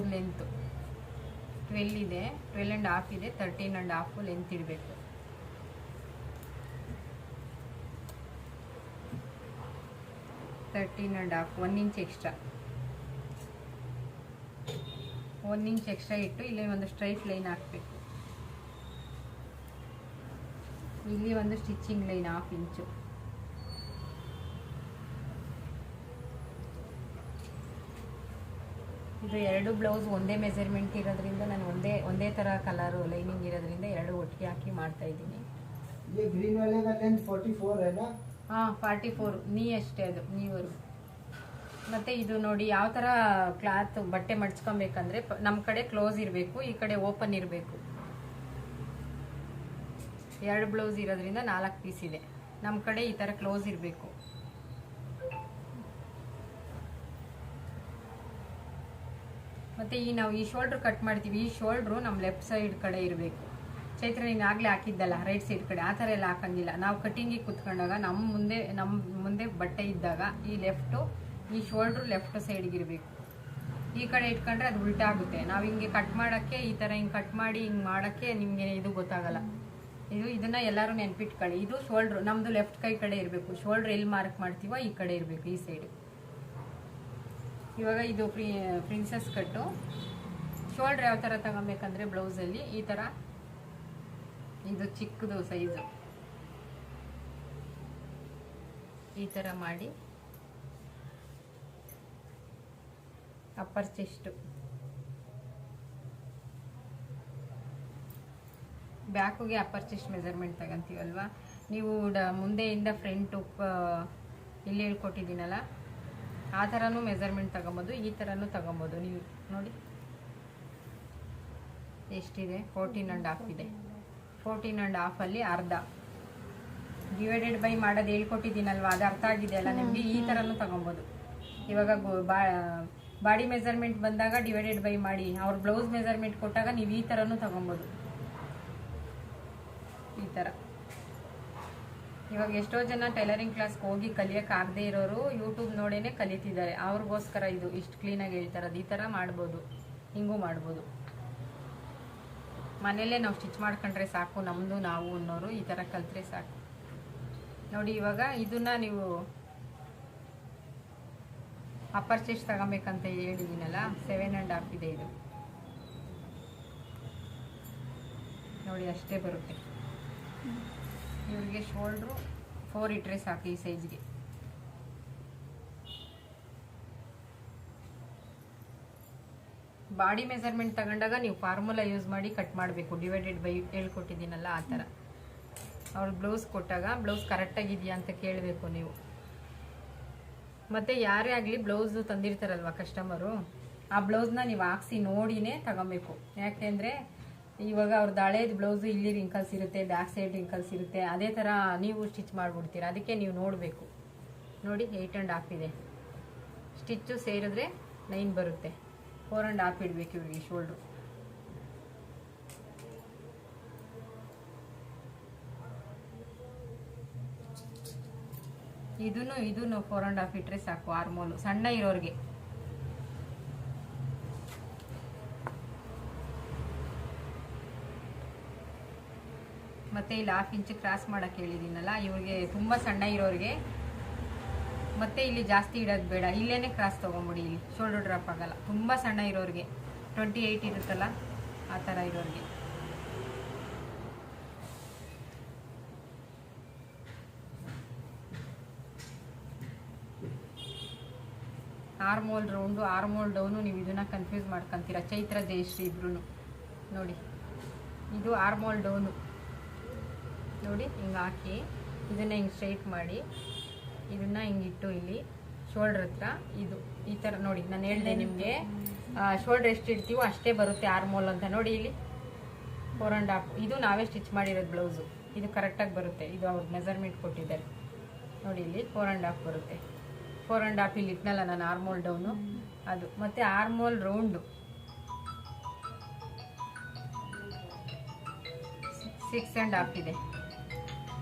Blouse length 12 ಇದೆ, 12.5 ಇದೆ, 13.5 length ಇಡಬೇಕು. $13.5 1 ಇಂಚ್ ಎಕ್ಸ್ಟ್ರಾ, 1 ಇಂಚ್ ಎಕ್ಸ್ಟ್ರಾ ಇಟ್ಟು ಇಲ್ಲಿ ಒಂದು ಸ್ಟ್ರೈಟ್ ಲೈನ್ ಹಾಕಬೇಕು. ಇಲ್ಲಿ ಒಂದು ಸ್ಟಿಚಿಂಗ್ ಲೈನ್ 1/2 ಇಂಚು. ಇದು 2 ಬ್ಲೌಸ್ ಒಂದೇ ಮೆಜರ್ಮೆಂಟ್ ಇರೋದ್ರಿಂದ ನಾನು ಒಂದೇ ಥರ ಕಲರು ಲೈನಿಂಗ್ ಇರೋದ್ರಿಂದ 2 ಒಟ್ಟಿಗೆ ಹಾಕಿ ಮಾಡ್ತಾ ಇದ್ದೀನಿ. ये ग्रीन वाले का लेंथ 44 है ना? ಹಾಂ 44 ನೀ ಅಷ್ಟೇ, ಅದು ನೀವರು. ಮತ್ತು ಇದು ನೋಡಿ ಯಾವ ಥರ ಕ್ಲಾತ್ ಬಟ್ಟೆ ಮಡ್ಚ್ಕೊಬೇಕಂದ್ರೆ ನಮ್ಮ ಕಡೆ ಕ್ಲೋಸ್ ಇರಬೇಕು, ಈ ಕಡೆ ಓಪನ್ ಇರಬೇಕು. 2 ಬ್ಲೌಸ್ ಇರೋದ್ರಿಂದ 4 ಪೀಸ್ ಇದೆ. ನಮ್ಮ ಕಡೆ ಈ ಥರ ಕ್ಲೋಸ್ ಇರಬೇಕು. ಮತ್ತು ನಾವು ಈ ಶೋಲ್ಡ್ರ್ ಕಟ್ ಮಾಡ್ತೀವಿ, ಈ ಶೋಲ್ಡ್ರು ನಮ್ಮ ಲೆಫ್ಟ್ ಸೈಡ್ ಕಡೆ ಇರಬೇಕು. ಚೈತ್ರ ನೀನು ಆಗಲೇ ಹಾಕಿದ್ದಲ್ಲ ರೈಟ್ ಸೈಡ್ ಕಡೆ, ಆ ಥರ ಎಲ್ಲ ಹಾಕಂಗಿಲ್ಲ. ನಾವು ಕಟ್ಟಿಂಗಿಗೆ ಕುತ್ಕೊಂಡಾಗ ನಮ್ಮ ಮುಂದೆ ಬಟ್ಟೆ ಇದ್ದಾಗ ಈ ಈ ಶೋಲ್ಡ್ರು ಲೆಫ್ಟ್ ಸೈಡ್ಗೆ ಇರಬೇಕು. ಈ ಕಡೆ ಇಟ್ಕೊಂಡ್ರೆ ಅದು ಉಲ್ಟಾ ಆಗುತ್ತೆ. ನಾವು ಹಿಂಗೆ ಕಟ್ ಮಾಡೋಕ್ಕೆ ಈ ಥರ ಹಿಂಗೆ ಕಟ್ ಮಾಡಿ ಹಿಂಗೆ ಮಾಡೋಕ್ಕೆ ನಿಮಗೆ ಇದು ಗೊತ್ತಾಗಲ್ಲ. ಇದನ್ನು ಎಲ್ಲರೂ ನೆನ್ಪಿಟ್ಕೊಳ್ಳಿ. ಇದು ಶೋಲ್ಡ್ರು ನಮ್ಮದು ಲೆಫ್ಟ್ ಕೈ ಕಡೆ ಇರಬೇಕು. ಶೋಲ್ಡ್ರ್ ಎಲ್ಲಿ ಮಾರ್ಕ್ ಮಾಡ್ತೀವೋ ಈ ಕಡೆ ಇರಬೇಕು, ಈ ಸೈಡು. ಇವಾಗ ಇದು ಪ್ರಿನ್ಸಸ್ ಕಟ್ಟು. ಶೋಲ್ಡ್ರ್ ಯಾವ ಥರ ತಗೊಬೇಕಂದ್ರೆ ಬ್ಲೌಸಲ್ಲಿ ಈ ಥರ, ಇದು ಚಿಕ್ಕದು ಸೈಜು, ಈ ಥರ ಮಾಡಿ ಅಪ್ಪರ್ ಚೆಸ್ಟು, ಬ್ಯಾಕಿಗೆ ಅಪ್ಪರ್ ಚೆಸ್ಟ್ ಮೆಜರ್ಮೆಂಟ್ ತಗೊಂತೀವಲ್ವ ನೀವು. ಮುಂದೆಯಿಂದ ಫ್ರಂಟು ಇಲ್ಲಿ ಹೇಳ್ಕೊಟ್ಟಿದ್ದೀನಲ್ಲ ಆ ಥರನೂ ಮೆಜರ್ಮೆಂಟ್ ತಗೊಬೋದು, ಈ ಥರನೂ ತಗೊಬೋದು. ನೀವು ನೋಡಿ ಎಷ್ಟಿದೆ, 14.5 ಇದೆ. 14.5 ಅರ್ಧ ಡಿವೈಡೆಡ್ ಬೈ ಮಾಡೋದು ಹೇಳ್ಕೊಟ್ಟಿದ್ದೀನಲ್ವ, ಅದು ಅರ್ಥ ಆಗಿದೆಯಲ್ಲ ನಿಮಗೆ. ಈ ಥರನೂ ತಗೊಬೋದು. ಇವಾಗ ಬಾಡಿ ಮೆಜರ್ಮೆಂಟ್ ಬಂದಾಗ ಡಿವೈಡೆಡ್ ಬೈ ಮಾಡಿ, ಅವ್ರ ಬ್ಲೌಸ್ ಮೆಜರ್ಮೆಂಟ್ ಕೊಟ್ಟಾಗ ನೀವು ಈ ಥರನೂ ತಗೊಬೋದು. ಈ ಥರ ಇವಾಗ ಎಷ್ಟೋ ಜನ ಟೈಲರಿಂಗ್ ಕ್ಲಾಸ್ಗೆ ಹೋಗಿ ಕಲಿಯೋಕ್ಕಾಗದೇ ಇರೋರು ಯೂಟ್ಯೂಬ್ ನೋಡೇನೆ ಕಲಿತಿದ್ದಾರೆ. ಅವ್ರಿಗೋಸ್ಕರ ಇದು ಇಷ್ಟು ಕ್ಲೀನಾಗಿ ಹೇಳ್ತಾರದು. ಈ ಥರ ಮಾಡ್ಬೋದು, ಹಿಂಗೂ ಮಾಡ್ಬೋದು. ಮನೆಯಲ್ಲೇ ನಾವು ಸ್ಟಿಚ್ ಮಾಡ್ಕೊಂಡ್ರೆ ಸಾಕು, ನಮ್ಮದು ನಾವು ಅನ್ನೋರು ಈ ಥರ ಕಲ್ತ್ರೆ ಸಾಕು. ನೋಡಿ ಇವಾಗ ಇದನ್ನ ನೀವು ಅಪ್ಪರ್ ಚೆಸ್ಟ್ ತಗೊಬೇಕಂತ ಹೇಳಿದ್ದೀನಲ್ಲ, 7.5 ಇದೆ ಇದು. ನೋಡಿ ಅಷ್ಟೇ ಬರುತ್ತೆ. ಇವ್ರಿಗೆ ಶೋಲ್ಡ್ರು 4 ಇಟ್ಟರೆ ಸಾಕು ಈ ಸೈಜ್ಗೆ. ಬಾಡಿ ಮೆಜರ್ಮೆಂಟ್ ತಗೊಂಡಾಗ ನೀವು ಫಾರ್ಮುಲಾ ಯೂಸ್ ಮಾಡಿ ಕಟ್ ಮಾಡಬೇಕು. ಡಿವೈಡೆಡ್ ಬೈ ಹೇಳ್ಕೊಟ್ಟಿದ್ದೀನಲ್ಲ ಆ ಥರ. ಅವ್ರು ಬ್ಲೌಸ್ ಕೊಟ್ಟಾಗ ಬ್ಲೌಸ್ ಕರೆಕ್ಟಾಗಿದೆಯಾ ಅಂತ ಕೇಳಬೇಕು ನೀವು. ಮತ್ತು ಯಾರೇ ಆಗಲಿ ಬ್ಲೌಸು ತಂದಿರ್ತಾರಲ್ವ ಕಸ್ಟಮರು, ಆ ಬ್ಲೌಸ್ನ ನೀವು ಹಾಕ್ಸಿ ನೋಡಿನೇ ತಗೊಬೇಕು. ಯಾಕೆಂದರೆ ಇವಾಗ ಅವ್ರದ್ದು ಹಳೇದು ಬ್ಲೌಸು ಇಲ್ಲಿ ರಿಂಕಲ್ಸ್ ಇರುತ್ತೆ, ಬ್ಯಾಕ್ ಸೈಡ್ ರಿಂಕಲ್ಸ್ ಇರುತ್ತೆ, ಅದೇ ಥರ ನೀವು ಸ್ಟಿಚ್ ಮಾಡಿಬಿಡ್ತೀರ. ಅದಕ್ಕೆ ನೀವು ನೋಡಬೇಕು. ನೋಡಿ 8.5 ಇದೆ. ಸ್ಟಿಚ್ಚು ಸೇರಿದ್ರೆ 9 ಬರುತ್ತೆ. 4.5 ಇಡಬೇಕು ಇವ್ರಿಗೆ ಶೋಲ್ಡ್ರು. ಇದನ್ನು 4.5 ಇಟ್ಟರೆ ಸಾಕು. ಆರ್ಮೋಲು ಸಣ್ಣ ಇರೋರಿಗೆ. ಮತ್ತೆ ಇಲ್ಲಿ 1/2 ಇಂಚ್ ಕ್ರಾಸ್ ಮಾಡಕ್ಕೆ ಹೇಳಿದ್ದೀನಲ್ಲ, ಇವ್ರಿಗೆ ತುಂಬ ಸಣ್ಣ ಇರೋರಿಗೆ. ಮತ್ತೆ ಇಲ್ಲಿ ಜಾಸ್ತಿ ಇಡೋದು ಬೇಡ, ಇಲ್ಲೇನೆ ಕ್ರಾಸ್ ತೊಗೊಂಬಿಡಿ. ಇಲ್ಲಿ ಶೋಲ್ಡರ್ ಡ್ರಾಪ್ ಆಗಲ್ಲ. ತುಂಬ ಸಣ್ಣ ಇರೋರಿಗೆ 28 ಇರುತ್ತಲ್ಲ ಆ ಥರ ಇರೋರಿಗೆ. ಆರ್ಮೋಲ್ ರೌಂಡು, ಆರ್ಮೋಲ್ ಡೌನು ನೀವು ಇದನ್ನು ಕನ್ಫ್ಯೂಸ್ ಮಾಡ್ಕೊತೀರ. ಚೈತ್ರ ಜಯಶ್ರೀ ಇಬ್ರು ನೋಡಿ, ಇದು ಆರ್ಮೋಲ್ ಡೌನು. ನೋಡಿ ಹಿಂಗೆ ಹಾಕಿ ಇದನ್ನು ಹಿಂಗೆ ಸ್ಟ್ರೈಟ್ ಮಾಡಿ ಇದನ್ನು ಹಿಂಗಿಟ್ಟು ಇಲ್ಲಿ ಶೋಲ್ಡ್ರ್ ಹತ್ರ ಇದು ಈ ಥರ ನೋಡಿ. ನಾನು ಹೇಳಿದೆ ನಿಮಗೆ ಶೋಲ್ಡ್ರ್ ಎಷ್ಟು ಇಡ್ತೀವೋ ಅಷ್ಟೇ ಬರುತ್ತೆ ಆರ್ಮೋಲ್ ಅಂತ. ನೋಡಿ ಇಲ್ಲಿ 4.5. ಇದು ನಾವೇ ಸ್ಟಿಚ್ ಮಾಡಿರೋದು ಬ್ಲೌಸು. ಇದು ಕರೆಕ್ಟಾಗಿ ಬರುತ್ತೆ. ಇದು ಅವ್ರು ಮೆಜರ್ಮೆಂಟ್ ಕೊಟ್ಟಿದ್ದಾರೆ ನೋಡಿ. ಇಲ್ಲಿ 4.5 ಬರುತ್ತೆ. 4.5 ಇಲ್ಲಿ ಇಟ್ನಲ್ಲ ನಾನು ಆರ್ಮೋಲ್ ಡೌನು ಅದು. ಮತ್ತು ಆರ್ಮೋಲ್ ರೌಂಡು 6.5 ಇದೆ.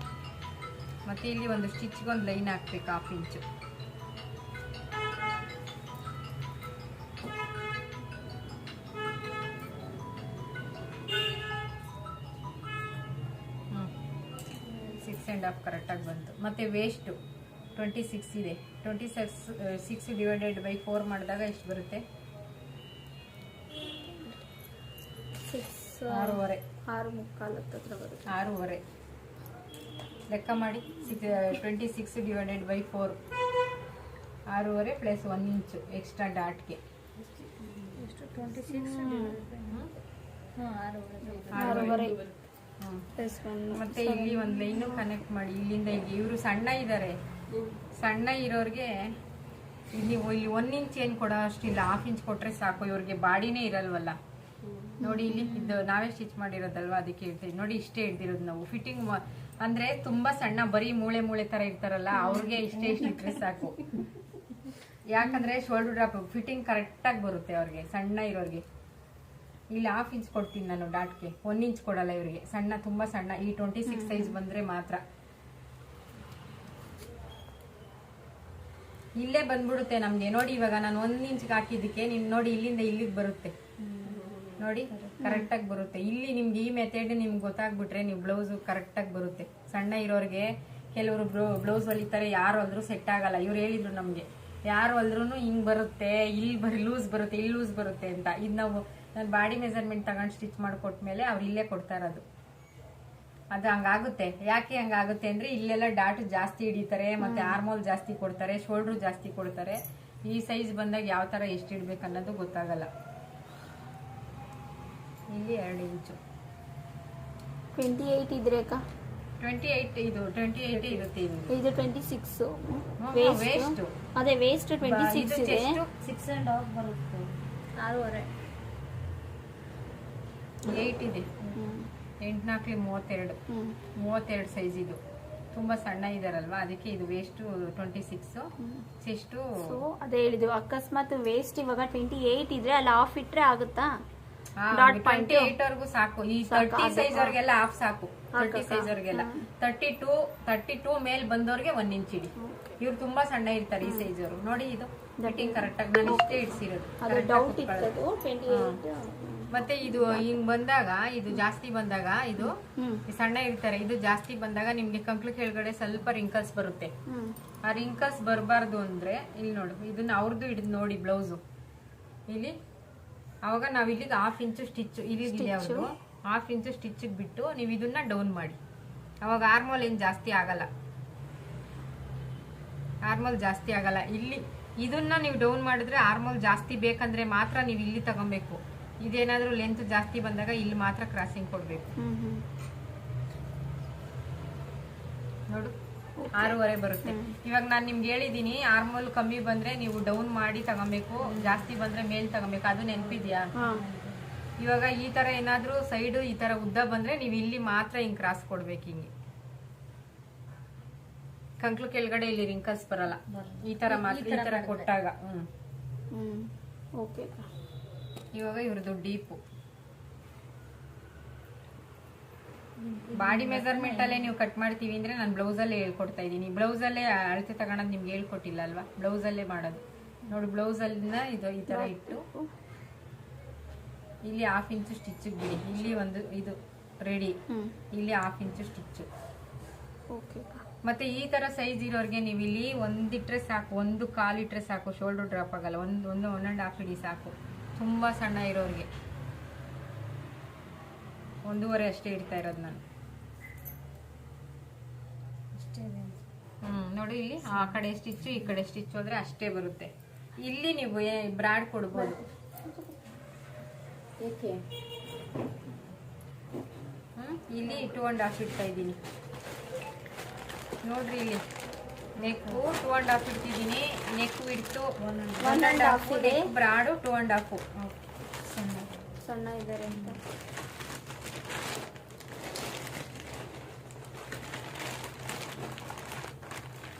ಮತ್ತು ಇಲ್ಲಿ ಒಂದು ಸ್ಟಿಚ್ಗೊಂದು ಲೈನ್ ಹಾಕ್ಬೇಕು 1/2 ಇಂಚು. 6.5 ಕರೆಕ್ಟಾಗಿ ಬಂತು. ಮತ್ತು ವೇಸ್ಟು 26 ಇದೆ. 26 ಡಿವೈಡೆಡ್ ಬೈ 4 ಮಾಡಿದಾಗ ಎಷ್ಟು ಬರುತ್ತೆ? 6.5. 6.5 ಲೆಕ್ಕ ಮಾಡಿ. 26 divided by 4 6.5 plus 1 inch extra ಡಾಟ್ಗೆ 6.5 ಮತ್ತೆ ಇಲ್ಲಿ ಒಂದು ಲೈನು ಕನೆಕ್ಟ್ ಮಾಡಿ. ಇಲ್ಲಿಂದ ಇಲ್ಲಿ ಇವರು ಸಣ್ಣ ಇದ್ದಾರೆ. ಸಣ್ಣ ಇರೋರಿಗೆ ಇಲ್ಲಿ 1 ಇಂಚ್ ಏನು ಕೊಡೋ ಅಷ್ಟಿಲ್ಲ, 1/2 ಇಂಚ್ ಕೊಟ್ರೆ ಸಾಕು. ಇವ್ರಿಗೆ ಬಾಡಿನೇ ಇರಲ್ವಲ್ಲ. ನೋಡಿ ಇಲ್ಲಿ ಇದು ನಾವೇ ಸ್ಟಿಚ್ ಮಾಡಿರೋದಲ್ವಾ, ಅದಕ್ಕೆ ಹೇಳ್ತೀವಿ. ನೋಡಿ ಇಷ್ಟೇ ಹಿಡ್ದಿರೋದು ನಾವು. ಫಿಟ್ಟಿಂಗ್ ಅಂದ್ರೆ ತುಂಬಾ ಸಣ್ಣ, ಬರೀ ಮೂಳೆ ತರ ಇರ್ತಾರಲ್ಲ, ಅವ್ರಿಗೆ ಇಷ್ಟೇ ಇಟ್ರೆ ಸಾಕು. ಯಾಕಂದ್ರೆ ಶೋಲ್ಡರ್ ಡ್ರಾಪ್ ಫಿಟ್ಟಿಂಗ್ ಕರೆಕ್ಟಾಗಿ ಬರುತ್ತೆ ಅವ್ರಿಗೆ, ಸಣ್ಣ ಇರೋರಿಗೆ. ಇಲ್ಲಿ 1/2 ಇಂಚ್ ಕೊಡ್ತೀನಿ ನಾನು ಡಾಟ್ಗೆ, 1 ಇಂಚ್ ಕೊಡಲ್ಲ ಇವ್ರಿಗೆ. ಸಣ್ಣ, ತುಂಬಾ ಸಣ್ಣ, ಈ 26 ಸೈಜ್ ಬಂದ್ರೆ ಮಾತ್ರ. ಇಲ್ಲೇ ಬಂದ್ಬಿಡುತ್ತೆ ನಮ್ಗೆ. ನೋಡಿ ಇವಾಗ ನಾನು 1 ಇಂಚ್ಗೆ ಹಾಕಿದ್ದಕ್ಕೆ ನಿಮ್ ನೋಡಿ ಇಲ್ಲಿಂದ ಇಲ್ಲಿಗೆ ಬರುತ್ತೆ. ನೋಡಿ ಕರೆಕ್ಟಾಗಿ ಬರುತ್ತೆ. ಇಲ್ಲಿ ನಿಮ್ಗೆ ಈ ಮೆಥಡ್ ನಿಮ್ಗೆ ಗೊತ್ತಾಗ್ಬಿಟ್ರೆ ನೀವು ಬ್ಲೌಸ್ ಕರೆಕ್ಟಾಗಿ ಬರುತ್ತೆ. ಸಣ್ಣ ಇರೋರಿಗೆ ಕೆಲವರು ಬ್ಲೌಸ್ ಹೊಲಿತಾರೆ, ಯಾರು ಹೊಲ್ದ್ರು ಸೆಟ್ ಆಗಲ್ಲ. ಇವ್ರು ಹೇಳಿದ್ರು ನಮ್ಗೆ, ಯಾರು ಹೊಲ್ದ್ರು ಹಿಂಗ್ ಬರುತ್ತೆ, ಇಲ್ಲಿ ಲೂಸ್ ಬರುತ್ತೆ, ಇಲ್ಲಿ ಲೂಸ್ ಬರುತ್ತೆ ಅಂತ. ಇದು ನಾವು ನಾನು ಬಾಡಿ ಮೆಜರ್ಮೆಂಟ್ ತಗೊಂಡು ಸ್ಟಿಚ್ ಮಾಡಿಕೊಟ್ಮೇಲೆ ಅವ್ರು ಇಲ್ಲೇ ಕೊಡ್ತಾ ಇರೋದು. ಅದು ಹಂಗಾಗುತ್ತೆ. ಯಾಕೆ ಹಂಗಾಗುತ್ತೆ ಅಂದ್ರೆ ಇಲ್ಲೆಲ್ಲ ಡಾಟ್ ಜಾಸ್ತಿ ಹಿಡಿತಾರೆ, ಮತ್ತೆ ಆರ್ಮೋಲ್ ಜಾಸ್ತಿ ಕೊಡ್ತಾರೆ, ಶೋಲ್ಡ್ರು ಜಾಸ್ತಿ ಕೊಡ್ತಾರೆ. ಈ ಸೈಜ್ ಬಂದಾಗ ಯಾವ ತರ ಎಷ್ಟು ಇಡ್ಬೇಕು ಅನ್ನೋದು ಗೊತ್ತಾಗಲ್ಲ. ಇಲ್ಲಿ 2 ಇಂಚು 28 ಇದ್ರೆ ಅಕ್ಕ 28 ಇದು 28 ಇರುತ್ತೆ. ಇದು 26 ವೇಸ್ಟ್. ಅದೇ ವೇಸ್ಟ್ 26 ಇದೆ. 6.5 ಬರುತ್ತೆ. 6.5 8 ಇದೆ. 8 4 32 32 ಸೈಜ್. ಇದು ತುಂಬಾ ಸಣ್ಣ ಇದಾರಲ್ವಾ, ಅದಕ್ಕೆ ಇದು ವೇಸ್ಟ್ 26. ಎಷ್ಟು? ಸೊ ಅದೇ ಹೇಳಿದ್ವಿ, ಅಕಸ್ಮಾತ್ ವೇಸ್ಟ್ ಇವಾಗ 28 ಇದ್ರೆ ಅಲ್ಲಿ 1/2 ಇಟ್ರೆ ಆಗುತ್ತಾ? 28 ವರ್ಗೂ ಸಾಕು. ಈ 30 ಸೈಜ್ ಅವ್ರಿಗೆಲ್ಲ 1/2 ಸಾಕು. 30 ಸೈಜ್ ಅವ್ರಿಗೆಲ್ಲ 32 ಮೇಲ್ ಬಂದವ್ರಿಗೆ 1 ಇಂಚ್ ಇಡಿ. ಇವ್ರು ತುಂಬಾ ಸಣ್ಣ ಇರ್ತಾರೆ ಈ ಸೈಜ್ ಅವರು. ನೋಡಿ ಇದು ಫಿಟ್ಟಿಂಗ್ ಕರೆಕ್ಟ್ ಆಗಿ ನಾನು ಇಷ್ಟೇ ಇಡ್ಸಿರೋದು. ಮತ್ತೆ ಇದು ಹಿಂಗ್ ಬಂದಾಗ, ಇದು ಜಾಸ್ತಿ ಬಂದಾಗ, ಇದು ಸಣ್ಣ ಇರ್ತಾರೆ, ಇದು ಜಾಸ್ತಿ ಬಂದಾಗ ನಿಮ್ಗೆ ಕಂಕ್ಳು ಕೆಳಗಡೆ ಸ್ವಲ್ಪ ರಿಂಕಲ್ಸ್ ಬರುತ್ತೆ. ಆ ರಿಂಕಲ್ಸ್ ಬರಬಾರ್ದು ಅಂದ್ರೆ ಇಲ್ಲಿ ನೋಡಿ, ಇದನ್ನ ಅವ್ರದ್ದು ಹಿಡಿದು ನೋಡಿ ಬ್ಲೌಸು ಇಲ್ಲಿ. ಅವಾಗ ನಾವ್ ಇಲ್ಲಿಗೆ 1/2 ಇಂಚು ಸ್ಟಿಚ್ ಇಲ್ಲಿಗೆ ಅವ್ರದ್ದು 1/2 ಇಂಚು ಸ್ಟಿಚ್ ಬಿಟ್ಟು ನೀವು ಇದನ್ನ ಡೌನ್ ಮಾಡಿ. ಅವಾಗ ಆರ್ಮೋಲ್ ಏನ್ ಜಾಸ್ತಿ ಆಗಲ್ಲ. ಆರ್ಮೋಲ್ ಜಾಸ್ತಿ ಆಗಲ್ಲ. ಇಲ್ಲಿ ಇದನ್ನ ನೀವು ಡೌನ್ ಮಾಡಿದ್ರೆ ಆರ್ಮೋಲ್ ಜಾಸ್ತಿ ಬೇಕಂದ್ರೆ ಮಾತ್ರ ನೀವು ಇಲ್ಲಿ ತಗೊಬೇಕು. ಇದೇನಾದ್ರೂ ಲೆಂತ್ ಜಾಸ್ತಿ ಬಂದಾಗ ಇಲ್ಲಿ ಮಾತ್ರ ಕ್ರಾಸಿಂಗ್ ಕೊಡ್ಬೇಕು. ನೋಡು 6.5 ಬರುತ್ತೆ. ಇವಾಗ ನಾನು ನಿಮ್ಗೆ ಹೇಳಿದೀನಿ, ಆರ್ಮೋಲ್ ಕಮ್ಮಿ ಬಂದ್ರೆ ನೀವು ಡೌನ್ ಮಾಡಿ ತಗೊಬೇಕು, ಜಾಸ್ತಿ ಬಂದ್ರೆ ಮೇಲ್ ತಗೊಬೇಕು. ಅದು ನೆನಪಿದ್ಯಾ? ಇವಾಗ ಈ ತರ ಏನಾದ್ರೂ ಸೈಡ್ ಈ ತರ ಉದ್ದ ಬಂದ್ರೆ ನೀವು ಇಲ್ಲಿ ಮಾತ್ರ ಹಿಂಗ್ ಕ್ರಾಸ್ ಕೊಡ್ಬೇಕು. ಹಿಂಗೆ ಕಂಕ್ಳು ಕೆಳಗಡೆ ಇಲ್ಲಿ ರಿಂಕಲ್ಸ್ ಬರಲ್ಲ. ಈ ತರ ಮಾತ್ರ ಈ ತರ ಕೊಟ್ಟಾಗ. ಓಕೆ. ಇವಾಗ ಇವ್ರದ್ದು ಡೀಪು ಬಾಡಿ ಮೆಜರ್ಮೆಂಟ್ ಅಲ್ಲೇ ನೀವು ಕಟ್ ಮಾಡ್ತೀವಿ ಅಂದ್ರೆ ನಾನು ಬ್ಲೌಸ್ ಅಲ್ಲೇ ಹೇಳ್ಕೊಡ್ತಾ ಇದ್ದೀನಿ. ಬ್ಲೌಸ್ ಅಲ್ಲೇ ಅಳತೆ ತಗೊಳೋದು ನಿಮ್ಗೆ ಹೇಳ್ಕೊಟ್ಟಿಲ್ಲ ಅಲ್ವಾ, ಬ್ಲೌಸ್ ಅಲ್ಲೇ ಮಾಡೋದು. ನೋಡಿ ಬ್ಲೌಸ್ ಅಲ್ಲಿಂದ ಇದು ಈ ತರ ಇಟ್ಟು ಇಲ್ಲಿ 1/2 ಇಂಚು ಸ್ಟಿಚ್ ಬಿಡಿ. ಇಲ್ಲಿ ಒಂದು ಇದು ರೆಡಿ, ಇಲ್ಲಿ 1/2 ಇಂಚು ಸ್ಟಿಚ್. ಮತ್ತೆ ಈ ತರ ಸೈಜ್ ಇರೋರ್ಗೆ ನೀವು ಇಲ್ಲಿ ಒಂದಿಟ್ರೆ ಸಾಕು, 1/4 ಇಟ್ರೆ ಸಾಕು, ಶೋಲ್ಡರ್ ಡ್ರಾಪ್ ಆಗಲ್ಲ. 1.5 ಇಡಿ ಸಾಕು. ತುಂಬಾ ಸಣ್ಣ ಇರೋರ್ಗೆ 1.5 ಅಷ್ಟೇ ಇಡ್ತಾ ಇರೋದು ನಾನು. ನೋಡಿ ಇಲ್ಲಿ ಆ ಕಡೆ ಸ್ಟಿಚ್ ಈ ಕಡೆ ಸ್ಟಿಚ್ ಹೋದ್ರೆ ಅಷ್ಟೇ ಬರುತ್ತೆ. ಇಲ್ಲಿ ನೀವು ಬ್ರಾಡ್ ಕೊಡ್ಬೋದು. ಇಲ್ಲಿ 2.5 ಇಡ್ತಾ ಇದ್ದೀನಿ. ನೋಡ್ರಿ ಇಲ್ಲಿ ನೆಕ್ಕು 2.5 ಇಡ್ತಿದ್ದೀನಿ. ನೆಕ್ಕು ಇಟ್ಟು 1.5 ಬ್ರಾಡು 2.5 ಸಣ್ಣ ಇದ್ದಾರೆ ಅಂತ.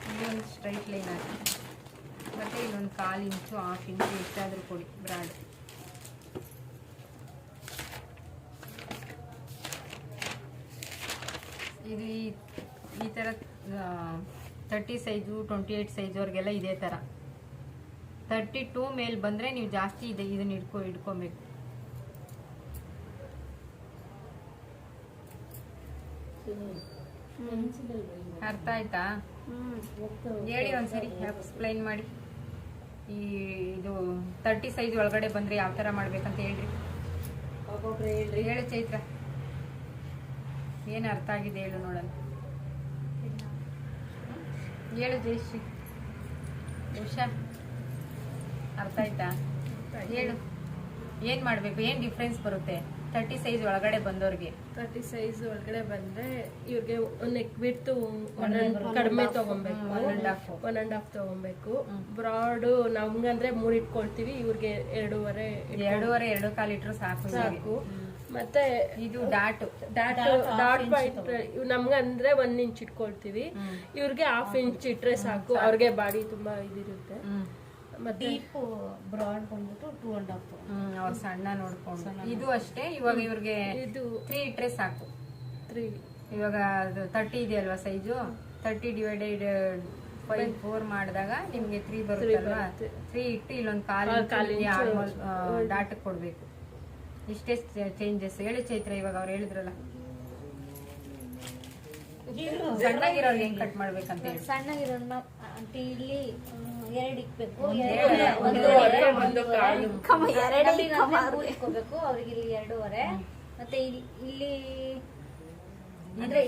ಇಲ್ಲಿ ಒಂದು ಸ್ಟ್ರೈಟ್ ಲೈನ್ ಹಾಕಿ, ಮತ್ತೆ ಇಲ್ಲೊಂದು 1/4 ಇಂಚು 1/2 ಇಂಚು ಎಷ್ಟಾದ್ರೂ ಕೊಡಿ ಬ್ರಾಡ್. ಇಲ್ಲಿ ಈ ತರ 30 ಸೈಜು 28 ಸೈಜ್ ಅವ್ರಿಗೆಲ್ಲ ಇದೇ ತರ. 32 ಮೇಲ್ ಬಂದ್ರೆ ನೀವು ಜಾಸ್ತಿ ಇದೆ ಇದನ್ನ ಇಟ್ಕೊಬೇಕು. ಅರ್ಥ ಆಯ್ತಾ? ಹೇಳಿ ಒಂದ್ಸರಿ ಎಕ್ಸ್ಪ್ಲೈನ್ ಮಾಡಿ. ಈ ಇದು 30 ಸೈಜ್ ಒಳಗಡೆ ಬಂದ್ರೆ ಯಾವ ತರ ಮಾಡ್ಬೇಕಂತ ಹೇಳ್ರಿ. ಹೇಳು ಚೈತ್ರ, ಏನ್ ಅರ್ಥ ಆಗಿದೆ ಹೇಳು ನೋಡೋಣ. ಹೇಳು ಜಯಶ್ರೀ. ಉಷಾ ಅರ್ಥ ಆಯ್ತಾ? ಹೇಳು ಏನ್ ಮಾಡ್ಬೇಕು, ಏನ್ ಡಿಫ್ರೆನ್ಸ್ ಬರುತ್ತೆ 30 ಸೈಜ್ ಒಳಗಡೆ ಬಂದವ್ರಿಗೆ? 30 ಸೈಜ್ ಒಳಗಡೆ ಬಂದ್ರೆ ಇವ್ರಿಗೆ ನೆಕ್ ಬಿಟ್ಟು ಕಡಿಮೆ ತಗೊಬೇಕು, 1.5 ತಗೊಬೇಕು. ಬ್ರಾಡ್ ನಮ್ಗಂದ್ರೆ 3 ಇಟ್ಕೊಳ್ತೀವಿ, ಇವ್ರಿಗೆ 2.5 ಇಟ್ರು ಸಾಕು. ಮತ್ತೆ ಇದು ಡಾಟ್ ಪಾಯಿಂಟ್ ನಮ್ಗಂದ್ರೆ 1 ಇಂಚ್ ಇಟ್ಕೊಳ್ತೀವಿ, ಇವ್ರಿಗೆ 1/2 ಇಂಚ್ ಇಟ್ರೆ ಸಾಕು. ಅವ್ರಿಗೆ ಬಾಡಿ ತುಂಬಾ ಇದಿರುತ್ತೆ. ಮತ್ತೆ ಬ್ರಾಡ್ ಬಂದ್ಬಿಟ್ಟು 2.5. ಅವ್ರ ಸಣ್ಣ ನೋಡ್ಕೊಂಡು ಇದು ಅಷ್ಟೇ. ಇವಾಗ ಇವ್ರಿಗೆ ಇದು 3 ಇಟ್ರೆ ಸಾಕು. 3 ಇವಾಗ 30 ಇದೆಯಲ್ವಾ ಸೈಜು, 30 ಡಿವೈಡೆಡ್ 4 ಮಾಡಿದಾಗ ನಿಮ್ಗೆ 3 ಬರುತ್ತಲ್ವಾ? 3 ಇಟ್ಟು ಇಲ್ಲೊಂದು ಕಾಲು ಡಾಟ್ ಕೊಡ್ಬೇಕು. ಇಷ್ಟೇ ಚೇಂಜಸ್. ಹೇಳಿ ಚೈತ್ರ, ಇವಾಗ ಅವ್ರು ಹೇಳಿದ್ರಲ್ಲ ಸಣ್ಣಗಿರೋರ್ಗೆ ಹೆಂಗ್ ಕಟ್ ಮಾಡ್ಬೇಕಂತ ಹೇಳಿ. ಸಣ್ಣಗಿರೋನ್ನ ಇಲ್ಲಿ 2 ಇಕ್ಬೇಕು, ಇಟ್ಕೋಬೇಕು. ಅವ್ರಿಗೆ ಇಲ್ಲಿ 2.5. ಮತ್ತೆ ಇಲ್ಲಿ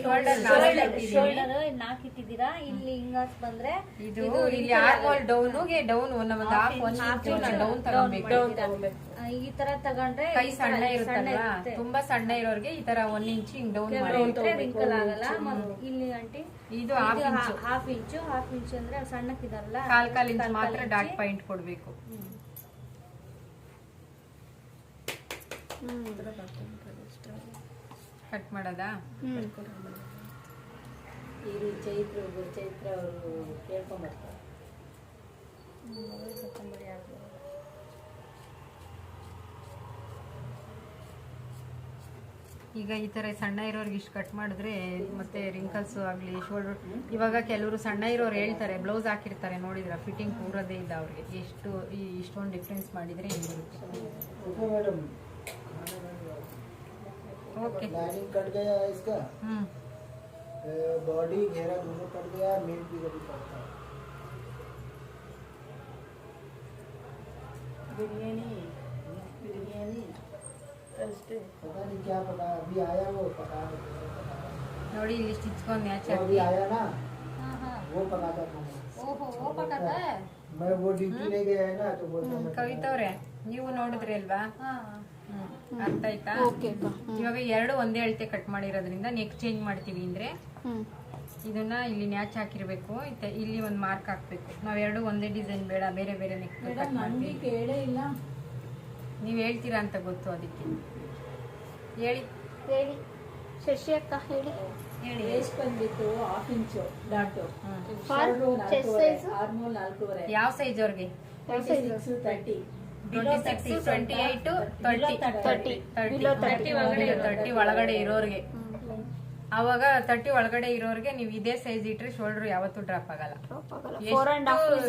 ಶೋಲ್ಡರ್ 4 ಇಟ್ಟಿದ್ದೀರಾ. ಇಲ್ಲಿ ಹಿಂಗಾಸ್ ಬಂದ್ರೆ ಇದು ಇಲ್ಲಿ ಆರ್ಮೋಲ್ ಡೌನ್ಗೆ ಡೌನ್ ಒಂದು ಹಾಫ್ ಡೌನ್ ತಗೊಬೇಕು. ಈ ತರ ತಗೊಂಡ್ರೆ ಕೈ ಸಣ್ಣ ಇರುತ್ತಲ್ವಾ, ತುಂಬಾ ಸಣ್ಣ ಇರೋರ್ಗೆ ಈ ತರ 1 ಇಂಚ್ ಹಿಂಗ್ ಡೌನ್ ಮಾಡಿ ರಿಂಕಲ್ ಆಗಲ್ಲ. ಇಲ್ಲಿ ಆಂಟಿ ಇದು ಹಾಫ್ ಇಂಚ್ ಅಂದ್ರೆ ಸಣ್ಣಕ್ಕಿದಾರಲ್ಲ, ಕಾಲ್ ಇಂಚ್ ಮಾತ್ರ ಡಾಟ್ ಪಾಯಿಂಟ್ ಕೊಡ್ಬೇಕು. ಕಟ್ ಮಾಡೋದಾ? ಚೈತ್ರ ಅವರು ಕೇಳ್ಕೊಂಡ್ಬರ್ತಾರೆ. ಈಗ ಈ ತರ ಸಣ್ಣ ಇರೋರ್ಗೆ ಇಷ್ಟು ಕಟ್ ಮಾಡಿದ್ರೆ ಮತ್ತೆ ರಿಂಕಲ್ಸ್ ಆಗ್ಲಿ ಶೋಲ್ಡರ್. ಇವಾಗ ಕೆಲವರು ಸಣ್ಣ ಇರೋರು ಹೇಳ್ತಾರೆ, ಬ್ಲೌಸ್ ಹಾಕಿರ್ತಾರೆ ನೋಡಿದ್ರ ಫಿಟ್ಟಿಂಗ್ ಕೂರದೇ ಇಲ್ಲ ಅವ್ರಿಗೆ. ಇಷ್ಟೊಂದು ಡಿಫ್ರೆನ್ಸ್ ಮಾಡಿದ್ರೆ ಹೆಂಗಿರುತ್ತೆ? ओके लाइनिंग कट गया है इसका, बॉडी घेरा दोनों कट गया, मेन भी कभी कटता है। बिरयानी पता नहीं क्या पका, अभी आया वो पका ನೋಡಿ ಇಲ್ಲಿ ಸ್ಟಿಚ್ ಕೊಂಡು ಮ್ಯಾಚ್ वो अभी ಆಗಿ आया ना, वो पकाता था। ಓಹೋ ಓ ಪಕ್ಕದ मैं वो ड्यूटी नहीं गया है ना, तो बोलता मैं ಕವಿತಾ ಅವ್ರೆ ನೀವು ನೋಡಿದ್ರಿ ಅಲ್ವಾ? ಅರ್ಥ ಆಯ್ತಾ? ಇವಾಗ 2 ಒಂದೇ ಅಳತೆ ಕಟ್ ಮಾಡಿರೋದ್ರಿಂದ ನೆಕ್ ಚೇಂಜ್ ಮಾಡ್ತೀವಿ ಅಂದ್ರೆ ಇದನ್ನ ಇಲ್ಲಿ ನ್ಯಾಚ್ ಹಾಕಿರ್ಬೇಕು. ಇಲ್ಲಿ ಒಂದು ಮಾರ್ಕ್ ಹಾಕ್ಬೇಕು. ನಾವ್ 2 ಒಂದೇ ಡಿಸೈನ್ ಬೇಡ, ಬೇರೆ ಬೇರೆ ನೆಕ್ ಕಟ್ ಮಾಡ್ತೀವಿ. ಕೇಳೇ ಇಲ್ಲ, ನೀವ್ ಹೇಳ್ತೀರಾ ಅಂತ ಗೊತ್ತು, ಅದಕ್ಕೆ ಹೇಳಿ. ಶಶಿ ಅಕ್ಕ ಹೇಳಿ. ವೇಸ್ಟ್ ಬಂದ್ಬಿಟ್ಟು 1/2 ಇಂಚ್ ಡಾಟ್, ಆರ್ಮೋಲ್ 4.5, ಯಾವ ಸೈಜ್ ಅವ್ರಿಗೆ? 26, 30, 26, 28, 30 ಒಳಗಡೆ ಇರೋರ್ಗೆ. ಅವಾಗ 30 ಒಳಗಡೆ ಇರೋರ್ಗೆ ನೀವು ಇದೇ ಸೈಜ್ ಇಟ್ರೆ ಶೋಲ್ಡರ್ ಯಾವತ್ತೂ ಡ್ರಾಪ್ ಆಗಲ್ಲ.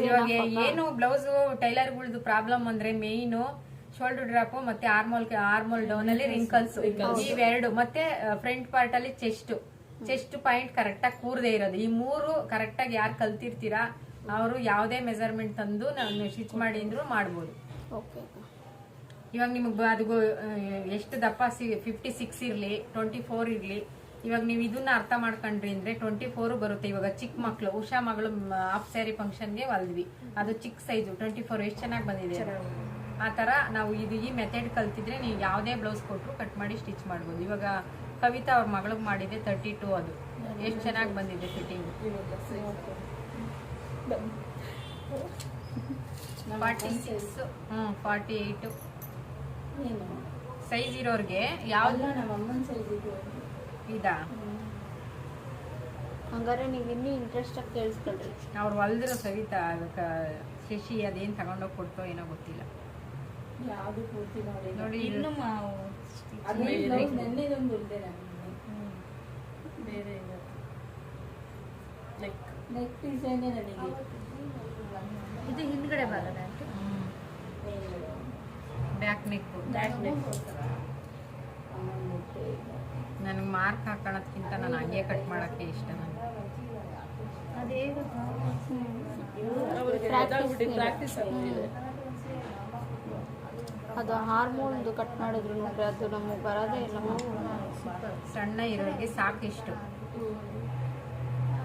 ಇವಾಗ ಏನು ಬ್ಲೌಸ್ ಟೈಲರ್ಗಳದ್ದು ಪ್ರಾಬ್ಲಮ್ ಅಂದ್ರೆ ಮೇಯ್ನು ಶೋಲ್ಡರ್ ಡ್ರಾಪ್ ಮತ್ತೆ ಆರ್ಮೋಲ್ ಡೌನ್ ಅಲ್ಲಿ ರಿಂಕಲ್ಸ್ ಇವೆರಡು. ಮತ್ತೆ ಫ್ರಂಟ್ ಪಾರ್ಟ್ ಅಲ್ಲಿ ಚೆಸ್ಟ್ ಪಾಯಿಂಟ್ ಕರೆಕ್ಟ್ ಆಗಿ ಕೂರದೆ ಇರೋದು. ಈ 3 ಕರೆಕ್ಟ್ ಆಗಿ ಯಾರು ಕಲ್ತಿರ್ತೀರಾ ಅವರು ಯಾವ್ದೇ ಮೆಜರ್ಮೆಂಟ್ ತಂದು ನಾವು ಸ್ಟಿಚ್ ಮಾಡಿ ಅಂದ್ರೂ ಮಾಡ್ಬೋದು. ಇವಾಗ ನಿಮಗೆ ಅದು ಎಷ್ಟು ದಪ್ಪ 56 ಇರ್ಲಿ 24 ಇರ್ಲಿ, ಇವಾಗ ನೀವು ಇದನ್ನ ಅರ್ಥ ಮಾಡ್ಕೊಂಡ್ರಿ ಅಂದ್ರೆ 24 ಬರುತ್ತೆ. ಇವಾಗ ಚಿಕ್ಕ ಮಕ್ಳು, ಉಷಾ ಮಗಳು ಹಾಫ್ ಸ್ಯಾರಿ ಫಂಕ್ಷನ್ಗೆ ಹೊಲ್ದ್ವಿ, ಅದು ಚಿಕ್ಕ ಸೈಜು 24 ಎಷ್ಟು ಚೆನ್ನಾಗಿ ಬಂದಿದೆ. ಆ ತರ ನಾವು ಈ ಮೆಥಡ್ ಕಲ್ತಿದ್ರೆ ನೀವು ಯಾವ್ದೇ ಬ್ಲೌಸ್ ಕೊಟ್ರು ಕಟ್ ಮಾಡಿ ಸ್ಟಿಚ್ ಮಾಡ್ಬೋದು. ಇವಾಗ ಕವಿತಾ ಅವ್ರ ಮಗಳಿಗೆ ಮಾಡಿದೆ 32, ಅದು ಎಷ್ಟು ಚೆನ್ನಾಗಿ ಬಂದಿದೆ ಫಿಟ್ಟಿಂಗ್. 46, 48 ಸೈಜ್ ಇರೋರ್ಗೆ ಯಾವ್ದು ನಮ್ಮ ಅಮ್ಮನ ಸೈಜ್ ಇದಾ? ಹಂಗಾರೆ ನೀವು ಇನ್ನೂ ಇಂಟ್ರೆಸ್ಟ್ ಆಗಿ ಕೇಳಿಸ್ಕೊಳ್ರಿ. ಅವ್ರು ಹೊಲ್ದಿರೋ ಸವಿತಾ ಶಶಿ ಅದೇನ್ ತಗೊಂಡೋಗಿ ಕೊಡ್ತೋ ಏನೋ ಗೊತ್ತಿಲ್ಲ. ಯಾವ್ದು ಪೂರ್ತಿ ನೋಡಿ ಇನ್ನು ನೆನ್ನೆದೊಂದು ಉಳಿದೆ ಬೇರೆ ನೆಕ್ ಡಿಸೈನೇ ನನಗೆ ಇದು ಹಿಂದ್ಗಡೆ ಬರೋಣ ಬ್ಯಾಕ್ ನೆಕ್ ನನಗೆ ಮಾರ್ಕ್ ಹಾಕೋಣದ್ಕಿಂತ ನಾನು ಹಂಗೆ ಕಟ್ ಮಾಡೋಕ್ಕೆ ಇಷ್ಟ ನನಗೆ. ಅದೇ ಪ್ರಾಕ್ಟೀಸ್ ಆಗ್ತಿದೆ. ಅದು ಹಾರ್ಮೋನ್ದು ಕಟ್ ಮಾಡಿದ್ರು ನೋಡ್ರಿ, ಅದು ನಮಗೆ ಬರೋದೇ ಇಲ್ಲ. ಸಣ್ಣ ಇರೋರಿಗೆ ಸಾಕಿಷ್ಟು.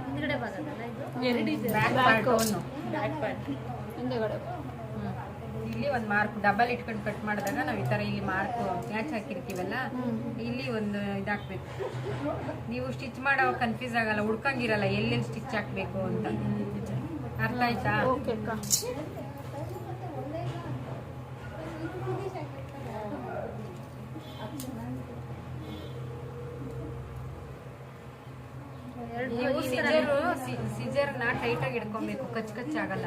ಹಿಂದ್ಗಡೆ ಬರೋದಲ್ಲ ಇದು. ಎರಡಿದೆ. ಬ್ಯಾಕ್ ಪಾರ್ಟನ್ನು ಬ್ಯಾಕ್ ಪಾರ್ಟ್. ಹಿಂದೆಗಡೆ ಇಲ್ಲಿ ಒಂದು ಮಾರ್ಕ್ ಡಬಲ್ ಇಟ್ಕೊಂಡು ಕಟ್ ಮಾಡಿದಾಗ ನಾವು ಈ ಥರ ಇಲ್ಲಿ ಮಾರ್ಕ್ ಮ್ಯಾಚ್ ಹಾಕಿರ್ತೀವಲ್ಲ, ಇಲ್ಲಿ ಒಂದು ಇದಾಕ್ಬೇಕು. ನೀವು ಸ್ಟಿಚ್ ಮಾಡೋ ಕನ್ಫ್ಯೂಸ್ ಆಗಲ್ಲ, ಹುಡ್ಕಂಗಿರಲ್ಲ ಎಲ್ಲೆಲ್ಲಿ ಸ್ಟಿಚ್ ಹಾಕ್ಬೇಕು ಅಂತ. ಅರ್ಥ ಆಯ್ತಾ? ಓಕೆ ಅಕ್ಕ. ನೀವು ಸಿಜರ್ನ ಟೈಟಾಗಿ ಇಟ್ಕೊಬೇಕು, ಕಚ್ಚಾಗಲ್ಲ.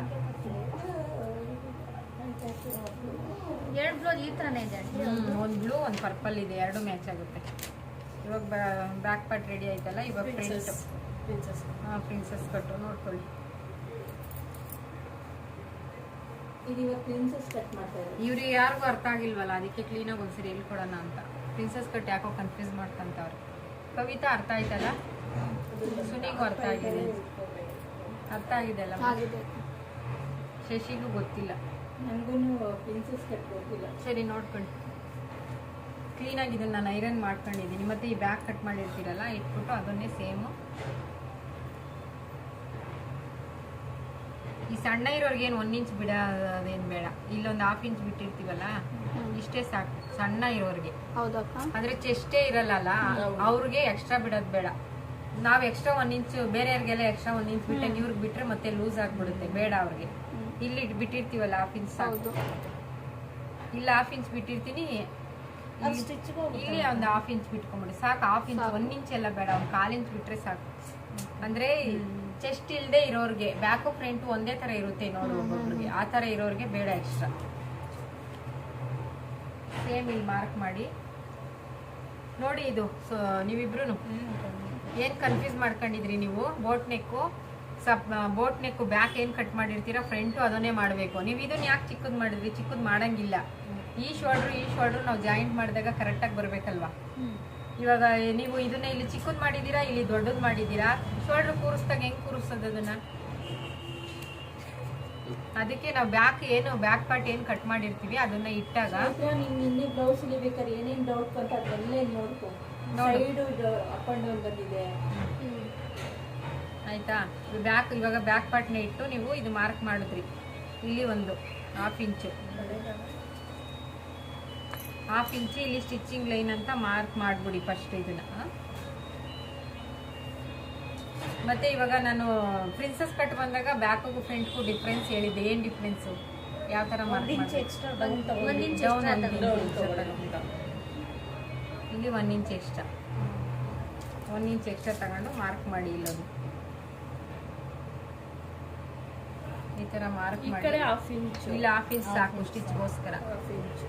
ಎರಡು ಬ್ಲೌಸ್ ಈ ಥರನೇ ಇದೆ. ಒಂದು ಬ್ಲೂ ಒಂದು ಪರ್ಪಲ್ ಇದೆ, ಎರಡು ಮ್ಯಾಚ್ ಆಗುತ್ತೆ. ಇವಾಗ ಬ್ಯಾಕ್ ಪಾರ್ಟ್ ರೆಡಿ ಆಯ್ತಲ್ಲ, ಇವಾಗ ಪ್ರಿಂಟ್ ಪ್ರಿನ್ಸಸ್ ಕಟ್ಟು ನೋಡ್ಕೊಳ್ಳಿ. ಇವ್ರಿಗೆ ಯಾರಿಗೂ ಅರ್ಥ ಆಗಿಲ್ವಲ್ಲ, ಅದಕ್ಕೆ ಕ್ಲೀನಾಗಿ ಒಂದ್ಸರಿ ಹೇಳ್ಕೊಡೋಣ ಅಂತ. ಪ್ರಿನ್ಸಸ್ ಕಟ್ ಯಾಕೋ ಕನ್ಫ್ಯೂಸ್ ಮಾಡ್ಕೊಂತವ್ರೆ. ಕವಿತಾ ಅರ್ಥ ಆಯ್ತಲ್ಲ, ಸುನಿಗೂ ಅರ್ಥ ಆಗಿದೆ, ಅರ್ಥ ಆಗಿದೆ ಅಲ್ಲ, ಶಶಿಗೂ ಗೊತ್ತಿಲ್ಲ. ಸರಿ ನೋಡ್ಕೊಳ್ಳಿ. ಕ್ಲೀನಾಗಿ ಇದನ್ನು ನಾನು ಐರನ್ ಮಾಡ್ಕೊಂಡಿದ್ದೀನಿ. ಮತ್ತೆ ಈ ಬ್ಯಾಕ್ ಕಟ್ ಮಾಡಿರ್ತೀರಲ್ಲ, ಇಟ್ಬಿಟ್ಟು ಅದನ್ನೇ ಸೇಮು ಈ ಸಣ್ಣ ಇರೋರ್ಗೆ ಏನು 1 ಇಂಚ್ ಬಿಡೋದೇನು ಬೇಡ. ಇಲ್ಲೊಂದು 1/2 ಇಂಚ್ ಬಿಟ್ಟಿರ್ತೀವಲ್ಲ, ಇಷ್ಟೇ ಸಾಕು ಸಣ್ಣ ಇರೋರ್ಗೆ. ಹೌದಕ್ಕ. ಆದರೆ ಚೆಸ್ಟೇ ಇರಲ್ಲ ಅವ್ರಿಗೆ ಎಕ್ಸ್ಟ್ರಾ ಬಿಡೋದು ಬೇಡ. ನಾವು ಎಕ್ಸ್ಟ್ರಾ 1 ಇಂಚ್, ಬೇರೆಯವ್ರಿಗೆಲ್ಲ ಎಕ್ಸ್ಟ್ರಾ 1 ಇಂಚ್ ಬಿಟ್ಟೆ ಇವ್ರಿಗೆ ಬಿಟ್ರೆ ಮತ್ತೆ ಲೂಸ್ ಆಗಿಬಿಡುತ್ತೆ, ಬೇಡ ಅವ್ರಿಗೆ. ಇಲ್ಲಿ ಬಿಟ್ಟಿರ್ತೀವಲ್ಲ 1/2 ಇಂಚ್ ಸಾಕು. ಇಲ್ಲ 1/2 ಇಂಚ್ ಬಿಟ್ಟಿರ್ತೀನಿ, ಇಲ್ಲಿ ಒಂದು 1/2 ಇಂಚ್ ಬಿಟ್ಕೊಂಬಿಡಿ ಸಾಕು. 1/2 ಇಂಚ್ 1 ಇಂಚ್ ಎಲ್ಲ ಬೇಡ, ಒಂದು 1/4 ಇಂಚ್ ಬಿಟ್ರೆ ಸಾಕು. ಅಂದ್ರೆ ಚೆಸ್ಟ್ ಇಲ್ಲದೆ ಇರೋರಿಗೆ, ಬ್ಯಾಕು ಫ್ರಂಟ್ ಒಂದೇ ತರ ಇರುತ್ತೆ ನೋಡು ಒಬ್ಬೊಬ್ರಿಗೆ, ಆ ತರ ಇರೋರಿಗೆ ಬೇಡ ಎಕ್ಸ್ಟ್ರಾ. ಸೇಮ್ ಇಲ್ಲಿ ಮಾರ್ಕ್ ಮಾಡಿ ನೋಡಿ. ಇದು ನೀವಿಬ್ರು ಏನ್ ಕನ್ಫ್ಯೂಸ್ ಮಾಡ್ಕೊಂಡಿದ್ರಿ ನೀವು, ಬೋಟ್ ನೆಕ್ಕು ಬ್ಯಾಕ್ ಏನ್ ಕಟ್ ಮಾಡಿರ್ತೀರಾ ಫ್ರಂಟು ಅದನ್ನೇ ಮಾಡಬೇಕು. ನೀವು ಇದನ್ನ ಯಾಕೆ ಚಿಕ್ಕದ್ ಮಾಡಿದ್ರಿ? ಚಿಕ್ಕದ್ ಮಾಡಂಗಿಲ್ಲ. ಈ ಶೋಲ್ಡ್ರು ನಾವು ಜಾಯಿಂಟ್ ಮಾಡಿದಾಗ ಕರೆಕ್ಟಾಗಿ ಬರ್ಬೇಕಲ್ವಾ. ಇವಾಗ ನೀವು ಇದನ್ನ ಇಲ್ಲಿ ಚಿಕ್ಕದ್ ಮಾಡಿದೀರಾ, ಇಲ್ಲಿ ದೊಡ್ಡದ್ ಮಾಡಿದೀರಾ, ಶೋಲ್ಡ್ರ್ ಕೂರಿಸ್ದಾಗ ಹೆಂಗ್ ಕೂರಿಸೋದು ಅದನ್ನ? ಅದಕ್ಕೆ ನಾವು ಬ್ಯಾಕ್ ಪಾರ್ಟ್ ಏನ್ ಕಟ್ ಮಾಡಿರ್ತೀವಿ ಅದನ್ನ ಇಟ್ಟಾಗ ನಿನ್ನೆ ಬ್ಲೌಸ್ ಇಲಿಬೇಕಾದ್ರೆ ಏನೇನ್ ಡೌಟ್ ಬಂತ ಅದೆಲ್ಲ ನೋಡ್ಕೊ. ಸೈಡ್ ಅಪ್ ಅಂಡ್ ಡೌನ್ ಬಂದಿದೆ ಆಯ್ತಾ. ಇವಾಗ ಬ್ಯಾಕ್ ಪಾರ್ಟ್ನ ಇಟ್ಟು ನೀವು ಇದು ಮಾರ್ಕ್ ಮಾಡಿದ್ರಿ. ಇಲ್ಲಿ ಒಂದು 1/2 ಇಂಚು ಇಲ್ಲಿ ಸ್ಟಿಚಿಂಗ್ ಲೈನ್ ಅಂತ ಮಾರ್ಕ್ ಮಾಡ್ಬಿಡಿ ಫಸ್ಟ್ ಇದನ್ನ. ಮತ್ತೆ ಇವಾಗ ನಾನು ಪ್ರಿನ್ಸಸ್ ಕಟ್ ಬಂದಾಗ ಬ್ಯಾಕ್ಗೂ ಫ್ರಂಟ್ಗೂ ಡಿಫ್ರೆನ್ಸ್ ಹೇಳಿದ್ದೆ. ಏನ್ ಡಿಫ್ರೆನ್ಸ್? ಯಾವ ತರ ಮಾರ್ಕ್ ಇಂಚ್ ಎಕ್ಸ್ಟ್ರಾ ಬಂತು. ಇಲ್ಲಿ 1 ಇಂಚ್ ಎಕ್ಸ್ಟ್ರಾ 1 ಇಂಚ್ ಎಕ್ಸ್ಟ್ರಾ ತಗೊಂಡು ಮಾರ್ಕ್ ಮಾಡಿ. ಇಲ್ಲೊಂದು ಈ ತರ ಮಾರ್ಕ್ ಮಾಡಿ. ಕಡೆ 1/2 ಇಂಚ್, ಇಲ್ಲ 1/2 ಇಂಚ್ ಸಾಕು ಸ್ಟಿಚ್ಗೋಸ್ಕರ. 1/2 ಇಂಚ್.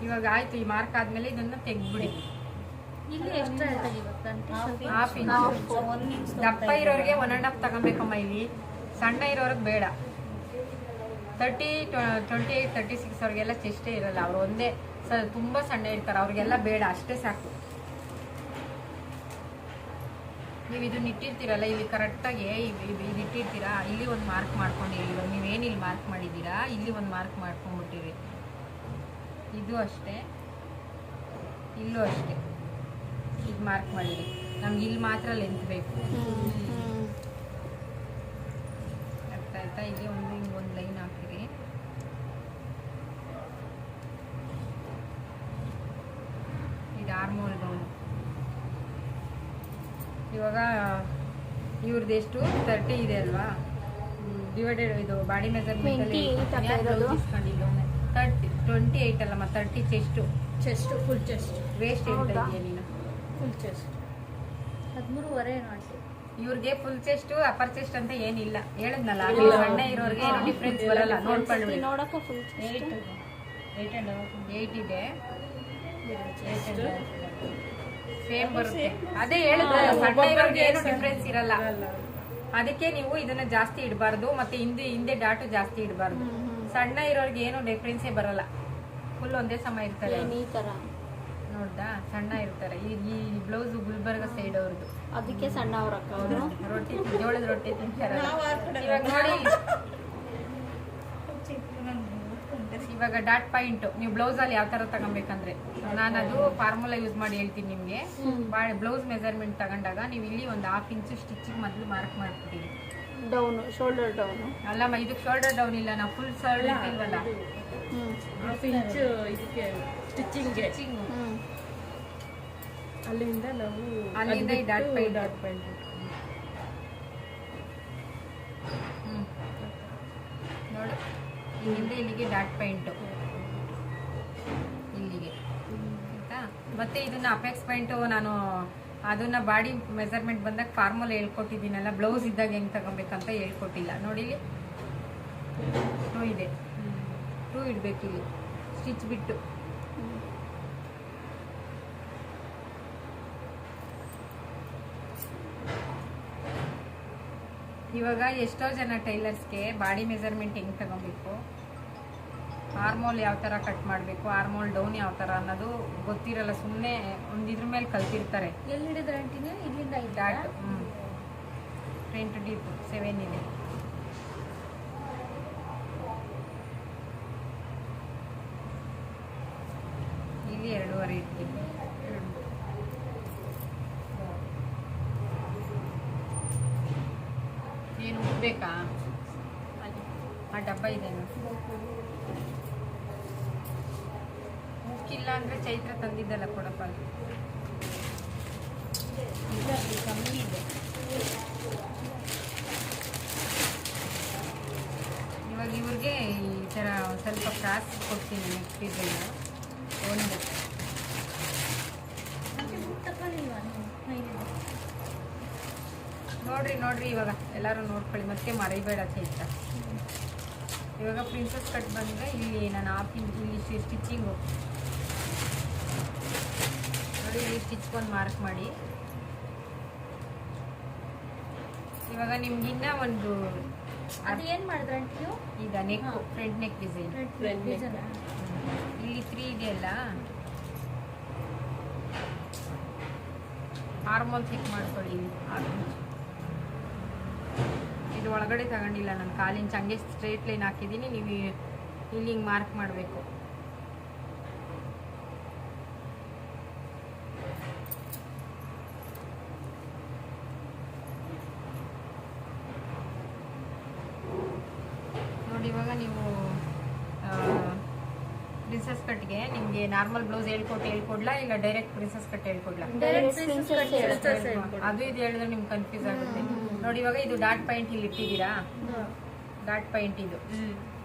ಇವಾಗ ಆಯ್ತು. ಈ ಮಾರ್ಕ್ ಆದ್ಮೇಲೆ ಇದನ್ನ ತೆಗ್ದ್ಬಿಡಿ. ಇಲ್ಲಿ ಎಕ್ಸ್ಟ್ರಾ ಇರ್ತದೆ ಇವಾಗ 1/2 ಇಂಚ್. 1 ಇಂಚ್ ದಪ್ಪ ಇರೋರಿಗೆ 1.5 ತಗೊಬೇಕಮ್ಮ. ಇಲ್ಲಿ ಸಣ್ಣ ಇರೋರಿಗೆ ಬೇಡ. 30, 28, 36 ಅವ್ರಿಗೆಲ್ಲ ಚೆಸ್ಟೇ ಇರಲ್ಲ, ಅವ್ರು ಒಂದೇ ತುಂಬಾ ಸಣ್ಣ ಇರ್ತಾರೆ, ಅವ್ರಿಗೆಲ್ಲ ಬೇಡ, ಅಷ್ಟೇ ಸಾಕು. ನೀವು ಇದನ್ನ ಇಟ್ಟಿರ್ತೀರಲ್ಲ, ಇಲ್ಲಿ ಕರೆಕ್ಟಾಗಿ ಇದು ಇಟ್ಟಿರ್ತೀರಾ, ಇಲ್ಲಿ ಒಂದು ಮಾರ್ಕ್ ಮಾಡ್ಕೊಂಡಿರಿ. ಇವಾಗ ನೀವೇನು ಇಲ್ಲಿ ಮಾರ್ಕ್ ಮಾಡಿದ್ದೀರಾ, ಇಲ್ಲಿ ಒಂದು ಮಾರ್ಕ್ ಮಾಡ್ಕೊಂಡ್ಬಿಟ್ಟಿರಿ. ಇದು ಅಷ್ಟೇ, ಇಲ್ಲೂ ಅಷ್ಟೇ ಇದು ಮಾರ್ಕ್ ಮಾಡಿರಿ. ನಮ್ಗೆ ಇಲ್ಲಿ ಮಾತ್ರ ಲೆಂತ್ ಬೇಕು. ಅರ್ಥ ಆಯ್ತಾ? ಇಲ್ಲಿ ಒಂದು ಲೈನ್ ಹಾಕಿರಿ. ಇದು ಆರ್ಮೋಲ್ ಡೌನ್. ಇವಾಗ ಇವ್ರದ್ದು ಎಷ್ಟು 30 ಇದೆ ಅಲ್ವಾ, ಡಿವೈಡೆಡ್ ಇದು ಬಾಡಿ ಮೆಜರ್ಮೆಂಟ್ ಅಲ್ಲಿ ಇಸ್ಕೊಂಡಿದ್ದು 28 ಅಲ್ಲಮ್ಮ, 30 ಚೆಸ್ಟ್ ಫುಲ್ ಚೆಸ್ಟ್. ವೇಸ್ಟ್ ಹೇಳ್ತಾ ಇದೆಯಾ ನೀನು? ಫುಲ್ ಚೆಸ್ಟ್ 13.5 ಆಯ್ತು. ಇವ್ರಿಗೆ ಫುಲ್ ಚೆಸ್ಟ್ ಅಪ್ಪರ್ ಚೆಸ್ಟ್ ಅಂತ ಏನಿಲ್ಲ, ಹೇಳಿದ್ನಲ್ಲ. ಸಣ್ಣ ಇರೋರಿಗೆ ಏನು ಡಿಫ್ರೆನ್ಸ್ ಬರಲ್ಲ, ನೋಡ್ಕೊಳ್ಳಿ. ನೋಡಕ್ಕ ಫುಲ್ 8 ಇದೆ, ಸೇಮ್ ಬರುತ್ತೆ. ಅದೇ ಹೇಳಿದ್ರಲ್ಲ, ಸಣ್ಣ ಇರೋರಿಗೆ ಏನು ಡಿಫ್ರೆನ್ಸ್ ಇರಲ್ಲ. ಅದಕ್ಕೆ ನೀವು ಇದನ್ನ ಜಾಸ್ತಿ ಇಡಬಾರ್ದು, ಮತ್ತೆ ಹಿಂದೆ ಡಾಟು ಜಾಸ್ತಿ ಇಡಬಾರ್ದು. ಸಣ್ಣ ಇರೋರ್ಗೆ ಏನು ಡಿಫ್ರೆನ್ಸೇ ಬರಲ್ಲ, ಫುಲ್ ಒಂದೇ ಸಮ ಇರ್ತಾರೆ. ಏನ್ ಈ ತರ ನೋಡ್ದಾ, ಸಣ್ಣ ಇರ್ತಾರೆ. ಈ ಬ್ಲೌಸ್ ಗುಲ್ಬರ್ಗ ಸೈಡ್ ಅವ್ರದ್ದು, ಅದಕ್ಕೆ ಸಣ್ಣ ಅವ್ರ ಅಕ್ಕ ಅವರು. ರೊಟ್ಟಿ ಜೋಳದ ರೊಟ್ಟಿ ತಿಂತಾರಲ್ಲ. ಇವಾಗ ನೋಡಿ, ಇವಾಗ ಡಾಟ್ ಪಾಯಿಂಟ್ ನೀವು ಬ್ಲೌಸ್ ಅಲ್ಲಿ ಯಾವ ತರ ತಗೊಬೇಕಂದ್ರೆ, ನಾನು ಅದು ಫಾರ್ಮುಲಾ ಯೂಸ್ ಮಾಡಿ ಹೇಳ್ತೀನಿ ನಿಮ್ಗೆ. ಬ್ಲೌಸ್ ಮೆಜರ್ಮೆಂಟ್ ತಗೊಂಡಾಗ ನೀವು ಇಲ್ಲಿ ಒಂದು 1/2 ಇಂಚು ಸ್ಟಿಚಿಂಗ್ ಮೊದಲು ಮಾರ್ಕ್ ಮಾಡ್ಬಿಟ್ಟಿವಿ. Down, shoulder down. ಅಲ್ಲಮ್ಮ, ಇದಕ್ಕೆ ಶೋಲ್ಡರ್ ಡೌನ್ ಇಲ್ಲ, ನಾವು ಫುಲ್ ಶೋಲ್ಡರ್ ಇಲ್ವಲ್ಲ, ಹಾಫ್ ಇಂಚ್ ಇದಕ್ಕೆ ಸ್ಟಿಚಿಂಗ್ಗೆ. ಅಲ್ಲಿಂದ ನಾವು ಅಲ್ಲಿಂದ ಈ ಡಾಟ್ ಪಾಯಿಂಟ್ ನೋಡಿ, ಇಲ್ಲಿಂದ ಇಲ್ಲಿಗೆ ಡಾಟ್ ಪಾಯಿಂಟ್ ಇಲ್ಲಿಗೆ, ಆಯ್ತಾ. ಮತ್ತೆ ಇದನ್ನ ಅಪೆಕ್ಸ್ ಪಾಯಿಂಟ್ ನಾನು ಅದನ್ನ ಬಾಡಿ ಮೆಜರ್ಮೆಂಟ್ ಬಂದಾಗ ಫಾರ್ಮುಲಾ ಹೇಳ್ಕೊಟ್ಟಿದ್ದೀನಲ್ಲ, ಬ್ಲೌಸ್ ಇದ್ದಾಗ ಹೆಂಗ್ ತಗೊಬೇಕಂತ ಹೇಳ್ಕೊಟ್ಟಿಲ್ಲ. ನೋಡಿ ಇಲ್ಲಿ 2 ಇದೆ, 2 ಇಡ್ಬೇಕು ಇಲ್ಲಿ ಸ್ಟಿಚ್ ಬಿಟ್ಟು. ಇವಾಗ ಎಷ್ಟೋ ಜನ ಟೈಲರ್ಸ್ಗೆ ಬಾಡಿ ಮೆಜರ್ಮೆಂಟ್ ಹೆಂಗ್ ತಗೊಬೇಕು, ಆರ್ಮೋಲ್ ಯಾವ ತರ ಕಟ್ ಮಾಡಬೇಕು, ಆರ್ಮೋಲ್ ಡೌನ್ ಯಾವ ತರ ಅನ್ನೋದು ಗೊತ್ತಿರಲ್ಲ. ಸುಮ್ಮನೆ ಒಂದಿದ್ರ ಮೇಲೆ ಕಲ್ತಿರ್ತಾರೆ. ಎಲ್ಲಿ ಹಿಡಿದ್ರೆ ಅಂಟಿಗೆ ಇಲ್ಲಿಂದ ಡಾಟ್ ಫ್ರಂಟ್ ಡೀಪ್ 7 ಇದೆ. ಇಲ್ಲಿ 2.5 ಇಡ್ತೀನಿ. ಏನು ಉಡ್ಬೇಕಾ? ಆ ಡಬ್ಬ ಇದೆ, ಮುಕ್ಕಿಲ್ಲ ಅಂದ್ರೆ ಚೈತ್ರ ತಂದಿದ್ದಲ್ಲ ಕೊಡಪ್ಪ, ಅದು ಕಮ್ಮಿ ಇದೆ. ಇವಾಗ ಇವ್ರಿಗೆ ಈ ಥರ ಸ್ವಲ್ಪ ಕ್ರಾಸ್ ಕೊಡ್ತೀನಿ ನೆಕ್ಸ್ಟ್ ಡಿಸೈನ್. ಒಂದು ನೋಡ್ರಿ ಇವಾಗ ಎಲ್ಲರೂ ನೋಡ್ಕೊಳ್ಳಿ, ಮತ್ತೆ ಮರಿಬೇಡ ಚೈತ್ರ. ಇವಾಗ ಪ್ರಿನ್ಸಸ್ ಕಟ್ ಬಂದರೆ ಇಲ್ಲಿ ನಾನು 1/2 ಇಂಚ್ ಇಲ್ಲಿ ಸ್ಟಿಚಿಂಗು ನೋಡಿ, ಇಲ್ಲಿ ಸ್ಟಿಚ್ಗೊಂದು ಮಾರ್ಕ್ ಮಾಡಿ. ಇವಾಗ ನಿಮ್ಗೆ ಇನ್ನೂ ಒಂದು ಅದು ಏನ್ ಮಾಡಿದ್ರೆ ಅಂಟಿಯು ಈಗ ನೆಕ್, ಫ್ರಂಟ್ ನೆಕ್ ಡಿಸೈನ್ ಇಲ್ಲಿ 3 ಇದೆಯಲ್ಲ, ಆರ್ಮೋಲ್ ಚೆಕ್ ಮಾಡ್ಕೊಳ್ಳಿ. ಇಲ್ಲಿ 6 ಇಂಚ್ ಇದು ಒಳಗಡೆ ತಗೊಂಡಿಲ್ಲ ನಾನು, 1/4 ಇಂಚ್ ಹಂಗೆ ಸ್ಟ್ರೇಟ್ ಲೈನ್ ಹಾಕಿದ್ದೀನಿ. ನೀವು ಇಲ್ಲಿ ಹಿಂಗೆ ಮಾರ್ಕ್ ಮಾಡಬೇಕು. ನೋಡಿ ಇವಾಗ ನೀವು ಪ್ರಿನ್ಸಸ್ ಕಟ್ಗೆ ನಿಮಗೆ ನಾರ್ಮಲ್ ಬ್ಲೌಸ್ ಹೇಳ್ಕೊಡ್ಲಾ ಇಲ್ಲ ಡೈರೆಕ್ಟ್ ಪ್ರಿನ್ಸಸ್ ಕಟ್ ಹೇಳ್ಕೊಡ್ಲಾ? ಅದು ಇದು ಹೇಳಿದ್ರೆ ನಿಮ್ಗೆ ಕನ್ಫ್ಯೂಸ್ ಆಗುತ್ತೆ. ನೋಡಿ ಇವಾಗ ಇದು ಡಾಟ್ ಪಾಯಿಂಟ್ ಇಲ್ಲಿ ಇಟ್ಟಿದ್ದೀರಾ, ಡಾಟ್ ಪಾಯಿಂಟ್ ಇದು.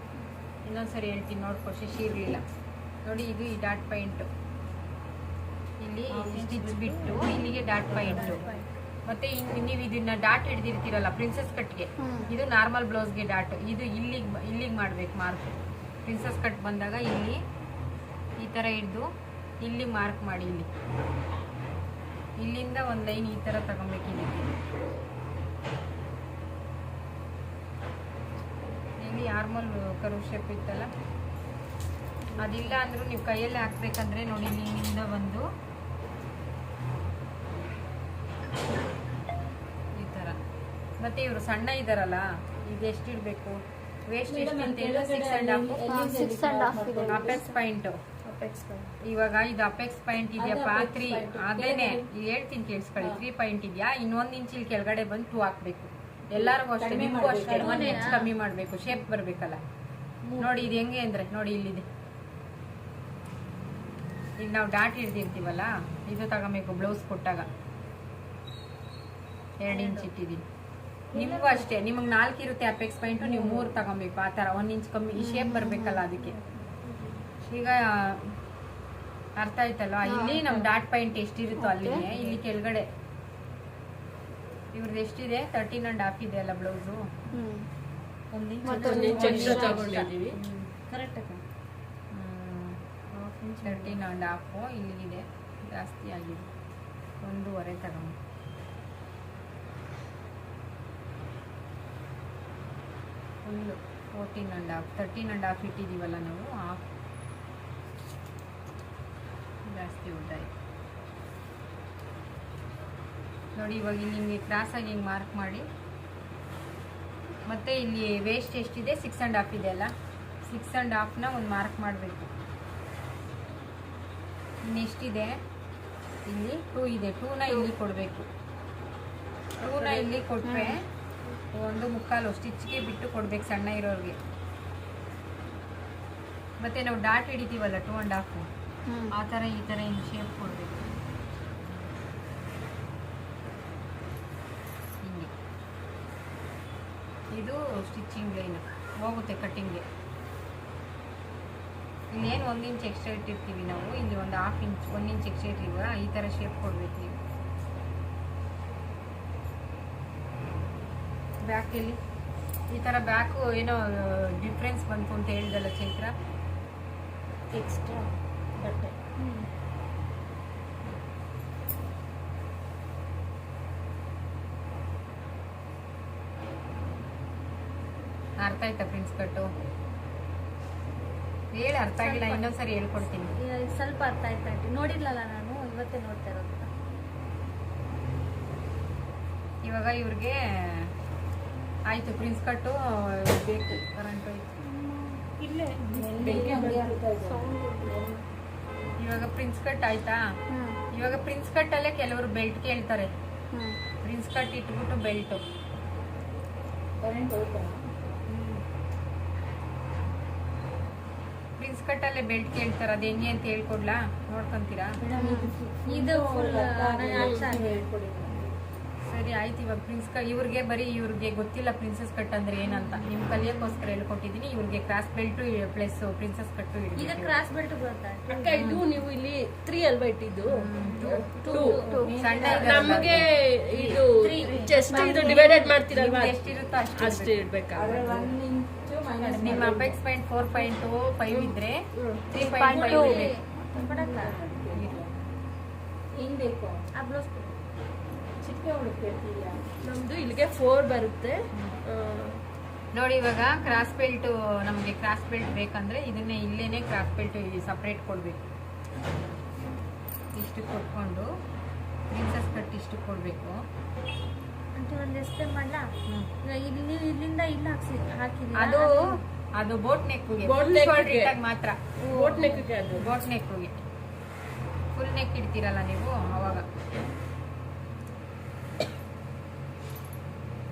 ಇನ್ನೊಂದ್ಸರಿ ಹೇಳ್ತೀನಿ ನೋಡ್ಕೊ, ಶಿಶಿ ಇರಲಿಲ್ಲ ನೋಡಿ. ಇದು ಈ ಡಾಟ್ ಪಾಯಿಂಟ್ ಇಲ್ಲಿ ಸ್ಟಿಚ್ ಬಿಟ್ಟು ಇಲ್ಲಿಗೆ ಡಾಟ್ ಪಾಯಿಂಟ್. ಮತ್ತೆ ನೀವು ಇದನ್ನ ಡಾಟ್ ಹಿಡ್ದಿರ್ತೀರಲ್ಲ ಪ್ರಿನ್ಸಸ್ ಕಟ್ಗೆ, ಇದು ನಾರ್ಮಲ್ ಬ್ಲೌಸ್ಗೆ ಡಾಟ್, ಇದು ಇಲ್ಲಿಗೆ ಮಾಡ್ಬೇಕು ಮಾರ್ಕ್. ಪ್ರಿನ್ಸಸ್ ಕಟ್ ಬಂದಾಗ ಇಲ್ಲಿ ಈ ಥರ ಹಿಡ್ದು ಇಲ್ಲಿ ಮಾರ್ಕ್ ಮಾಡಿ. ಇಲ್ಲಿಂದ ಒಂದು ಲೈನ್ ಈ ಥರ ತಗೊಬೇಕಿದೆ. ಇಲ್ಲಿ ಆರ್ಮಲ್ ಕರ್ವ್ ಶೇಪ್ ಇತ್ತಲ್ಲ, ಅದಿಲ್ಲ ಅಂದ್ರೂ ನೀವು ಕೈಯಲ್ಲೇ ಹಾಕ್ಬೇಕಂದ್ರೆ ನೋಡಿ, ಇಲ್ಲಿಂದ ಬಂದು ಈ ಥರ. ಮತ್ತೆ ಇವರು ಸಣ್ಣ ಇದಾರಲ್ಲ, ಇದು ಎಷ್ಟು ಇಡಬೇಕು, ವೇಸ್ಟ್ ಎಷ್ಟು ಅಂತ ಹೇಳಿ 6.5 ಅಪೆಕ್ಸ್ ಪಾಯಿಂಟ್. ಇವಾಗ ಇದು ಅಪೆಕ್ಸ್ ಪಾಯಿಂಟ್ ಇದೆಯಪ್ಪ 3, ಅದೇನೆ ಹೇಳ್ತೀನಿ ಕೇಳಿಸ್ಕೊಳ್ಳಿ. 3 ಪಾಯಿಂಟ್ ಇದೆಯಾ, ಇನ್ನೊಂದು ಇಂಚ್ ಇಲ್ಲಿ ಕೆಳಗಡೆ ಬಂದು 2 ಹಾಕ್ಬೇಕು. ಎಲ್ಲರಿಗೂ ಅಷ್ಟೇ, ನಿಮಗೂ ಅಷ್ಟೇ 1 ಇಂಚ್ ಕಮ್ಮಿ ಮಾಡಬೇಕು, ಶೇಪ್ ಬರಬೇಕಲ್ಲ. ನೋಡಿ ಇದು ಹೆಂಗೆ ಅಂದ್ರೆ ನೋಡಿ, ಇಲ್ಲಿದೆ. ಈಗ ನಾವು ಡಾಟ್ ಹಿಡ್ದಿರ್ತೀವಲ್ಲ, ಇದು ತಗೋಬೇಕು ಬ್ಲೌಸ್ ಕೊಟ್ಟಾಗ. 2 ಇಂಚ್ ಇಟ್ಟಿದ್ದೀನಿ. ನಿಮಗೂ ಅಷ್ಟೇ, ನಿಮಗೆ 4 ಇರುತ್ತೆ ಅಪೆಕ್ಸ್ ಪಾಯಿಂಟ್, ನೀವು 3 ತಗೊಬೇಕು. ಆ ಥರ 1 ಇಂಚ್ ಕಮ್ಮಿ, ಈ ಶೇಪ್ ಬರಬೇಕಲ್ಲ ಅದಕ್ಕೆ. ಈಗ ಅರ್ಥ ಆಯ್ತಲ್ವಾ? ಇಲ್ಲಿ ನಮ್ಮ ಡಾಟ್ ಪಾಯಿಂಟ್ ಎಷ್ಟಿರುತ್ತೋ ಅಲ್ಲಿಗೆ, ಇಲ್ಲಿ ಕೆಳಗಡೆ ಇವ್ರದ್ದು ಎಷ್ಟಿದೆ 13.5 ಇದೆ ಅಲ್ಲ ಬ್ಲೌಸು. 1 ಇಂಚ್ ಎಕ್ಸ್ಟ್ರಾ ತಗೊಂಡಿದ್ದೀವಿ. ಕರೆಕ್ಟ್ 13.5 ಇಲ್ಲಿಗಿದೆ, ಜಾಸ್ತಿ ಆಗಿದೆ. 1.5 ತಗೊಂಡು ಫುಲ್ಲು 14.5 13.5 ಇಟ್ಟಿದ್ದೀವಲ್ಲ ನಾವು ಹಾಫ್ ಜಾಸ್ತಿ ಉದ್ದ ಇದೆ ನೋಡಿ. ಇವಾಗ ಇಲ್ಲಿ ನಿಮಗೆ ಕ್ರಾಸಾಗಿ ಹಿಂಗೆ ಮಾರ್ಕ್ ಮಾಡಿ, ಮತ್ತು ಇಲ್ಲಿ ವೇಸ್ಟ್ ಎಷ್ಟಿದೆ 6.5 ಇದೆ ಅಲ್ಲ, 6.5ನ ಒಂದು ಮಾರ್ಕ್ ಮಾಡಬೇಕು. ಇನ್ನೆಷ್ಟಿದೆ ಇಲ್ಲಿ 2 ಇದೆ, 2ನ ಇಲ್ಲಿ ಕೊಡಬೇಕು. 2ನ ಇಲ್ಲಿ ಕೊಟ್ಟರೆ 1.25 ಸ್ಟಿಚ್ಗೆ ಬಿಟ್ಟು ಕೊಡ್ಬೇಕು ಸಣ್ಣ ಇರೋರಿಗೆ. ಮತ್ತು ನಾವು ಡಾಟ್ ಹಿಡಿತೀವಲ್ಲ 2.5 ಆ ಥರ ಈ ಥರ ಹಿಂಗೆ ಶೇಪ್ ಕೊಡಬೇಕು. ಹಿಂಗೆ ಇದು ಸ್ಟಿಚಿಂಗ್ ಲೈನ್ ಹೋಗುತ್ತೆ ಕಟ್ಟಿಂಗ್ಗೆ. ಇಲ್ಲೇನು 1 ಇಂಚ್ ಎಕ್ಸ್ಟ್ರಾ ಇಟ್ಟಿರ್ತೀವಿ ನಾವು, ಇಲ್ಲಿ ಒಂದು 1/2 ಇಂಚ್ 1 ಇಂಚ್ ಎಕ್ಸ್ಟ್ರಾ ಇಟ್ಟಿರುವ ಈ ಥರ ಶೇಪ್ ಕೊಡ್ಬೇಕು ನೀವು. ಬ್ಯಾಕಲ್ಲಿ ಈ ಥರ ಬ್ಯಾಕು ಏನೋ ಡಿಫ್ರೆನ್ಸ್ ಬಂತು ಅಂತ ಹೇಳಿದಲ್ಲ ಚೈತ್ರ, ಎಕ್ಸ್ಟ್ರಾ ಬಟ್ಟೆ. ಅರ್ಥ ಆಯ್ತಾ ಪ್ರಿನ್ಸ್ ಕಟ್ಟು? ಹೇಳಿ, ಅರ್ಥ ಆಗಿಲ್ಲ ಇನ್ನೊಂದ್ಸರಿ ಹೇಳ್ಕೊಡ್ತೀನಿ. ಸ್ವಲ್ಪ ಅರ್ಥ ಆಯ್ತಾ ಆಂಟಿ, ನೋಡಿರ್ಲಲ್ಲ ನಾನು, ಇವತ್ತೇ ನೋಡ್ತಾ ಇರೋದು. ಇವಾಗ ಇವ್ರಿಗೆ ಆಯ್ತು ಪ್ರಿನ್ಸ್ ಕಟ್ಟು ಬೇಕು. ಕರೆಂಟ್ ಹೋಯ್ತು. ಇಲ್ಲೇ ಬೆಂಕಿ ಹಂಗೆ ಆಗ್ತಾ ಇದೆ. ಇವಾಗ ಪ್ರಿನ್ಸ್ ಕಟ್ ಆಯ್ತಾ? ಇವಾಗ ಪ್ರಿನ್ಸ್ ಕಟ್ಟಲ್ಲೇ ಕೆಲವರು ಬೆಲ್ಟ್ ಕೇಳ್ತಾರೆ. ಪ್ರಿನ್ಸ್ ಕಟ್ ಇಟ್ಬಿಟ್ಟು ಬೆಲ್ಟು. ಕರೆಂಟ್ ಹೋಯ್ತಾ? ಪ್ರಿನ್ಸ್ ಕಟ್ಟಲ್ಲೇ ಬೆಲ್ಟ್ ಕೇಳ್ತಾರೆ, ಅದು ಹೆಂಗೆ ಅಂತ ಹೇಳ್ಕೊಡ್ಲಾ? ನೋಡ್ಕೊಂತೀರಾ? ಇದು full ಹೇಳ್ಕೊಡಿ. ಸರಿ ಆಯ್ತು. ಇವಾಗ ಪ್ರಿನ್ಸ್ ಕಟ್ ಇವ್ರಿಗೆ ಬರೀ ಇವ್ರಿಗೆ ಗೊತ್ತಿಲ್ಲ ಪ್ರಿನ್ಸಸ್ ಕಟ್ ಅಂದ್ರೆ ಏನಂತ. ನಿಮ್ ಕಲಿಯಕ್ಕೋಸ್ಕರ ಹೇಳ್ಕೊಟ್ಟಿದೀನಿ. ಇವ್ರಿಗೆ ಕ್ರಾಸ್ ಬೆಲ್ಟ್ ಪ್ಲಸ್ ಪ್ರಿನ್ಸಸ್ ಕಟ್ಟು ಈಗ ಕ್ರಾಸ್ ಬೆಲ್ಟ್ ಬರುತ್ತಾ ಅಕ್ಕ? ಇದು ನೀವು ಇಲ್ಲಿ 3 ಅಲ್ವಾ ಇಟ್ಟಿದ್ದು? 2 ಸಣ್ಣ ನಮಗೆ ಇದು ಚೆಸ್ಟ್ ಇದು ಡಿವೈಡೆಡ್ ಮಾಡ್ತೀರಲ್ವಾ, ಎಷ್ಟಿರುತ್ತೋ ಅಷ್ಟೇ ಇಡ್ಬೇಕಾ? ಆದ್ರೆ 1 ಇಂಚು ಮೈನಸ್ ನಿಮ್ಮ ಅಪೆಕ್ಸ್ ಪಾಯಿಂಟ್ 4.5 ಇದ್ರೆ 3.5 ಇದೆ. ಹಿಂಗ್ ಬೇಕು. ಆ ಬ್ಲೌಸ್ ಚಿಕ್ಕ ಹುಡುಕ್ ಕೇಳ್ತೀಯಾ? ನಮ್ದು ಇಲ್ಲಿಗೆ 4 ಬರುತ್ತೆ. ನೋಡಿ ಇವಾಗ ಕ್ರಾಸ್ ಬೆಲ್ಟ್, ನಮಗೆ ಕ್ರಾಸ್ ಬೆಲ್ಟ್ ಬೇಕಂದ್ರೆ ಇದನ್ನೇ ಇಲ್ಲೇನೆ ಕ್ರಾಸ್ ಬೆಲ್ಟ್ ಸಪ್ರೇಟ್ ಕೊಡ್ಬೇಕು. ಇಷ್ಟು ಕೊಟ್ಕೊಂಡು ಪ್ರಿನ್ಸಸ್ ಕಟ್ ಇಷ್ಟು ಕೊಡ್ಬೇಕು. ಅಂತ ಒಂದು ಎಷ್ಟೇ ಮಾಡ್ಲಾ? ಇಲ್ಲಿ ಇಲ್ಲಿಂದ ಇಲ್ಲಿ ಹಾಕಿದೀನಿ. ಅದು ಬೋಟ್ ನೆಕ್ಗೆ Boat neck ಗೆ. ಮಾತ್ರ. ಬೋಟ್ ನೆಕ್ಗೆ ಅದು. ಬೋಟ್ ನೆಕ್ಗೆ ಫುಲ್ ನೆಕ್ ಇಡ್ತೀರಲ್ಲ ನೀವು ಅವಾಗ.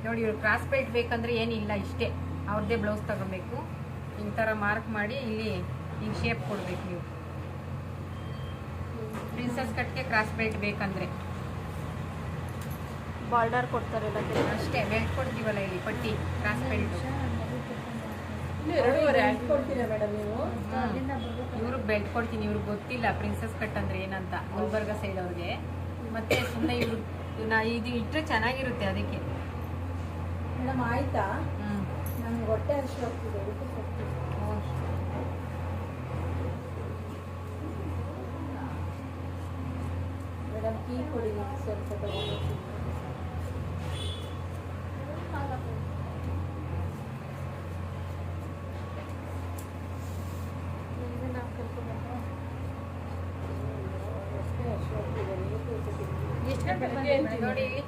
ನೋಡಿ ಇವ್ರು ಕ್ರಾಸ್ ಬೆಲ್ಟ್ ಬೇಕಂದ್ರೆ ಏನಿಲ್ಲ, ಇಷ್ಟೇ ಅವ್ರದ್ದೇ ಬ್ಲೌಸ್ ತಗೋಬೇಕು. ಈ ಥರ ಮಾರ್ಕ್ ಮಾಡಿ ಇಲ್ಲಿ ಹಿಂಗೆ ಶೇಪ್ ಕೊಡ್ಬೇಕು ನೀವು. ಪ್ರಿನ್ಸಸ್ ಕಟ್ಗೆ ಕ್ರಾಸ್ ಬೆಲ್ಟ್ ಬೇಕಂದ್ರೆ ಬಾರ್ಡರ್ ಕೊಡ್ತಾರೆ ಅಷ್ಟೇ. ಬೆಲ್ಟ್ ಕೊಡ್ತೀವಲ್ಲ ಇಲ್ಲಿ ಪಟ್ಟಿ, ಕ್ರಾಸ್ ಬೆಲ್ಟ್. ಇನ್ನು 2.5 ಕೊಡ್ತೀರಾ ಮೇಡಮ್ ನೀವು? ಇವ್ರಿಗೆ ಬೆಲ್ಟ್ ಕೊಡ್ತೀನಿ. ಇವ್ರಿಗೆ ಗೊತ್ತಿಲ್ಲ ಪ್ರಿನ್ಸಸ್ ಕಟ್ ಅಂದ್ರೆ ಏನಂತ, ಗುಲ್ಬರ್ಗ ಸೈಡ್ ಅವ್ರಿಗೆ. ಮತ್ತೆ ಸುಮ್ಮನೆ ಇವ್ರು ಇದು ಇಟ್ಟರೆ ಚೆನ್ನಾಗಿರುತ್ತೆ ಅದಕ್ಕೆ. ಮೇಡಮ್ ಆಯ್ತಾ? ನಮ್ಗೆ ಹೊಟ್ಟೆ ಅಷ್ಟು ಹೋಗ್ತಿದೆ, ಊಟಕ್ಕೆ ಹೋಗ್ತಿದೆ. ಮೇಡಮ್ ಟೀ ಕೊಡಿ ಸ್ವಲ್ಪ ತಗೊಂಡು. ಎಷ್ಟು ಗಂಟೆ ಬೆಳಗ್ಗೆ ಅಂತೀವಿ? ನೋಡಿ ಇಲ್ಲಿ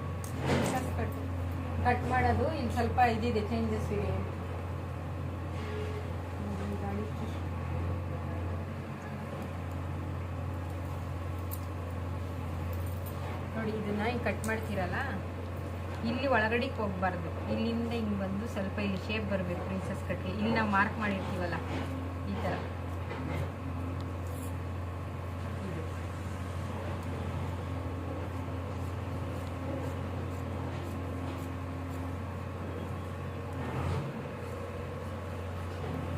ಪ್ರಿನ್ಸಸ್ ಕಟ್ ಮಾಡೋದು ಇಲ್ಲಿ ಸ್ವಲ್ಪ ಇದಿದೆ, ಚೇಂಜಸ್ ಇದೆ. ನೋಡಿ ಇದನ್ನ ಹಿಂಗೆ ಕಟ್ ಮಾಡ್ತೀರಲ್ಲ, ಇಲ್ಲಿ ಒಳಗಡೆಗೆ ಹೋಗ್ಬಾರ್ದು. ಇಲ್ಲಿಂದ ಹಿಂಗೆ ಬಂದು ಸ್ವಲ್ಪ ಇಲ್ಲಿ ಶೇಪ್ ಬರಬೇಕು ಪ್ರಿನ್ಸಸ್ ಕಟ್ಗೆ. ಇಲ್ಲಿ ನಾವು ಮಾರ್ಕ್ ಮಾಡಿರ್ತೀವಲ್ಲ ಈ ಥರ.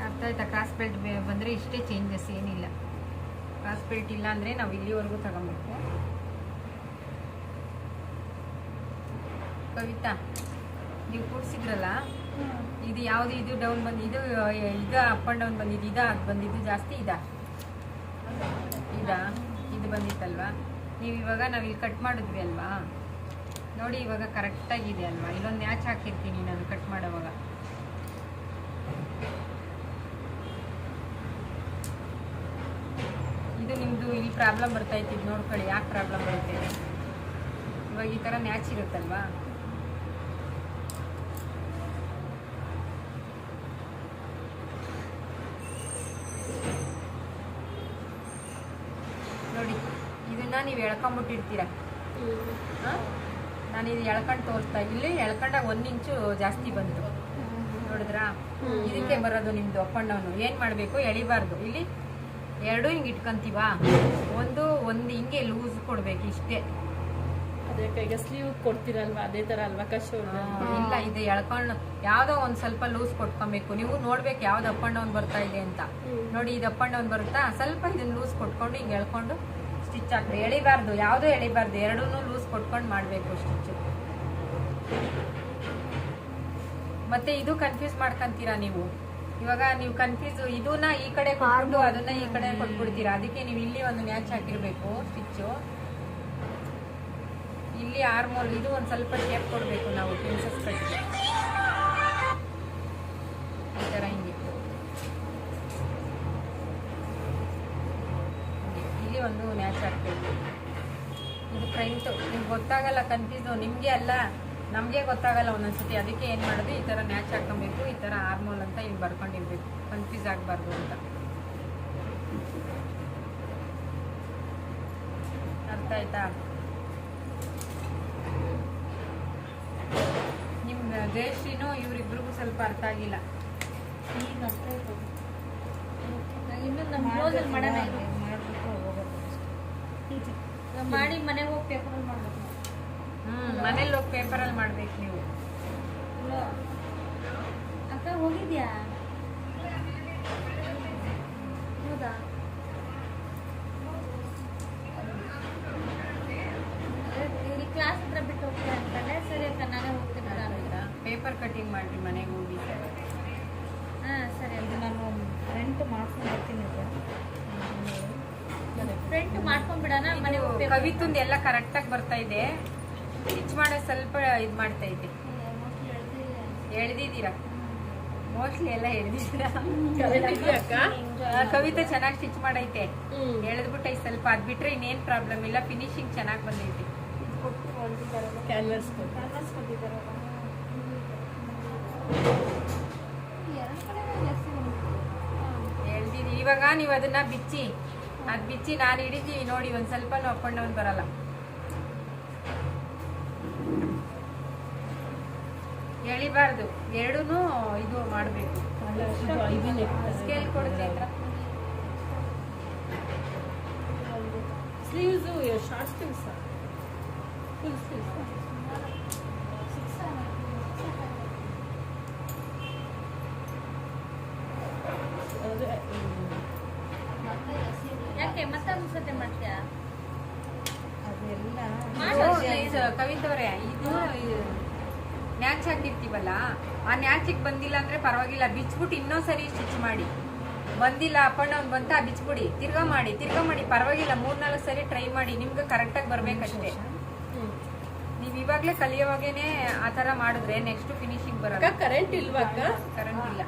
ಅರ್ಥ ಆಯ್ತಾ? ಕ್ರಾಸ್ ಬೆಲ್ಟ್ ಬಂದರೆ ಇಷ್ಟೇ ಚೇಂಜಸ್, ಏನಿಲ್ಲ. ಕ್ರಾಸ್ ಬೆಲ್ಟ್ ಇಲ್ಲ ಅಂದರೆ ನಾವು ಇಲ್ಲಿವರೆಗೂ ತಗೊಬೇಕು. ಕವಿತಾ, ನೀವು ಕೂಡ್ಸಿದ್ರಲ್ಲ, ಇದು ಯಾವುದು? ಇದು ಡೌನ್ ಬಂದಿದ್ದು, ಇದು ಅಪ್ ಆ್ಯಂಡ್ ಡೌನ್ ಬಂದಿದ್ದು, ಅದು ಬಂದಿದ್ದು ಜಾಸ್ತಿ ಇದು ಬಂದಿತ್ತಲ್ವಾ? ನೀವು ಇವಾಗ ನಾವು ಇಲ್ಲಿ ಕಟ್ ಮಾಡಿದ್ವಿ ಅಲ್ವಾ? ನೋಡಿ ಇವಾಗ ಕರೆಕ್ಟಾಗಿದೆ ಅಲ್ವಾ? ಇಲ್ಲೊಂದು ಮ್ಯಾಚ್ ಹಾಕಿರ್ತೀನಿ ನಾನು ಕಟ್ ಮಾಡೋವಾಗ. ಇದು ಇಲ್ಲಿ ಪ್ರಾಬ್ಲಮ್ ಬರ್ತಾ ಇತ್ತು. ಇದು ನೋಡ್ಕೊಳ್ಳಿ ಯಾಕೆ ಪ್ರಾಬ್ಲಮ್ ಬರುತ್ತೆ. ಇವಾಗ ಈ ಥರ ಮ್ಯಾಚ್ ಇರುತ್ತಲ್ವಾ, ನೋಡಿ ಇದನ್ನ ನೀವು ಎಳ್ಕೊಂಬಿಟ್ಟಿರ್ತೀರ. ನಾನು ಇದು ಎಳ್ಕೊಂಡು ತೋರಿಸ್ತಾ, ಇಲ್ಲಿ ಎಳ್ಕೊಂಡಾಗ 1 ಇಂಚು ಜಾಸ್ತಿ ಬಂತು ನೋಡಿದ್ರಾ. ಇದಕ್ಕೆ ಬರೋದು ನಿಮ್ದು ಅಪ್ ಅಂಡ್ ಡೌನು. ಏನು ಮಾಡಬೇಕು, ಎಳಿಬಾರ್ದು. ಇಲ್ಲಿ 2 ಹಿಂಗೆ ಇಟ್ಕೊಂತೀವಾ, ಒಂದು ಹಿಂಗೆ ಲೂಸ್ ಕೊಡ್ಬೇಕು ಇಷ್ಟೇ. ಅದೇ ಕೈಗೆ ಸ್ಲೀವ್ ಕೊಡ್ತೀರಲ್ವಾ ಅದೇ ತರ ಅಲ್ವಾ ಇಲ್ಲ, ಇದು ಎಳ್ಕೊಂಡು ಯಾವ್ದೋ ಒಂದ್ ಸ್ವಲ್ಪ ಲೂಸ್ ಕೊಟ್ಕೊಬೇಕು. ನೀವು ನೋಡ್ಬೇಕು ಯಾವ್ದು ಅಪ್ ಅಂಡ್ ಡೌನ್ ಬರ್ತಾ ಇದೆ ಅಂತ. ನೋಡಿ ಇದು ಅಪ್ ಅಂಡ್ ಡೌನ್ ಬರುತ್ತಾ, ಸ್ವಲ್ಪ ಇದನ್ನ ಲೂಸ್ ಕೊಟ್ಕೊಂಡು ಹಿಂಗೆ ಎಳ್ಕೊಂಡು ಸ್ಟಿಚ್ ಹಾಕ್ಬೇಕು. ಎಳಿಬಾರ್ದು, ಯಾವ್ದು ಎಳಿಬಾರ್ದು, 2 ಲೂಸ್ ಕೊಟ್ಕೊಂಡು ಮಾಡ್ಬೇಕು ಸ್ಟಿಚ್. ಮತ್ತೆ ಇದು ಕನ್ಫ್ಯೂಸ್ ಮಾಡ್ಕೊಂತೀರಾ ನೀವು. ಇವಾಗ ನೀವು ಕನ್ಫ್ಯೂಸ್ ಇದನ್ನ ಈ ಕಡೆ ಕೊಟ್ಬಿಟ್ಟು ಅದನ್ನ ಈ ಕಡೆ ಕೊಟ್ಬಿಡ್ತೀರಾ. ಅದಕ್ಕೆ ನೀವು ಇಲ್ಲಿ ಒಂದು ಮ್ಯಾಚ್ ಹಾಕಿರ್ಬೇಕು ಸ್ಟಿಚ್ಚು. ಇಲ್ಲಿ ಆರ್ಮೋಲ್ ಇದು ಒಂದು ಸ್ವಲ್ಪ ಶೇಪ್ ಕೊಡಬೇಕು ನಾವು ಪ್ರಿನ್ಸಸ್ ಕಟ್ಗೆ ಈ ಥರ ಹಿಂಗೆ. ಇಲ್ಲಿ ಒಂದು ಮ್ಯಾಚ್ ಹಾಕ್ಬೇಕು. ಇದು ಫ್ರಂಟ್ ನಿಮ್ಗೆ ಗೊತ್ತಾಗಲ್ಲ, ಕನ್ಫ್ಯೂಸು ನಿಮಗೆ ಅಲ್ಲ ನಮಗೆ ಗೊತ್ತಾಗಲ್ಲ ಒಂದೊಂದ್ಸತಿ. ಅದಕ್ಕೆ ಏನು ಮಾಡೋದು, ಈ ಥರ ಮ್ಯಾಚ್ ಹಾಕೊಬೇಕು. ಈ ಥರ ಆರ್ಮೋಲ್ ಅಂತ ಇಲ್ಲಿ ಬರ್ಕೊಂಡಿರ್ಬೇಕು, ಕನ್ಫ್ಯೂಸ್ ಆಗಬಾರ್ದು ಅಂತ. ಅರ್ಥ ಆಯ್ತಾ? ನಿಮ್ಮ ಜಯಶ್ರೀನೂ ಇವರಿಬ್ರಿಗೂ ಸ್ವಲ್ಪ ಅರ್ಥ ಆಗಿಲ್ಲ. ಈಗ ಅರ್ಥ ಆಯ್ತು. ಇನ್ನು ನಮ್ಮ ಬ್ಲೌಸಲ್ಲಿ ಮಾಡೋಣ ಇದೆ. ಮಾಡಿ ಮನೆಗೆ ಹೋಗಿ ಪೇಪರಲ್ಲಿ ಮಾಡ್ಬೇಕು. ಮನೇಲಿ ಹೋಗಿ ಪೇಪರಲ್ಲಿ ಮಾಡ್ಬೇಕು ನೀವು. ಅಕ್ಕ ಹೋಗಿದ್ಯಾ? ಹೌದಾ? ಇಲ್ಲಿ ಕ್ಲಾಸ್ ಹತ್ರ ಬಿಟ್ಟು ಹೋಗ್ತೀನಿ ಅಂತಂದ್ರೆ ಸರಿ ಅಕ್ಕ ನಾನೇ ಹೋಗ್ತೀನಿ ಪೇಪರ್ ಕಟಿಂಗ್ ಮಾಡ್ರಿ ಮನೆಗೆ ಹೋಗಿ. ಹಾಂ ಸರಿ. ಇದು ನಾನು ರೆಂಟ್ ಮಾಡ್ಕೊಂಡು ಬರ್ತೀನಿ. ಫ್ರಂಟ್ ಮಾಡ್ಕೊಂಡ್ಬಿಡೋಣ ಮನೆಗೆ ಹೋಗಿ. ಕವಿತಂದು ಎಲ್ಲ ಕರೆಕ್ಟಾಗಿ ಬರ್ತಾ ಇದೆ. ಸ್ಟಿಚ್ ಮಾಡೋದು ಸ್ವಲ್ಪ ಇದು ಮಾಡ್ತಾ ಇದೆ. ಎಳ್ದಿದ್ದೀರಾ ಮೋಸ್ಟ್ಲಿ ಎಲ್ಲ ಎಳ್ದಿದ್ದೀರಾ. ಕವಿತಾ ಚೆನ್ನಾಗಿ ಸ್ಟಿಚ್ ಮಾಡೈತೆ. ಎಳೆದ್ಬಿಟ್ಟೈತೆ ಸ್ವಲ್ಪ. ಅದ್ ಬಿಟ್ರೆ ಇನ್ನೇನ್ ಪ್ರಾಬ್ಲಮ್ ಇಲ್ಲ. ಫಿನಿಶಿಂಗ್ ಚೆನ್ನಾಗಿ ಬಂದೈತೆ. ಕ್ಯಾನ್ವಸ್ ಎಳ್ದಿದ್ದೀವಿ. ಇವಾಗ ನೀವು ಅದನ್ನ ಬಿಚ್ಚಿ ನಾನು ಹಿಡಿತೀವಿ ನೋಡಿ. ಒಂದ್ ಸ್ವಲ್ಪ ನೋಡ್ಕೊಂಡು ಒಂದು ಬರಲ್ಲ. ಎಳಿಬಾರ್ದು, 2 ಇದು ಮಾಡಬೇಕು. ಸ್ಕೇಲ್ ಕೊಡುತ್ತೆ ಹತ್ರ. Sleeves short sleeves full sleeves ಯಾಕೆ ಮತ್ತೊಂದು ಸತಿ ಮಾಡ್ತೀಯಾ? ಕವಿತವ್ರೆ, ಇದು ನ್ಯಾಚ್ ಹಾಕಿರ್ತೀವಲ್ಲ, ಆ ನ್ಯಾಚಿಗೆ ಬಂದಿಲ್ಲ ಅಂದ್ರೆ ಪರವಾಗಿಲ್ಲ, ಬಿಚ್ಬಿಟ್ಟು ಇನ್ನೊಂದ್ಸರಿ ಸ್ಟಿಚ್ ಮಾಡಿ. ಬಂದಿಲ್ಲ ಅಪ್ ಅಂಡ್ ಡೌನ್ ಬಂತ, ಬಿಚ್ಬಿಡಿ, ತಿರ್ಗಾ ಮಾಡಿ ಪರವಾಗಿಲ್ಲ. 3-4 ಸರಿ ಟ್ರೈ ಮಾಡಿ, ನಿಮ್ಗೆ ಕರೆಕ್ಟಾಗಿ ಬರ್ಬೇಕಷ್ಟೇ. ನೀವು ಇವಾಗಲೇ ಕಲಿಯೋವಾಗೇನೆ ಆ ಥರ ಮಾಡಿದ್ರೆ ನೆಕ್ಸ್ಟ್ ಫಿನಿಶಿಂಗ್ ಬರಲ್ಲ. ಕರೆಂಟ್ ಇಲ್ವಾ? ಕರೆಂಟ್ ಇಲ್ಲ,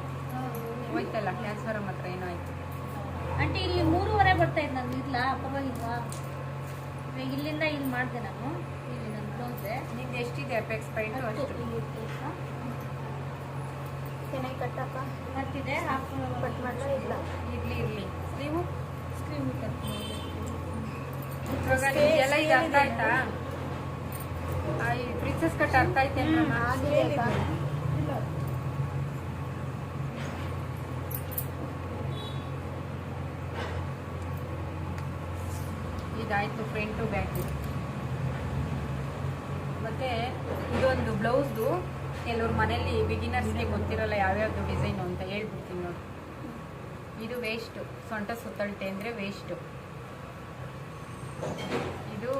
ಹೋಯ್ತಲ್ಲ ಟ್ರಾನ್ಸ್ಫಾರಮ್ ಹತ್ರ ಏನೋ ಆಯ್ತು. ಆಂಟಿ ಇಲ್ಲಿ 3:30 ಬರ್ತಾ ಇದ್ದು ನಂದು. ಇಲ್ಲ ಪರವಾಗಿಲ್ವಾ? ಇವಾಗ ಇಲ್ಲಿಂದ ಇಲ್ಲಿ ಮಾಡಿದೆ ನಾನು. ಇಲ್ಲಿ ನನ್ನ ಬ್ಲೌಸೆ ನಿಮ್ದು ಎಷ್ಟಿದೆ ಅಪೆಕ್ಸ್ ಪಾಯಿಂಟ್ ಅಷ್ಟು ಚೆನ್ನಾಗಿ ಕಟ್ಟಕ್ಕ ಮತ್ತಿದೆ ಹಾಫ್ ಕಟ್ ಮಾಡ್ಲಾ ಇಲ್ಲ ಇರ್ಲಿ. ಸ್ಲೀವು ಸ್ಕ್ರೀನ್ ಇವಾಗ ನಿಮ್ಗೆಲ್ಲ ಇದು ಅರ್ಥ ಆಯ್ತಾ? ಈ ಪ್ರಿನ್ಸಸ್ ಕಟ್ ಅರ್ಥ ಆಯ್ತೇನ್ರಮ್ಮ? ಆಗಿದೆ ಅಕ್ಕ. ಇದಾಯ್ತು ಫ್ರಂಟು ಬ್ಯಾಕು. ಮತ್ತೆ ಇದೊಂದು ಬ್ಲೌಸ್ದು ಕೆಲವ್ರ ಮನೇಲಿ ಬಿಗಿನರ್ಸ್ಗೆ ಗೊತ್ತಿರಲ್ಲ ಯಾವ್ಯಾವ್ದು ಡಿಸೈನು ಅಂತ ಹೇಳ್ಬಿಡ್ತೀನಿ ನೋಡಿ. ಇದು ವೇಸ್ಟು, ಸೊಂಟ ಸುತ್ತಳತೆ ಅಂದರೆ ವೇಸ್ಟು. ಇದು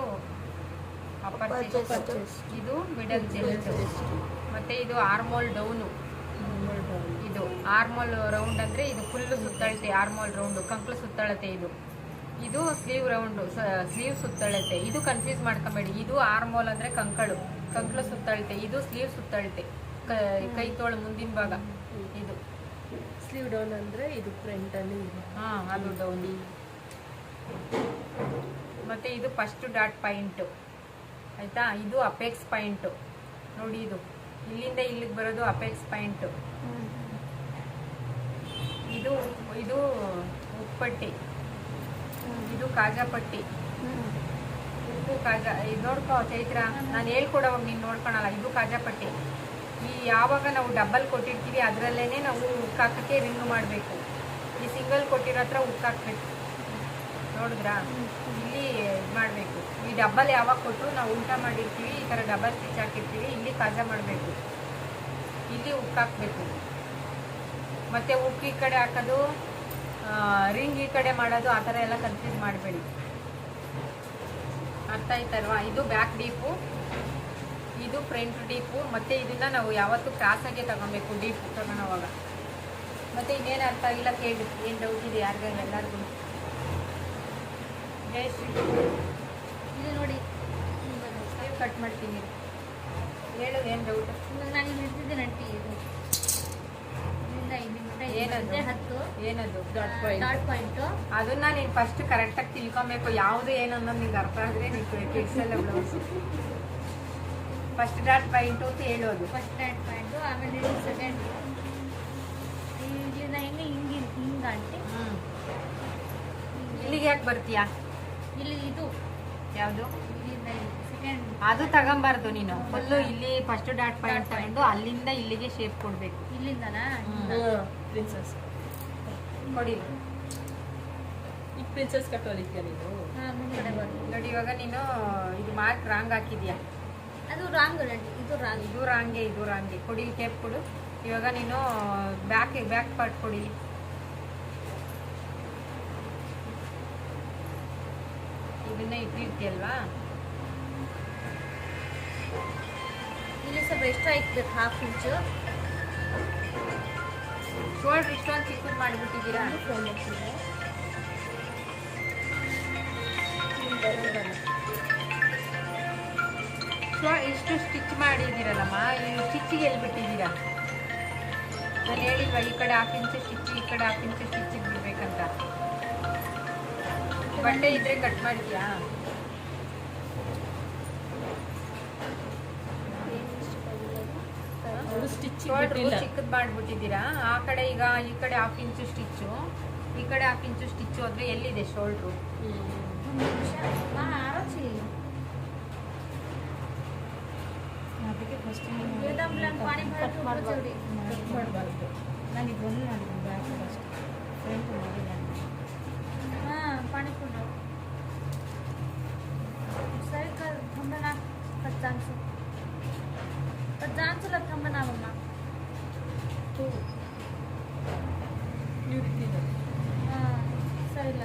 ಅಪ್ಪರ್ ಚೆಸ್ಟ್, ಇದು ಮಿಡಲ್ ಚೆಸ್ಟ್. ಮತ್ತೆ ಇದು ಆರ್ಮೋಲ್ ಡೌನು. ಇದು ಆರ್ಮೋಲ್ ರೌಂಡ್ ಅಂದರೆ ಇದು ಫುಲ್ಲು ಸುತ್ತಳತೆ. ಆರ್ಮೋಲ್ ರೌಂಡು ಕಂಕ್ಳು ಸುತ್ತಳತೆ. ಇದು ಸ್ಲೀವ್ ರೌಂಡು, ಸ್ಲೀವ್ ಸುತ್ತಳತೆ. ಇದು ಕನ್ಫ್ಯೂಸ್ ಮಾಡ್ಕೊಬೇಡಿ. ಇದು ಆರ್ಮೋಲ್ ಅಂದರೆ ಕಂಕ್ಳು ಸುತ್ತಳತೆ. ಇದು ಸ್ಲೀವ್ ಸುತ್ತಳತೆ, ಕೈ ತೋಳು ಮುಂದಿನ ಭಾಗ. ಇದು ಸ್ಲೀವ್ ಡೌನ್ ಅಂದ್ರೆ ಇದು ಫ್ರಂಟ್ ಅಲ್ಲಿ. ಅದು ಡೌನ್. ಮತ್ತು ಇದು ಫಸ್ಟ್ ಡಾಟ್ ಪಾಯಿಂಟು ಆಯಿತಾ. ಇದು ಅಪೆಕ್ಸ್ ಪಾಯಿಂಟು ನೋಡಿ, ಇದು ಇಲ್ಲಿಂದ ಇಲ್ಲಿಗೆ ಬರೋದು ಅಪೆಕ್ಸ್ ಪಾಯಿಂಟು. ಇದು ಇದು ಉಪ್ಪಟ್ಟಿ, ಇದು ಕಾಜಾಪಟ್ಟಿ, ಉಪ್ಪು ಕಾಜಾ. ಇದು ನೋಡ್ಕೋ ಚೈತ್ರ, ನಾನು ಹೇಳ್ಕೊಡೋವಾಗ ನೀನು ನೋಡ್ಕೊಳಲ್ಲ. ಇದು ಕಾಜಾಪಟ್ಟಿ. ಈ ಯಾವಾಗ ನಾವು ಡಬಲ್ ಕೊಟ್ಟಿರ್ತೀವಿ ಅದರಲ್ಲೇ ನಾವು ಉಕ್ಕಾಕಕ್ಕೆ ರಿಂಗ್ ಮಾಡಬೇಕು. ಈ ಸಿಂಗಲ್ ಕೊಟ್ಟಿರೋ ಹತ್ರ ಉಕ್ಕಾಕ್ಬೇಕು. ನೋಡಿದ್ರಾ, ಇಲ್ಲಿ ಇದು ಮಾಡಬೇಕು. ಈ ಡಬ್ಬಲ್ ಯಾವಾಗ ಕೊಟ್ಟರು ನಾವು ಉಲ್ಟಾ ಮಾಡಿರ್ತೀವಿ, ಈ ಥರ ಡಬಲ್ ಸ್ಟಿಚ್ ಹಾಕಿರ್ತೀವಿ, ಇಲ್ಲಿ ಕಾಜಾ ಮಾಡಬೇಕು, ಇಲ್ಲಿ ಉಕ್ಕಾಕಬೇಕು. ಮತ್ತು ಉಕ್ಕು ಈ ಕಡೆ ಹಾಕೋದು, ರಿಂಗ್ ಈ ಕಡೆ ಮಾಡೋದು, ಆ ಥರ ಎಲ್ಲ ಕನ್ಫ್ಯೂಸ್ ಮಾಡಬೇಡಿ. ಅರ್ಥ ಆಯ್ತಲ್ವಾ? ಇದು ಬ್ಯಾಕ್ ಡೀಪು, ಇದು ಫ್ರಂಟ್ ಡೀಪು. ಮತ್ತು ಇದನ್ನು ನಾವು ಯಾವತ್ತೂ ಕ್ರಾಸಾಗೆ ತಗೊಬೇಕು ಡೀಪ್ ತಗೊಳೋವಾಗ. ಮತ್ತು ಇನ್ನೇನು ಅರ್ಥ ಆಗಿಲ್ಲ ಕೇಳಿ, ಏನು ಡೌಟ್ ಇದೆ ಯಾರಿಗಾರು ಎಲ್ಲರಿಗೂ? ಜಯಶ್ರೀ ಇದು ನೋಡಿ, ಕಟ್ ಮಾಡ್ತೀನಿ, ಹೇಳು ಏನು ಡೌಟ್? ಇವಾಗ ನಾನು ಹಿಡ್ತಿದ್ದೀನಿ ಅಂಟಿ. ಇದು ಇಲ್ಲಿಂದ ಇಲ್ಲಿ ಮಟ್ಟ ಏನದು? 10 ಏನದು? Dot point. Dot point. ಅದನ್ನ ನೀನು ಫಸ್ಟ್ ಕರೆಕ್ಟಾಗಿ ತಿಳ್ಕೊಬೇಕು. ಯಾವುದು ಏನು ಅನ್ನೋದು ನಿಂಗೆ ಅರ್ಥ ಆದರೆ ನೀನು ಕಿಡ್ಸಲ್ಲ ಬ್ಲೌಸ್. ಫಸ್ಟ್ ಡಾಟ್ ಪಾಯಿಂಟು ಅಂತ ಹೇಳೋದು. ಫಸ್ಟ್ ಡಾಟ್ ಪಾಯಿಂಟು, ಆಮೇಲೆ ಸೆಕೆಂಡ್ ಇಲ್ಲಿಂದ ಹೆಂಗೆ ಹಿಂಗ ಅಂಟಿ. ಇಲ್ಲಿಗೆ ಯಾಕೆ ಬರ್ತೀಯಾ? ಇಲ್ಲಿ ಇದು ಯಾವುದು? ಇಲ್ಲಿಂದ ಸೆಕೆಂಡ್ ಅದು ತಗೊಂಬಾರ್ದು ನೀನು. ಫುಲ್ಲು ಇಲ್ಲಿ ಫಸ್ಟ್ ಡಾಟ್ ಪಾಯಿಂಟ್ ತಗೊಂಡು ಅಲ್ಲಿಂದ ಇಲ್ಲಿಗೆ ಶೇಪ್ ಕೊಡಬೇಕು. ಇಲ್ಲಿಂದನಾ? ಪ್ರಿನ್ಸಸ್ ಕೊಡಿ. ಈಗ ಪ್ರಿನ್ಸಸ್ ಕಟ್ ಹೊಲಿತೀಯ ನೀನು? ಹಾಂ, ಮುಂದ್ಗಡೆ ಬರೋದು. ನೋಡಿ, ಇವಾಗ ನೀನು ಇದು ಮಾರ್ಕ್ ರಾಂಗ್ ಹಾಕಿದ್ಯಾ. ಅದು ರಾಂಗ್ ಅಂಟಿ, ಇದು ರಾಂಗ್. ಇದು ರಾಂಗೆ, ಇದು ರಾಂಗೆ. ಕೊಡಿ, ಟೇಪ್ ಕೊಡು. ಇವಾಗ ನೀನು ಬ್ಯಾಕ್ ಪಾರ್ಟ್ ಕೊಡಿ. ಇದನ್ನ ಇಟ್ಟಿರ್ತೀಯಲ್ವಾ, ಇಲ್ಲಿ ಸ್ವಲ್ಪ ಎಕ್ಸ್ಟ್ರಾ ಇಕ್ಬೇಕು, 1/2 ಇಂಚು. ಶೋಲ್ಡ್ರ್ ಇಷ್ಟೊಂದು ಚಿಕ್ಕದು ಮಾಡಿಬಿಟ್ಟಿದ್ದೀರಾ. ಇಷ್ಟು ಸ್ಟಿಚ್ ಮಾಡಿದ್ದೀರಲ್ಲಮ್ಮ, ಈ ಸ್ಟಿಚ್ಚಿಗೆ ಎಲ್ಲಿ ಬಿಟ್ಟಿದ್ದೀರಾ? ನಾನು ಹೇಳಿಲ್ವಾ ಈ ಕಡೆ 1/2 ಇಂಚು ಸ್ಟಿಚ್, ಈ ಕಡೆ 1/2 ಇಂಚು ಸ್ಟಿಚ್ಚಿಗೆ ಬಿಡ್ಬೇಕಂತ. ಬಟ್ಟೆ ಇದ್ರೆ ಕಟ್ ಮಾಡಿದ್ಯಾ? ಸ್ಟಿಚ್ ಶೋಲ್ಡ್ರು ಚಿಕ್ಕದು ಮಾಡಿಬಿಟ್ಟಿದ್ದೀರಾ. ಆ ಕಡೆ ಈಗ ಈ ಕಡೆ 1/2 ಇಂಚು ಸ್ಟಿಚ್ಚು, ಈ ಕಡೆ 1/2 ಇಂಚು ಸ್ಟಿಚ್ಚು ಆದರೆ ಎಲ್ಲಿದೆ ಶೋಲ್ಡ್ರು? ಪಾಣಿ ಕಟ್ ಮಾಡಬಾರ್ದು. ನಾನು ಇದೊಂದು ಮಾಡಿದ್ದೀನಿ ಬ್ಯಾಕ್ ಅಷ್ಟೇ, ಫ್ರಂಟ್ ಮಾಡಿಲ್ಲ. ಹಾಂ, ಪಾಣಿಪುರಿ सही कर थंबना 50 ला थंबना मम्मा ಈ ರೀತಿ ಇದೆ. ಸರಿ ಇಲ್ಲ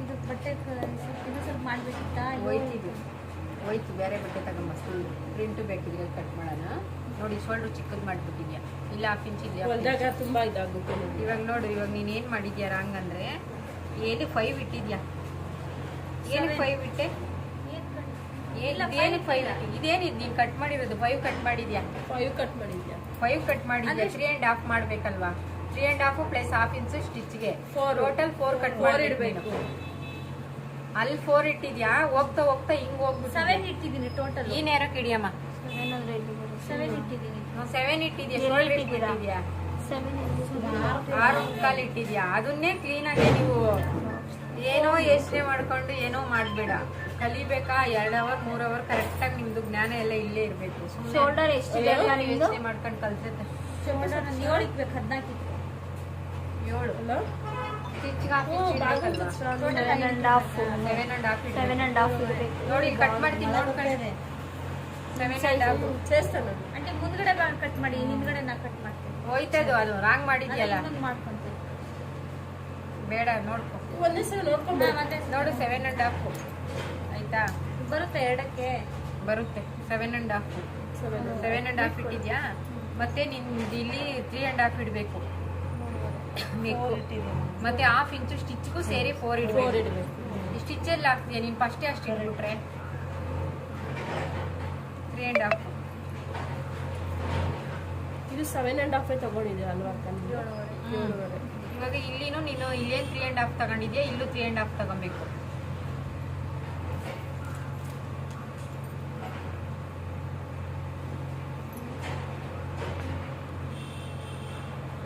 ಇದು ಬಟ್ಟೆ ಇದು ಸ್ವಲ್ಪ ಮಾಡಬೇಕಿತ್ತಾ? ಹೋಯ್ತು, ಬೇರೆ ಬಟ್ಟೆ ತಗೊಂಬ. ಪ್ರಿಂಟು ಬೇಕಿದ್ರೆ ಕಟ್ ಮಾಡೋಣ. ನೋಡಿ, ಶೋಲ್ಡ್ರು ಚಿಕ್ಕದು ಮಾಡಿಬಿಟ್ಟಿದ್ಯಾ. ಇಲ್ಲ 1/2 ಇಂಚ್ ಇದೆಯಾ ಹೊಲ್ದಾಗ ತುಂಬಾ ಇದಾಗುತ್ತೆ. ಇವಾಗ ನೋಡು, ಇವಾಗ ನೀನು ಏನು ಮಾಡಿದ್ಯಾ ರಾಂಗ್ ಅಂದರೆ, ಏನು 5 ಇಟ್ಟಿದ್ಯಾ? ಏನು 5 ಇಟ್ಟೆ? ಏನು 5? ಇದೇನಿದು ನೀನು ಕಟ್ ಮಾಡಿರೋದು? 5 ಕಟ್ ಮಾಡಿದ್ಯಾ? 5 ಕಟ್ ಮಾಡಿದ್ಯಾ? 5 ಕಟ್ ಮಾಡಿದ್ಯಾ? 3.5 ಮಾಡಬೇಕಲ್ವಾ? 3.5 ಪ್ಲಸ್ 1/2 ಇಂಚು ಸ್ಟಿಚ್ಗೆ ಟೋಟಲ್ 4 ಕಟ್ ಮಾಡಿಡ್ಬೇಕು. ಅಲ್ಲಿ 4 ಇಟ್ಟಿದ್ಯಾ? ಹೋಗ್ತಾ ಹೋಗ್ತಾ ಹಿಂಗೆ ಹೋಗ್ಬಿಟ್ಟು 7 ಇಟ್ಟಿದ್ದೀನಿ ಟೋಟಲ್. ಈ ನೇರಕ್ಕೆ ಹಿಡಿಯಮ್ಮ. 7 ಇಟ್ಟಿದ್ದೀನಿ. 7 ಇಟ್ಟಿದ್ಯಾ? ಶೋಲ್ಡ್ರ್ ಇಟ್ಟಿದ್ಯಾ? 6 ಮುಕ್ಕಾಲು ಇಟ್ಟಿದ್ಯಾ? ಅದನ್ನೇ ಕ್ಲೀನಾಗಿ ನೀವು ಏನೋ ಯೋಚನೆ ಮಾಡ್ಕೊಂಡು ಏನೋ ಮಾಡಬೇಡ. ಕಲಿಬೇಕಾ? 2 ಅವರ್ 3 ಅವರ್ ಕರೆಕ್ಟಾಗಿ ನಿಮ್ದು ಜ್ಞಾನ ಎಲ್ಲ ಇಲ್ಲೇ ಇರಬೇಕು. ಶೋಲ್ಡರ್ ಎಷ್ಟಿದೆ ಯೋಚನೆ ಮಾಡ್ಕೊಂಡು ಕಲ್ಸುತ್ತೆ. ಶೋಲ್ಡರ್ 7 ಇಕ್ಬೇಕು, 14 ಇಕ್ಬೇಕು. 7 ಅಲ್ಲ? ಸ್ಟಿಚ್ಗೆ 7.5 ಇರಬೇಕು. ನೋಡಿ, ಕಟ್ ಮಾಡ್ತೀನಿ ನೋಡ್ಕೊಳ್ಳಿ. 7.5 చేస్తాను. అంటే ಮುಂದ್ಗಡೆ ಕಟ್ ಮಾಡಿ, ಹಿಂದ್ಗಡೆ ನಾ ಕಟ್ ಮಾಡ್ತೀನಿ. ಹೋಯ್ತದು. ಅದು ರಾಂಗ್ ಮಾಡಿದ್ಯಲ್ಲ, ಇನ್ನೊಂದು ಮಾಡ್ಕೊಂತೀನಿ. ಬೇಡ ನೋಡ್ಕೊ. ಒಂದೇ ಸಲ ನೋಡ್ಕೊಂಡು ಮತ್ತೆ ನೋಡು 7.5 ಆಯ್ತಾ? ಬರುತ್ತೆ 2ಕ್ಕೆ ಬರುತ್ತೆ 7.5. 7.5 ಇಟ್ಟಿದ್ಯಾ? ಮತ್ತೆ ನಿಂದು ಇಲ್ಲಿ 3.5 ಇಡಬೇಕು. ಮತ್ತೆ 1/2 ಇಂಚು ಸ್ಟಿಚ್ಗೂ ಸೇರಿ 4 ಇಡಬೇಕು. ಈ ಸ್ಟಿಚಲ್ಲಿ ಹಾಕ್ತೀಯ ನೀನು ಫಸ್ಟೇ ಅಷ್ಟು ಇಟ್ಬಿಟ್ರೆ 3.5. ಇದು 7.5 ತಗೊಂಡಿದೆ ಅಲ್ವಾ ಅಕ್ಕ? 7.5. ಇವಾಗ ಇಲ್ಲಿನೂ ನೀನು ಇಲ್ಲೇನು 3.5 ತಗೊಂಡಿದ್ಯಾ, ಇಲ್ಲೂ 3.5 ತಗೊಬೇಕು.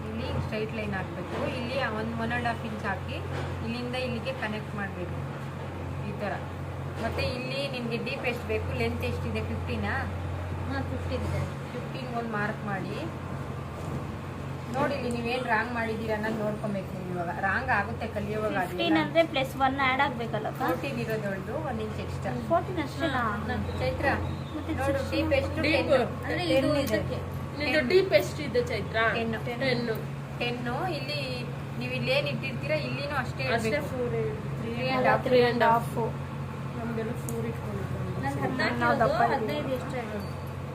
ಇಲ್ಲಿ ಸ್ಟ್ರೈಟ್ ಲೈನ್ ಹಾಕಬೇಕು. ಇಲ್ಲಿ 1.5 ಇಂಚ್ ಹಾಕಿ ಇಲ್ಲಿಂದ ಇಲ್ಲಿಗೆ ಕನೆಕ್ಟ್ ಮಾಡಬೇಕು ಈ ಥರ. ಮತ್ತು ಇಲ್ಲಿ ನಿನಗೆ ಡೀಪ್ ಎಷ್ಟು ಬೇಕು, ಲೆಂತ್ ಎಷ್ಟಿದೆ, 15 15 ಇದೆ. 15 ಒಂದು ಮಾರ್ಕ್ ಮಾಡಿ ನೋಡಿ. ಇಲ್ಲಿ ನೀವೇನು ರಾಂಗ್ ಮಾಡಿದ್ದೀರಾ ಅನ್ನೋದು ನೋಡ್ಕೊಬೇಕು ನೀವು. ಇವಾಗ ರಾಂಗ್ ಆಗುತ್ತೆ ಕಲಿಯೋವಾಗ. 15 ಅಂದ್ರೆ +1 ಆ್ಯಡ್ ಆಗ್ಬೇಕಲ್ಲ 14 ಇರೋದೊಳ್ದು 1 ಇಂಚ್ ಎಕ್ಸ್ಟ್ರಾ. 14 ಅಷ್ಟೇನಾ? ಚೈತ್ರ ಮತ್ತೆ ನೋಡು ಡೀಪ್ ಎಷ್ಟು, Deep. 10 ಅಂದ್ರೆ ಇದು 10 ಇದೆ. ಇದಕ್ಕೆ ನಿಂದು ಡೀಪ್ ಎಷ್ಟಿದೆ ಚೈತ್ರ? 10. 10 ಇಲ್ಲಿ ನೀವು ಇಲ್ಲೇನು ಇಟ್ಟಿರ್ತೀರಾ ಇಲ್ಲಿನೂ ಅಷ್ಟೇ ಅಷ್ಟೇ ಇರಬೇಕು. 3.5 ನಮ್ಗೆಲ್ಲ 4 ಇಟ್ಕೊಂಡಿದ್ದೀವಿ. ನಾನು 14 ನಾವು ದಪ್ಪ ಇರೋದು, ಇದ್ದೀವಿ. 15 ಎಕ್ಸ್ಟ್ರಾ ಇರೋದು.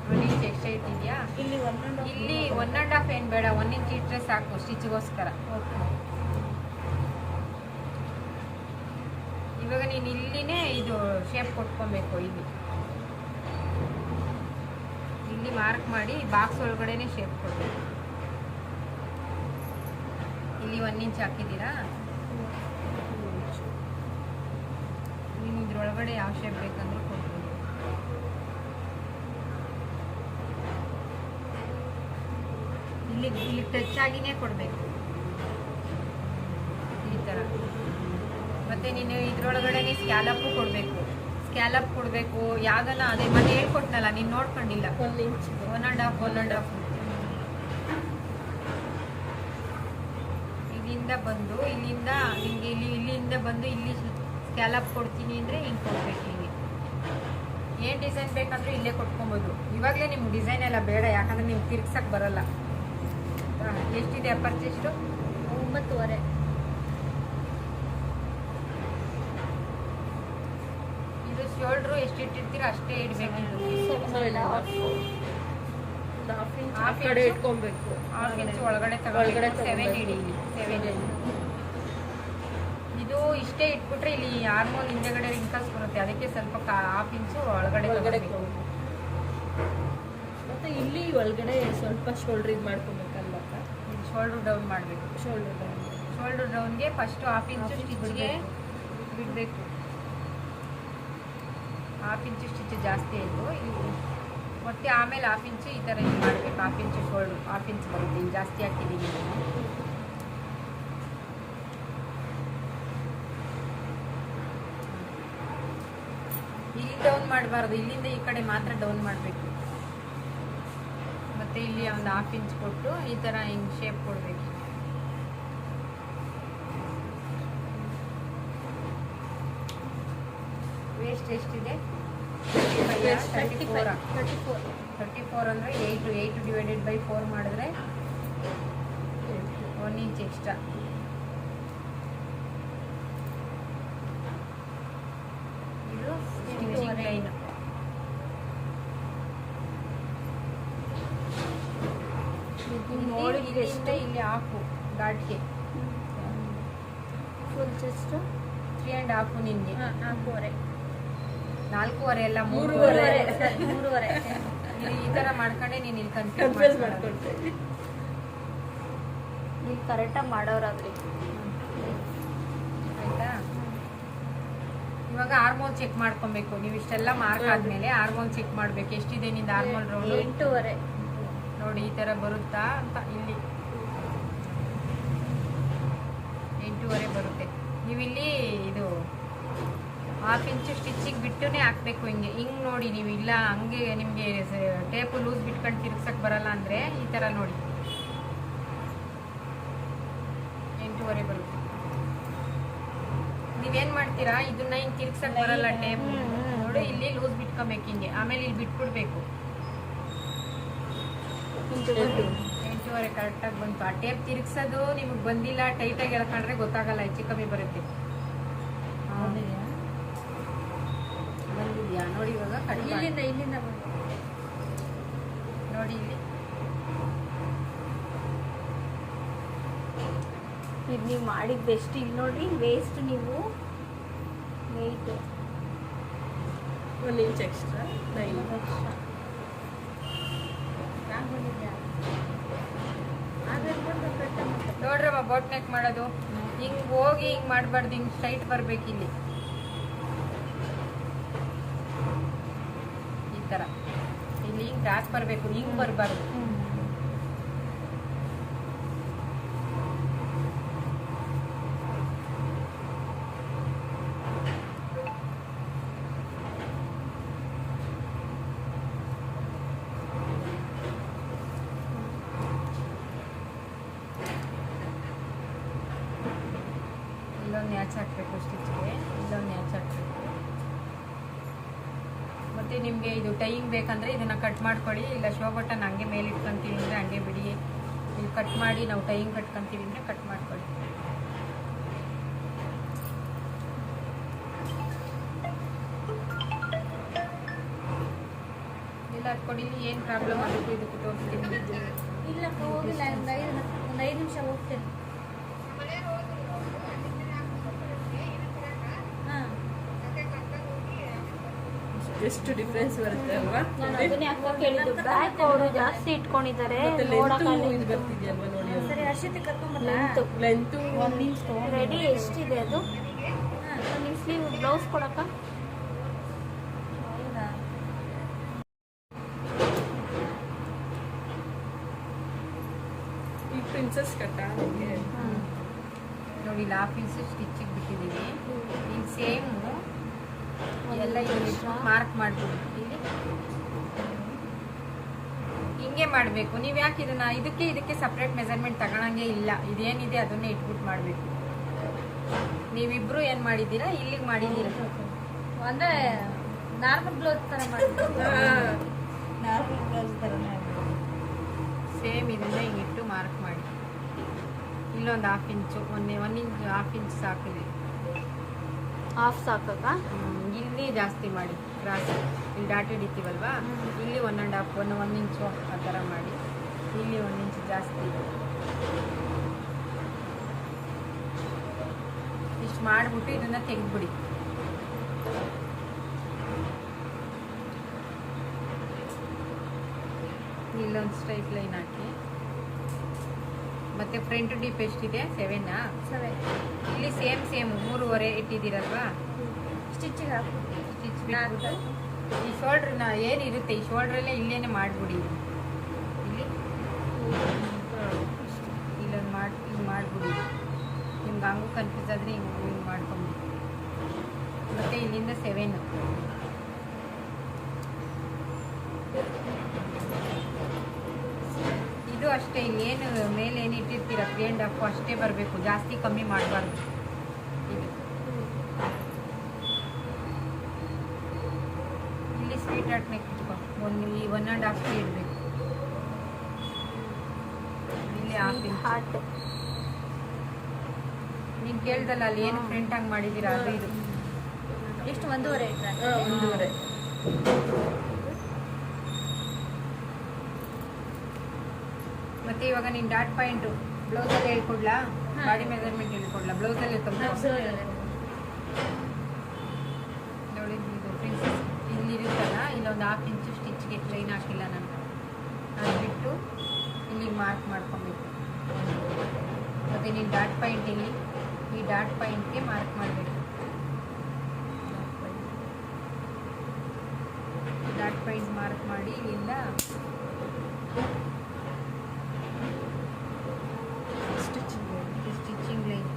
1 ಇಂಚ್ ಎಕ್ಸ್ಟ್ರಾ ಇಟ್ಟಿದ್ಯಾ? ಇಲ್ಲಿ 1.5 ಇಲ್ಲಿ 1.5 ಏನು ಬೇಡ, 1 ಇಂಚ್ ಇಟ್ಟರೆ ಸಾಕು ಸ್ಟಿಚ್ಗೋಸ್ಕರ. ಇವಾಗ ನೀನು ಇಲ್ಲಿನೇ ಇದು ಶೇಪ್ ಕೊಟ್ಕೊಬೇಕು. ಇಲ್ಲಿ ಮಾರ್ಕ್ ಮಾಡಿ ಬಾಕ್ಸ್ ಒಳಗಡೆನೆ ಶೇಪ್ ಕೊಡಬೇಕು. ಇಲ್ಲಿ 1 ಇಂಚ್ ಹಾಕಿದ್ದೀರಾ? ನೀನು ಇದ್ರೊಳಗಡೆ ಯಾವ ಶೇಪ್ ಬೇಕಂದ್ರೂ ಕೊಡ್ಬೋದು. ಇಲ್ಲಿ ಟಚ್ ಆಗಿನೇ ಕೊಡಬೇಕು ಈ ಥರ. ಮತ್ತು ನೀನು ಇದ್ರೊಳಗಡೆನೆ ಸ್ಕ್ಯಾಲಪ್ಪು ಕೊಡಬೇಕು. ಸ್ಕ್ಯಾಲಪ್ ಕೊಡಬೇಕು ಯಾವುದನ್ನ, ಅದೇ ಮನೆ ಹೇಳ್ಕೊಟ್ನಲ್ಲ ನೀನು ನೋಡ್ಕೊಂಡಿಲ್ಲ. 1 ಇಂಚ್ 1.5 ಇಲ್ಲಿಂದ ಬಂದು ಇಲ್ಲಿಂದ ನಿಮಗೆ ಇಲ್ಲಿಂದ ಬಂದು ಇಲ್ಲಿ ಸ್ಕ್ಯಾಲಪ್ ಕೊಡ್ತೀನಿ ಅಂದರೆ ಹಿಂಗೆ ಕೊಡ್ಬೇಕು. ಹಿಂಗೆ ಏನು ಡಿಸೈನ್ ಬೇಕಂದ್ರೆ ಇಲ್ಲೇ ಕೊಟ್ಕೊಬೋದು. ಇವಾಗಲೇ ನಿಮ್ಗೆ ಡಿಸೈನ್ ಎಲ್ಲ ಬೇಡ, ಯಾಕಂದರೆ ನಿಮ್ಗೆ ತಿರ್ಗ್ಸಕ್ಕೆ ಬರಲ್ಲ. ಎಷ್ಟಿದೆ ಅಪರ್ಚ್ ಎಷ್ಟು? 9.5. ಇದು ಶೋಲ್ಡ್ರು ಎಷ್ಟು ಇಟ್ಟಿರ್ತೀರ ಅಷ್ಟೇ ಇಡಬೇಕು. ಹಾಫ್ ಕಡೆ ಇಟ್ಕೊಬೇಕು. 1/2 ಇಂಚ್ ಒಳಗಡೆ ಒಳಗಡೆ ತಗೊಳ್ಬೇಕು. 7 ಇಡಿ. 7 ಇದು ಇಷ್ಟೇ ಇಟ್ಬಿಟ್ರೆ ಇಲ್ಲಿ ಆರ್ಮೋಲ್ ಹಿಂದೆಗಡೆ ರಿಂಕಲ್ಸ್ ಬರುತ್ತೆ. ಅದಕ್ಕೆ ಸ್ವಲ್ಪ 1/2 ಇಂಚು ಒಳಗಡೆ ತಗೊಳ್ಬೇಕು. ಮತ್ತೆ ಇಲ್ಲಿ ಒಳಗಡೆ ಸ್ವಲ್ಪ ಶೋಲ್ಡರ್ ಇದು ಮಾಡ್ಕೊಬೇಕಲ್ವ? ಶೋಲ್ಡ್ರ್ ಡೌನ್ ಮಾಡಬೇಕು. ಶೋಲ್ಡರ್ ಡೌನ್ಗೆ ಫಸ್ಟ್ 1/2 ಇಂಚು ಸ್ಟಿಚ್ಗೆ ಬಿಡಬೇಕು. 1/2 ಇಂಚು ಸ್ಟಿಚ್ ಜಾಸ್ತಿ ಆಯಿತು. ಮತ್ತೆ ಆಮೇಲೆ 1/2 ಇಂಚು ಈ ಥರ ಇದು ಮಾಡಬೇಕು. 1/2 ಇಂಚು ಶೋಲ್ಡ್ರ್ 1/2 ಇಂಚ್ ಬರುತ್ತೆ. ಇಲ್ಲಿ ಜಾಸ್ತಿ ಹಾಕಿದ್ದೀನಿ ನಾನು. ಇಲ್ಲಿ ಡೌನ್ ಮಾಡಬಾರ್ದು, ಇಲ್ಲಿಂದ ಈ ಕಡೆ ಮಾತ್ರ ಡೌನ್ ಮಾಡಬೇಕು. ಮತ್ತು ಇಲ್ಲಿ ಒಂದು 1/2 ಇಂಚ್ ಕೊಟ್ಟು ಈ ಥರ ಹಿಂಗೆ ಶೇಪ್ ಕೊಡಬೇಕು. ವೇಸ್ಟ್ ಎಷ್ಟಿದೆ? 34 ಅಂದರೆ 8 ಡಿವೈಡೆಡ್ ಬೈ 4 ಮಾಡಿದ್ರೆ 1 ಇಂಚ್ ಎಕ್ಸ್ಟ್ರಾ. ಇದು ಸ್ಟಿಚಿಂಗ್ ಲೈನ್. ಇಲ್ಲಿಂದ ಇಲ್ಲಿ ಹಾಕು ಘಾಟ್ಗೆ. ಫುಲ್ ಚೆಸ್ಟ್ 3.5 ನಿನ್ಗೆ. 4.5. 4.5 ಅಲ್ಲ 3.5. ಈ ಥರ ಮಾಡ್ಕೊಂಡೆ ನೀನು ಇಲ್ಲಿ ಕನ್ಫ್ಯೂಸ್ ಕನ್ಫ್ಯೂಸ್ ಮಾಡ್ಕೊಳ್ತೇವೆ. ನೀವು ಕರೆಕ್ಟಾಗಿ ಮಾಡೋರಾದ್ರಿ. ಆಯ್ತಾ? ಇವಾಗ ಹಾರ್ಮೋನ್ ಚೆಕ್ ಮಾಡ್ಕೊಬೇಕು. ನೀವು ಇಷ್ಟೆಲ್ಲ ಮಾರ್ಕ್ ಆದ್ಮೇಲೆ ಹಾರ್ಮೋನ್ ಚೆಕ್ ಮಾಡ್ಬೇಕು. ಎಷ್ಟಿದೆ ನಿಂದ ಹಾರ್ಮೋನ್ ರೌಂಡ್? 8.5. ನೋಡಿ ಈ ಥರ ಬರುತ್ತಾ ಅಂತ. ಇಲ್ಲಿ 8.5 ಬರುತ್ತೆ. ನೀವಿಲ್ಲಿ ಇದು 1/2 ಇಂಚು ಸ್ಟಿಚಿಂಗ್ ಬಿಟ್ಟುನೇ ಹಾಕ್ಬೇಕು. ಹಿಂಗೆ ನೋಡಿ ನೀವು. ಇಲ್ಲ ಹಂಗೆ ನಿಮಗೆ ಟೇಪು ಲೂಸ್ ಬಿಟ್ಕೊಂಡು ತಿರ್ಗ್ಸಕ್ಕೆ ಬರಲ್ಲ ಅಂದರೆ ಈ ಥರ ನೋಡಿ 8.5 ಬರುತ್ತೆ. ನೀವೇನು ಮಾಡ್ತೀರಾ, ಇದನ್ನ ಹಿಂಗೆ ತಿರ್ಗ್ಸಕ್ಕೆ ಬರಲ್ಲ ಟೇಪ್. ನೋಡಿ ಇಲ್ಲಿ ಲೂಸ್ ಬಿಟ್ಕೊಬೇಕು ಹಿಂಗೆ. ಆಮೇಲೆ ಇಲ್ಲಿ ಬಿಟ್ಬಿಡ್ಬೇಕು. 8.5 ಕರೆಕ್ಟಾಗಿ ಬಂತು. ಆ ಟೇಪ್ ತಿರ್ಗ್ಸೋದು ನಿಮಗೆ ಬಂದಿಲ್ಲ, ಟೈಟಾಗಿ ಎಳ್ಕೊಂಡ್ರೆ ಗೊತ್ತಾಗಲ್ಲ, ಹೆಚ್ಚು ಕಮ್ಮಿ ಬರುತ್ತೆ. ಬಂದಿದ್ಯಾ ನೋಡಿ. ಇವಾಗ ಕಟ್ ಮಾಡಿ. ಇಲ್ಲಿಂದ ಬಂದು ನೋಡಿ ಇಲ್ಲಿ ಇದು ನೀವು ಮಾಡಿದ ಬೆಸ್ಟ್. ಇಲ್ಲಿ ನೋಡಿ ವೇಸ್ಟ್ ನೀವು 8 1 ಇಂಚ್ ಎಕ್ಸ್ಟ್ರಾ 9. ನಾನು ಬಂದಿದ್ದೆ. ಆದ್ರೆ ಬಂದು ಕಟ್ಟ ನೋಡ್ರಮ್ಮ ಬೋಟ್ ನೆಕ್ ಮಾಡೋದು. ಹಿಂಗ್ ಹೋಗಿ ಹಿಂಗ್ ಮಾಡಬಾರ್ದು, ಹಿಂಗ್ ಸ್ಟ್ರೈಟ್ ಬರ್ಬೇಕು ಇಲ್ಲಿ ಈ ತರ. ಇಲ್ಲಿ ಹಿಂಗ್ ಕ್ರಾಸ್ ಬರ್ಬೇಕು, ಹಿಂಗ್ ಬರಬಾರ್ದು. ಇಲ್ಲೊಂದು ನ್ಯಾಚ್ ಹಾಕಬೇಕು ಸ್ಟಿಚ್ಗೆ, ಇಲ್ಲೊಂದು ನ್ಯಾಚ್ ಹಾಕಬೇಕು. ಮತ್ತು ನಿಮಗೆ ಇದು ಟೈಯಿಂಗ್ ಬೇಕಂದರೆ ಇದನ್ನು ಕಟ್ ಮಾಡ್ಕೊಳ್ಳಿ, ಇಲ್ಲ ಶೋ ಬಟನ್ ಹಂಗೆ ಮೇಲೆ ಇಟ್ಕೊತೀವಿ ಅಂದರೆ ಹಂಗೆ ಬಿಡಿ. ಇಲ್ಲಿ ಕಟ್ ಮಾಡಿ ನಾವು ಟೈಯಿಂಗ್ ಕಟ್ಕೊತೀವಿ ಅಂದರೆ ಕಟ್ ಮಾಡ್ಕೊಳ್ಳಿ. ಇಲ್ಲ ಹತ್ಕೊಡಿ, ಏನು ಪ್ರಾಬ್ಲಮ್ ಆಗುತ್ತೆ ಇದಕ್ಕೆ ತೋರಿಸ್ತೀನಿ. ಇಲ್ಲ ಹೋಗಿಲ್ಲ, ಒಂದು 5 ನಿಮಿಷ ಹೋಗ್ತೇನೆ. ಹಾಂ, ಎಷ್ಟು ಡಿಫ್ರೆನ್ಸ್ ಬರುತ್ತೆ ಅಲ್ವಾ? ನಾನು ಅದನ್ನೇ ಅಕ್ಕ ಕೇಳಿದ್ದು. ಬ್ಯಾಕ್ ಅವರು ಜಾಸ್ತಿ ಇಟ್ಕೊಂಡಿದ್ದಾರೆ, ಮತ್ತೆ ಲೆಂತ್ ಇದು ಬರ್ತಿದ್ಯಲ್ವಾ ನೋಡಿ. ಸರಿ ಹರ್ಷಿತ ಕರ್ಕೊಂಬಲ್ಲ. ಲೆಂತ್ ರೆಡಿ ಎಷ್ಟಿದೆ ಅದು? ನಿಮ್ಮ ಸ್ಲೀವ್ ಬ್ಲೌಸ್ ಕೊಡಕ್ಕ. ಹೌದಾ? ಈ ಪ್ರಿನ್ಸಸ್ ಕಟ್ಟ ನಿಮಗೆ ನೋಡಿ ಇಲ್ಲಿ ಹಾಫ್ ಇಂಚ್ ಸ್ಟಿಚಿಗೆ ಬಿಟ್ಟಿದ್ದೀವಿ. ಈಗ ಸೇಮು ಎಲ್ಲ ಇಲ್ಲಿ ಮಾರ್ಕ್ ಮಾಡ್ಬಿಡಿ. ಇಲ್ಲಿ ಹಿಂಗೆ ಮಾಡಬೇಕು. ನೀವು ಯಾಕೆ ಇದಕ್ಕೆ ಸಪ್ರೇಟ್ ಮೆಜರ್ಮೆಂಟ್ ತಗೊಳಂಗೆ ಇಲ್ಲ. ಇದೇನಿದೆ ಅದನ್ನೇ ಇಟ್ಬಿಟ್ಟು ಮಾಡಬೇಕು. ನೀವಿಬ್ರು ಏನು ಮಾಡಿದ್ದೀರಾ, ಇಲ್ಲಿಗೆ ಮಾಡಿದ್ದೀರಾ. ಅಂದ್ರೆ ನಾರ್ಮಲ್ ಬ್ಲೌಸ್ ತರ ಮಾಡ್ತೀವಿ. ನಾರ್ಮಲ್ ಬ್ಲೌಸ್ ಥರನೇ ಸೇಮ್ ಇದನ್ನೇ ಹಿಂಗಿಟ್ಟು ಮಾರ್ಕ್ ಮಾಡಿ. ಇಲ್ಲೊಂದು half inch, 1 inch, half inch ಸಾಕಿದೆ. ಹಾಫ್ ಸಾಕಕ್ಕ. ಇಲ್ಲಿ ಜಾಸ್ತಿ ಮಾಡಿ, ಕ್ರಾಸ್ ಇಲ್ಲಿ ಡಾಟ್ ಹಿಡಿತೀವಲ್ವಾ, ಇಲ್ಲಿ 1.5 1 ಇಂಚು ಆ ಥರ ಮಾಡಿ. ಇಲ್ಲಿ 1 ಇಂಚ್ ಜಾಸ್ತಿ. ಇಷ್ಟು ಮಾಡಿಬಿಟ್ಟು ಇದನ್ನು ತೆಗೆದ್ಬಿಡಿ. ಇಲ್ಲೊಂದು ಸ್ಟ್ರೈಟ್ ಲೈನ್ ಹಾಕಿ. ಮತ್ತು ಫ್ರಂಟ್ ಡೀಪ್ ಎಷ್ಟಿದೆ? 7 ಇಲ್ಲಿ ಸೇಮ್ 3.5 ಇಟ್ಟಿದ್ದೀರಲ್ವಾ, ಸ್ಟಿಚಿಗೆ ಹಾಕು. ಸ್ಟಿಚ್ ಬಿಟ್ಬಿಟ್ಟು ಈ ಶೋಲ್ಡ್ರನ್ನ ಏನಿರುತ್ತೆ ಈ ಶೋಲ್ಡ್ರಲ್ಲೇ ಇಲ್ಲೇನೆ ಮಾಡಿಬಿಡಿ. ಇಲ್ಲಿ ಇಲ್ಲೊಂದು ಹಿಂಗೆ ಮಾಡಿಬಿಡಿ. ನಿಮ್ಗೆ ಹಂಗೂ ಕನ್ಫ್ಯೂಸ್ ಆದರೆ ಹಿಂಗೆ ಮಾಡ್ಕೊಂಬಿಡಿ. ಮತ್ತು ಇಲ್ಲಿಂದ 7 ಇದು ಅಷ್ಟೇ. ಇಲ್ಲೇನು ಮೇಲೆ ಏನು ಇಟ್ಟಿರ್ತೀರ 3.5 ಅಷ್ಟೇ ಬರಬೇಕು, ಜಾಸ್ತಿ ಕಮ್ಮಿ ಮಾಡಬಾರ್ದು. ಇದು ಇಲ್ಲಿ ಸ್ವೀಟ್ ಹಾರ್ಟ್ ನೆಕ್ ಇಟ್ಕೊ, 1.5 ಇಡಬೇಕು. ಇಲ್ಲಿ ಹಾಫ್ ಇಂಚ್ ಹಾರ್ಟ್ ನೀನು ಕೇಳ್ದಲ್ಲ ಅಲ್ಲಿ ಏನು ಫ್ರಂಟ್ ಹಂಗೆ ಮಾಡಿದ್ದೀರಾ ಅದು ಇದು. ಎಷ್ಟು? 1.5 ಇಟ್ರ? 1.5. ಮತ್ತೆ ಇವಾಗ ನೀನು ಡಾಟ್ ಪಾಯಿಂಟು ಬ್ಲೌಸಲ್ಲಿ ಹೇಳ್ಕೊಡ್ಲಾ, ಬಾಡಿ ಮೆಜರ್ಮೆಂಟ್ ಹೇಳ್ಕೊಡ್ಲಾ? ಬ್ಲೌಸಲ್ಲಿ ನೋಡಿ ಇದು ಪ್ರಿನ್ಸಸ್ ಇಲ್ಲಿ ಇರುತ್ತಲ್ಲ, ಇಲ್ಲೊಂದು ಹಾಫ್ ಇಂಚು ಸ್ಟಿಚ್ಗೆ ಲೈನ್ ಹಾಕಿಲ್ಲ ನಾನು. ಅದು ಬಿಟ್ಟು ಇಲ್ಲಿ ಮಾರ್ಕ್ ಮಾಡ್ಕೊಬೇಕು. ಮತ್ತು ನೀನು ಡಾಟ್ ಪಾಯಿಂಟ್ ಇಲ್ಲಿ ಈ ಡಾಟ್ ಪಾಯಿಂಟ್ಗೆ ಮಾರ್ಕ್ ಮಾಡಬೇಕು. ಡಾಟ್ ಪಾಯಿಂಟ್ ಮಾರ್ಕ್ ಮಾಡಿ ಇಲ್ಲಿಂದ ಸ್ಟಿಚಿಂಗ್ ಲೈನ್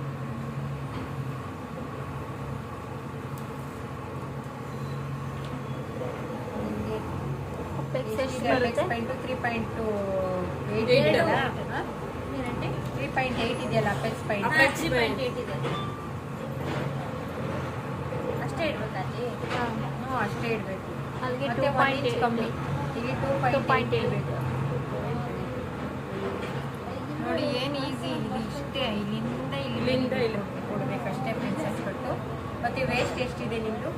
ಎಷ್ಟು ಬರುತ್ತೆ? 3.8 ಇದೆಯಲ್ಲ, 3.8 ಇದೆಯಲ್ಲ ಅಪೆಕ್ಸ್ ಪಾಯಿಂಟ್. 3.8 ಇದೆ. ಅಷ್ಟೇ ಇಡ್ಬೇಕಾ ಅಲ್ಲಿ? ಹ್ಞೂ ಅಷ್ಟೇ ಇಡಬೇಕು. ಅಲ್ಲಿಗೆ ಮತ್ತೆ 1 ಇಂಚ್ 2.8 ಕಮ್ಮಿ, ಇಲ್ಲಿ 2.8 ಇಡಬೇಕು. ನೋಡಿ ಏನು ಈಸಿ, ಇದು ಇಷ್ಟೇ. ಇಲ್ಲಿಂದ ಇಲ್ಲಿಂದ ಇಲ್ಲಿ ಕೊಡಬೇಕಷ್ಟೇ ಪ್ರಿನ್ಸಸ್ ಕಟ್ಟು. ಮತ್ತು ವೇಸ್ಟ್ ಎಷ್ಟಿದೆ ನಿಮ್ಮದು?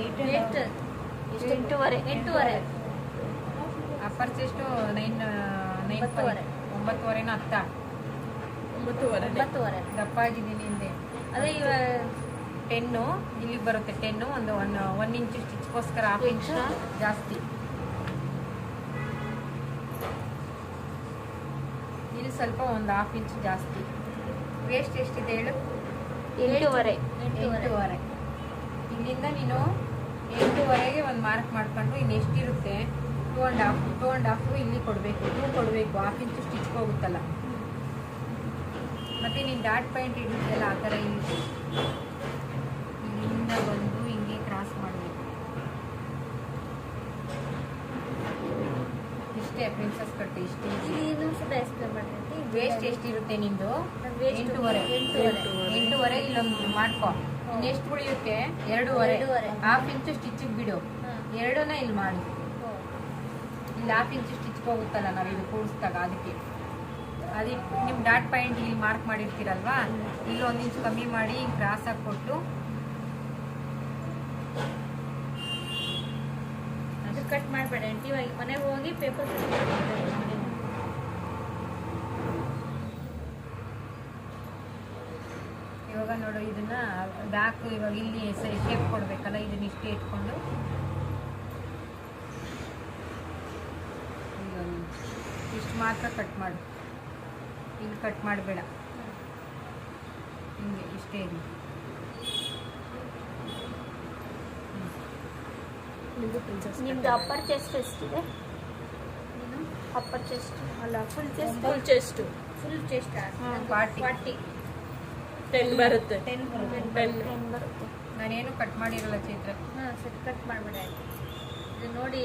8 8.5 ಅಪ್ಪರ್ ಚೆಸ್ಟು 9.5 9.5 ಹತ್ತ 9.5. ದಪ್ಪ ಆಗಿದ್ದೀನಿ ಹಿಂದೆ. ಅದೇ ಇವಾಗ 10 ಇಲ್ಲಿಗೆ ಬರುತ್ತೆ. 10 ಒಂದು 1 ಇಂಚು ಸ್ಟಿಚ್ಗೋಸ್ಕರ ಹಾಫ್ ಇಂಚು ಜಾಸ್ತಿ. ಇಲ್ಲಿ ಸ್ವಲ್ಪ ಒಂದು ಹಾಫ್ ಇಂಚ್ ಜಾಸ್ತಿ. ವೇಸ್ಟ್ ಎಷ್ಟಿದೆ ಹೇಳು? 8.5. 8.5. ಇಲ್ಲಿಂದ ನೀನು 8.5ಗೆ ಒಂದು ಮಾರ್ಕ್ ಮಾಡ್ಕೊಂಡು ಇನ್ನು ಎಷ್ಟಿರುತ್ತೆ 2.5 ಇಲ್ಲಿ ಕೊಡಬೇಕು, 2 ಕೊಡಬೇಕು. 1/2 ಇಂಚು ಸ್ಟಿಚ್ ಹೋಗುತ್ತಲ್ಲ. ಮತ್ತು ನೀನು ಡಾಟ್ ಪಾಯಿಂಟ್ ಇಡಿದೆಯಲ್ಲ ಆ ಥರ ಇಲ್ಲಿಂದ ಬಂದು ಹಿಂಗೆ ಕ್ರಾಸ್ ಮಾಡಬೇಕು. ಇಷ್ಟೇ ಪ್ರಿನ್ಸಸ್ ಕಟ್. ಇಷ್ಟೇ. ಇನ್ನೊಂದ್ಸಲ ಎಕ್ಸ್ಪ್ಲೇನ್ ಮಾಡ್ತೀನಿ. ವೇಸ್ಟ್ ಎಷ್ಟಿರುತ್ತೆ ನಿಂದು? waist 8.5. 8.5 ಇಲ್ಲೊಂದು ಮಾಡ್ಕೊ. ಇನ್ನು ಎಷ್ಟು ಉಳಿಯುತ್ತೆ? 2.5. 1/2 ಇಂಚು ಸ್ಟಿಚಿಗೆ ಬಿಡು. 2ನ ಇಲ್ಲಿ ಮಾಡು. ಇಲ್ಲಿ 1/2 ಇಂಚು ಸ್ಟಿಚ್ ಹೋಗುತ್ತಲ್ಲ ನಾವು ಇದು ಕೂಡಿಸಿದಾಗ, ಅದಕ್ಕೆ ನಿಮ್ಮ ಡಾಟ್ ಪಾಯಿಂಟ್ ಇಲ್ಲಿ ಮಾರ್ಕ್ ಮಾಡಿರ್ತೀರಲ್ವಾ, ಇಲ್ಲಿ 1 ಇಂಚ್ ಕಮ್ಮಿ ಮಾಡಿ ಹಿಂಗೆ ಕ್ರಾಸ್ ಆಗಿ ಕೊಟ್ಟು ಅದು ಕಟ್ ಮಾಡಬೇಡ ಆಂಟಿ. ಇವಾಗ ಮನೆಗೆ ಹೋಗಿ ಪೇಪರ್ ಇವಾಗ ನೋಡು ಇದನ್ನ ಬ್ಯಾಕ್ ಇವಾಗ ಇಲ್ಲಿ ಶೇಪ್ ಕೊಡ್ಬೇಕಲ್ಲ, ಇದನ್ನ ಇಷ್ಟೇ ಇಟ್ಕೊಂಡು ಇಷ್ಟು ಮಾತ್ರ ಕಟ್ ಮಾಡು. ಇಲ್ಲಿ ಕಟ್ ಮಾಡಬೇಡ, ಹಿಂಗೆ ಇಷ್ಟೇ ಇರಲಿ. ನಿಮ್ದು ಅಪ್ಪರ್ ಚೆಸ್ಟ್ ಎಷ್ಟಿದೆ? ಅಪ್ಪರ್ ಚೆಸ್ಟ್ ಅಲ್ಲ, full chest. Full chest full chest 40. 10 ಬರುತ್ತೆ. 10 ಬರುತ್ತೆ. 10 ಬರುತ್ತೆ. ನಾನೇನು ಕಟ್ ಮಾಡಿರಲ್ಲ ಚೈತ್ರ. ಹಾಂ ಸರಿ, ಕಟ್ ಮಾಡಬೇಡ ಆಂಟಿ. ಇದು ನೋಡಿ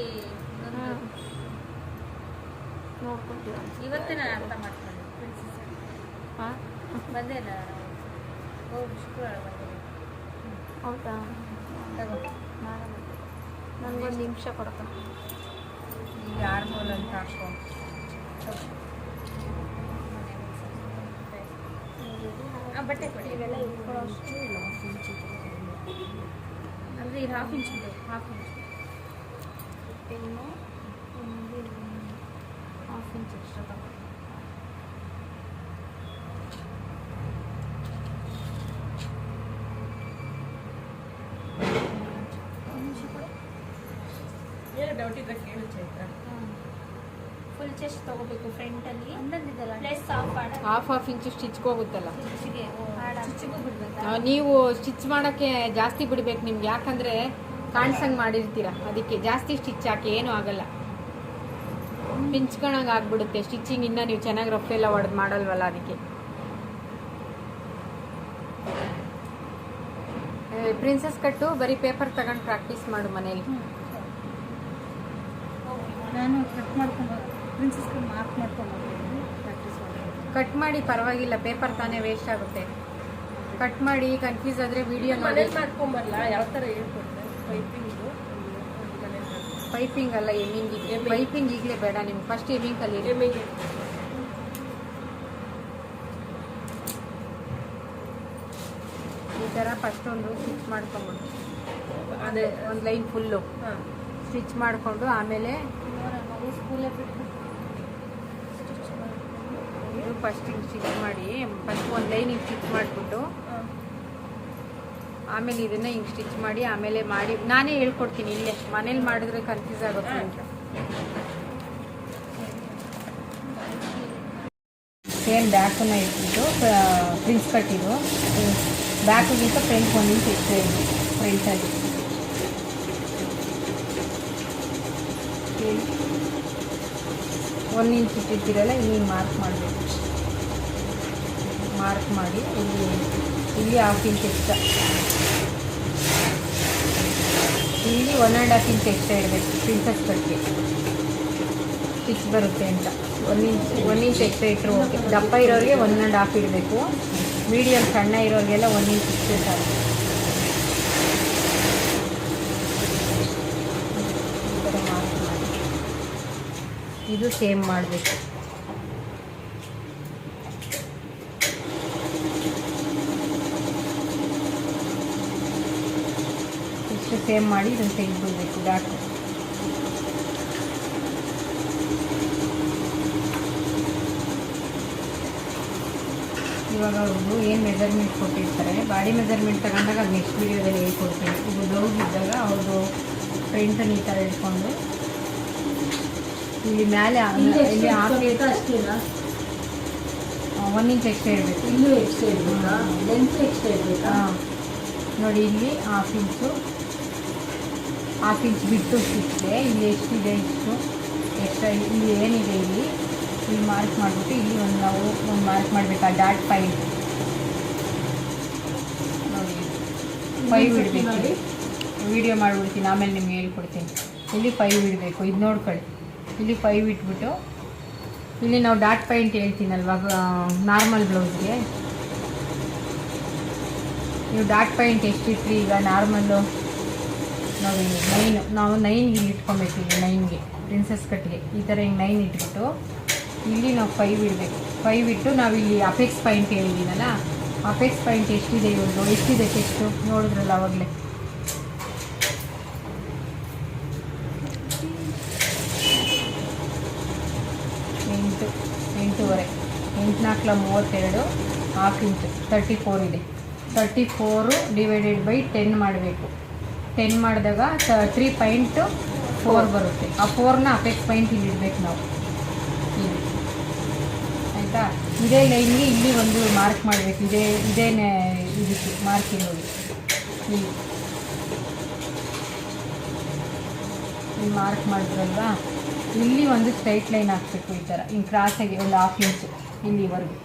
ನೋಡ್ಕೊತೀವಿ. ಇವತ್ತೇ ನಾನು ಅರ್ಥ ಮಾಡ್ಕೊಂಡೆ. ಹಾಂ, ಬಂದೇ ನಾನು ಶುಕ್ರವಾರ ಬಂದೆ. ಹೌದಾ? ತಗೋ. ನನಗೊಂದು ನಿಮಿಷ ಕೊಡಕ್ಕ. ಈಗ ಆರ್ಮೋಲ್ ಅಂತ ಹಾಕೋ. ಬಟ್ಟೆ ಕೊಡಿ. ಇವೆಲ್ಲ ಇಟ್ಕೊಳ್ಳೋಷ್ಟು ಅಂದರೆ ಇದು 1/2 ಇಂಚ್ ಇದೆ. 1/2 ಇಂಚ್ ಇನ್ನು 1/2 ಇಂಚ್ ಎಕ್ಸ್ಟ್ರಾ ತಗೋ. ಏನು ಡೌಟ್ ಇದ್ರೆ ಕೇಳು ಚೈತ್ರ. ಫುಲ್ ಚೆಸ್ಟ್ ತಗೋಬೇಕು ಫ್ರಂಟಲ್ಲಿ. ಅಂದಂದಿದ್ದಲ್ಲ ಪ್ಲಸ್ ಹಾಫ್ ಇಂಚು ಸ್ಟಿಚ್ ಹೋಗುತ್ತಲ್ಲ, ಚುಚ್ಚಿಗೂ ಬಿಡ್ಬೇಕಾ? ನೀವು ಸ್ಟಿಚ್ ಮಾಡೋಕ್ಕೆ ಜಾಸ್ತಿ ಬಿಡ್ಬೇಕು ನಿಮ್ಗೆ. ಯಾಕಂದರೆ ಕಾಣಿಸಂಗೆ ಮಾಡಿರ್ತೀರ, ಅದಕ್ಕೆ ಜಾಸ್ತಿ ಸ್ಟಿಚ್ ಹಾಕಿ ಏನೂ ಆಗಲ್ಲ. ಪಿಂಚ್ಕೊಳಂಗೆ ಆಗ್ಬಿಡುತ್ತೆ ಸ್ಟಿಚಿಂಗ್. ಇನ್ನು ನೀವು ಚೆನ್ನಾಗಿ ರಫ್ ಎಲ್ಲ ಹೊಡೆದು ಮಾಡಲ್ವಲ್ಲ, ಅದಕ್ಕೆ. ಪ್ರಿನ್ಸಸ್ ಕಟ್ಟು ಬರೀ ಪೇಪರ್ ತಗೊಂಡು ಪ್ರಾಕ್ಟೀಸ್ ಮಾಡು ಮನೇಲಿ. ನಾನು ಕಟ್ ಮಾಡ್ಕೊಂಡು ಪ್ರಿನ್ಸಸ್ ಮಾರ್ಕ್ ಮಾಡ್ಕೊಂಡು ಪ್ರಾಕ್ಟೀಸ್ ಮಾಡಿ. ಕಟ್ ಮಾಡಿ ಪರವಾಗಿಲ್ಲ, ಪೇಪರ್ ತಾನೇ ವೇಸ್ಟ್ ಆಗುತ್ತೆ. ಕಟ್ ಮಾಡಿ ಕನ್ಫ್ಯೂಸ್ ಆದರೆ ವಿಡಿಯೋ ನೋಡಿ. ಮನೇಲಿ ಮಾಡ್ಕೊಂಬರಲ್ಲ, ಯಾವ ಥರ ಹೇಳ್ಕೊಡ್ತಾರೆ? ಪೈಪಿಂಗು ಪೈಪಿಂಗ್ ಅಲ್ಲ, ಎಮ್ಮಿಂಗ್ ಇದೆ. ಎಮ್ಮಿಂಗ್. ಪೈಪಿಂಗ್ ಈಗಲೇ ಬೇಡ ನಿಮ್ಗೆ, ಫಸ್ಟ್ ಎಮ್ಮಿಂಗ್ ಕಲೀರಿ. ಎಮ್ಮಿಗೆ ಈ ಥರ ಫಸ್ಟ್ ಒಂದು ಸ್ಟಿಚ್ ಮಾಡ್ಕೊಂಬಿಡು. ಅದೇ ಒಂದು ಲೈನ್ ಫುಲ್ಲು ಹಾಂ. ಸ್ಟಿಚ್ ಮಾಡಿಕೊಂಡು ಆಮೇಲೆ ಮಗು ಸ್ಕೂಲೇ ಬಿಟ್ಟು ಇದು ಫಸ್ಟ್ ಹಿಂಗೆ ಸ್ಟಿಚ್ ಮಾಡಿ, ಫಸ್ಟ್ ಒಂದು ಲೈನ್ ಹಿಂಗೆ ಸ್ಟಿಚ್ ಮಾಡಿಬಿಟ್ಟು ಆಮೇಲೆ ಇದನ್ನು ಹಿಂಗೆ ಸ್ಟಿಚ್ ಮಾಡಿ ಆಮೇಲೆ ಮಾಡಿ ನಾನೇ ಹೇಳ್ಕೊಡ್ತೀನಿ. ಇಲ್ಲೇ ಮನೇಲಿ ಮಾಡಿದ್ರೆ ಕನ್ಫ್ಯೂಸ್ ಆಗುತ್ತೆ ಅಂತ. ಸೇಮ್ ಬ್ಯಾಕನ್ನ ಇಟ್ಬಿಟ್ಟು ಪ್ರಿನ್ಸ್ ಕಟ್ಟಿದ್ದು ಬ್ಯಾಕಿಗಿಂತ ಫ್ರಂಟ್ 1 ಇಂಚ್ ಎಕ್ಸ್ಟ್ರಾ ಇದೆ ಫ್ರಂಟಲ್ಲಿ. 1 ಇಂಚ್ ಇಟ್ಟಿರ್ತೀರಲ್ಲ, ಇಲ್ಲಿ ಮಾರ್ಕ್ ಮಾಡಬೇಕು. ಮಾರ್ಕ್ ಮಾಡಿ ಇಲ್ಲಿ 1/2 ಇಂಚ್ ಎಕ್ಸ್ಟ್ರಾ, ಇಲ್ಲಿ 1.5 ಇಂಚ್ ಎಕ್ಸ್ಟ್ರಾ ಇಡಬೇಕು. ಪ್ರಿನ್ಸಸ್ ಕಟ್ಗೆ ಸ್ಟಿಚ್ ಬರುತ್ತೆ ಅಂತ 1 ಇಂಚ್ ಎಕ್ಸ್ಟ್ರಾ ಇಟ್ಟರು ಓಕೆ. ದಪ್ಪ ಇರೋರಿಗೆ 1.5 ಇಡಬೇಕು. ಮೀಡಿಯಮ್ ಸಣ್ಣ ಇರೋರಿಗೆಲ್ಲ 1 ಇಂಚ್ ಇಷ್ಟೇ ಸಾಕು. ಈ ಥರ ಮಾರ್ಕ್ ಮಾಡಿ ಇದು ಸೇಮ್ ಮಾಡಬೇಕು. ಇಷ್ಟು ಸೇಮ್ ಮಾಡಿ ಇದನ್ನು ತೆಗೆದುಬಿಡ್ಬೇಕು ಡಾಟ್. ಇವಾಗ ಅವರು ಏನು ಮೆಜರ್ಮೆಂಟ್ ಕೊಟ್ಟಿರ್ತಾರೆ, ಬಾಡಿ ಮೆಜರ್ಮೆಂಟ್ ತಗೊಂಡಾಗ ಅದು ನೆಕ್ಸ್ಟ್ ವೀಡಿಯೋದಲ್ಲಿ ಹೇಳ್ಕೊಡ್ತೀನಿ. ಇದು ಬ್ಲೌಸ್ ಇದ್ದಾಗ ಅವ್ರದ್ದು ಫ್ರಂಟನ್ನು ಈ ಥರ ಇಟ್ಕೊಂಡು ಇಲ್ಲಿ ಮೇಲೆ ಇಲ್ಲಿ ಹಾಕಿ 1 ಇಂಚ್ ಎಕ್ಸ್ಟ್ರಾ ಇರಬೇಕು. ಇನ್ನೂ ಎಕ್ಸ್ಟ್ರಾ ಇರಬೇಕಾ? ಲೆಂತ್ ಎಕ್ಸ್ಟ್ರಾ ಇರಬೇಕಾ? ನೋಡಿ ಇಲ್ಲಿ ಹಾಫ್ ಇಂಚ್ ಬಿಟ್ಟು ಸ್ಟಿಚ್ಗೆ ಇಲ್ಲಿ ಎಷ್ಟಿದೆ ಇಷ್ಟು ಎಕ್ಸ್ಟ್ರಾ ಇಲ್ಲಿ ಏನಿದೆ ಇಲ್ಲಿ ಮಾರ್ಕ್ ಮಾಡಿಬಿಟ್ಟು ಇಲ್ಲಿ ನಾವು ಮಾರ್ಕ್ ಮಾಡಬೇಕಾ ಡಾಟ್ ಪಾಯಿಂಟ್ ನೋಡಿ 5 ಇಡಬೇಕು. ವಿಡಿಯೋ ಮಾಡಿಬಿಡ್ತೀನಿ, ಆಮೇಲೆ ನಿಮ್ಗೆ ಹೇಳ್ಕೊಡ್ತೀನಿ. ಇಲ್ಲಿ 5 ಇಡಬೇಕು. ಇದು ನೋಡ್ಕೊಳ್ಳಿ, ಇಲ್ಲಿ 5 ಇಟ್ಬಿಟ್ಟು ಇಲ್ಲಿ ನಾವು ಡಾಟ್ ಪಾಯಿಂಟ್ ಹೇಳ್ತೀನಲ್ವ ನಾರ್ಮಲ್ ಬ್ಲೌಸ್ಗೆ, ನೀವು ಡಾಟ್ ಪಾಯಿಂಟ್ ಎಷ್ಟಿಟ್ರಿ ಈಗ ನಾರ್ಮಲ್ಲು ನೋಡಿ 9, ನಾವು 9 ಇಲ್ಲಿ ಇಟ್ಕೊಬೇಕು. ಇಲ್ಲಿ 9ಗೆ ಪ್ರಿನ್ಸಸ್ ಕಟ್ಗೆ ಈ ಥರ ಹಿಂಗೆ 9 ಇಟ್ಬಿಟ್ಟು ಇಲ್ಲಿ ನಾವು 5 ಇಡಬೇಕು. 5 ಇಟ್ಟು ನಾವು ಇಲ್ಲಿ ಅಪೆಕ್ಸ್ ಪಾಯಿಂಟ್ ಹೇಳಿದ್ದೀನಲ್ಲ, ಅಪೆಕ್ಸ್ ಪಾಯಿಂಟ್ ಎಷ್ಟಿದೆ ಇವ್ರದ್ದು, ಎಷ್ಟಿದೆ ಚೆಸ್ಟು ನೋಡಿದ್ರಲ್ಲ ಆವಾಗಲೇ. ಎಂಟೂವರೆ 8×4 32 ಹಾಫ್ ಇಂಚು 34 ಇದೆ. 34 ಡಿವೈಡೆಡ್ ಬೈ 10 ಮಾಡಬೇಕು. 10 ಮಾಡಿದಾಗ 3.4 ಬರುತ್ತೆ. ಆ 4ನ ಅಪೆಕ್ಸ್ ಪಾಯಿಂಟ್ ಇಲ್ಲಿ ಇಡಬೇಕು ನಾವು ಇಲ್ಲಿ, ಆಯಿತಾ. ಇದೇ ಲೈನ್ಗೆ ಇಲ್ಲಿ ಒಂದು ಮಾರ್ಕ್ ಮಾಡಬೇಕು. ಇದೇನೇ ಇದಕ್ಕೆ ಮಾರ್ಕಿಂಗ್ ನೋಡಿ, ಇಲ್ಲಿ ಮಾರ್ಕ್ ಮಾಡಿದ್ರಲ್ವಾ, ಇಲ್ಲಿ ಒಂದು ಸ್ಟ್ರೈಟ್ ಲೈನ್ ಹಾಕಬೇಕು ಈ ಥರ ಹಿಂಗೆ ಕ್ರಾಸಾಗಿ ಒಂದು ಹಾಫ್ ಇಂಚು ಇಲ್ಲಿವರೆಗೂ.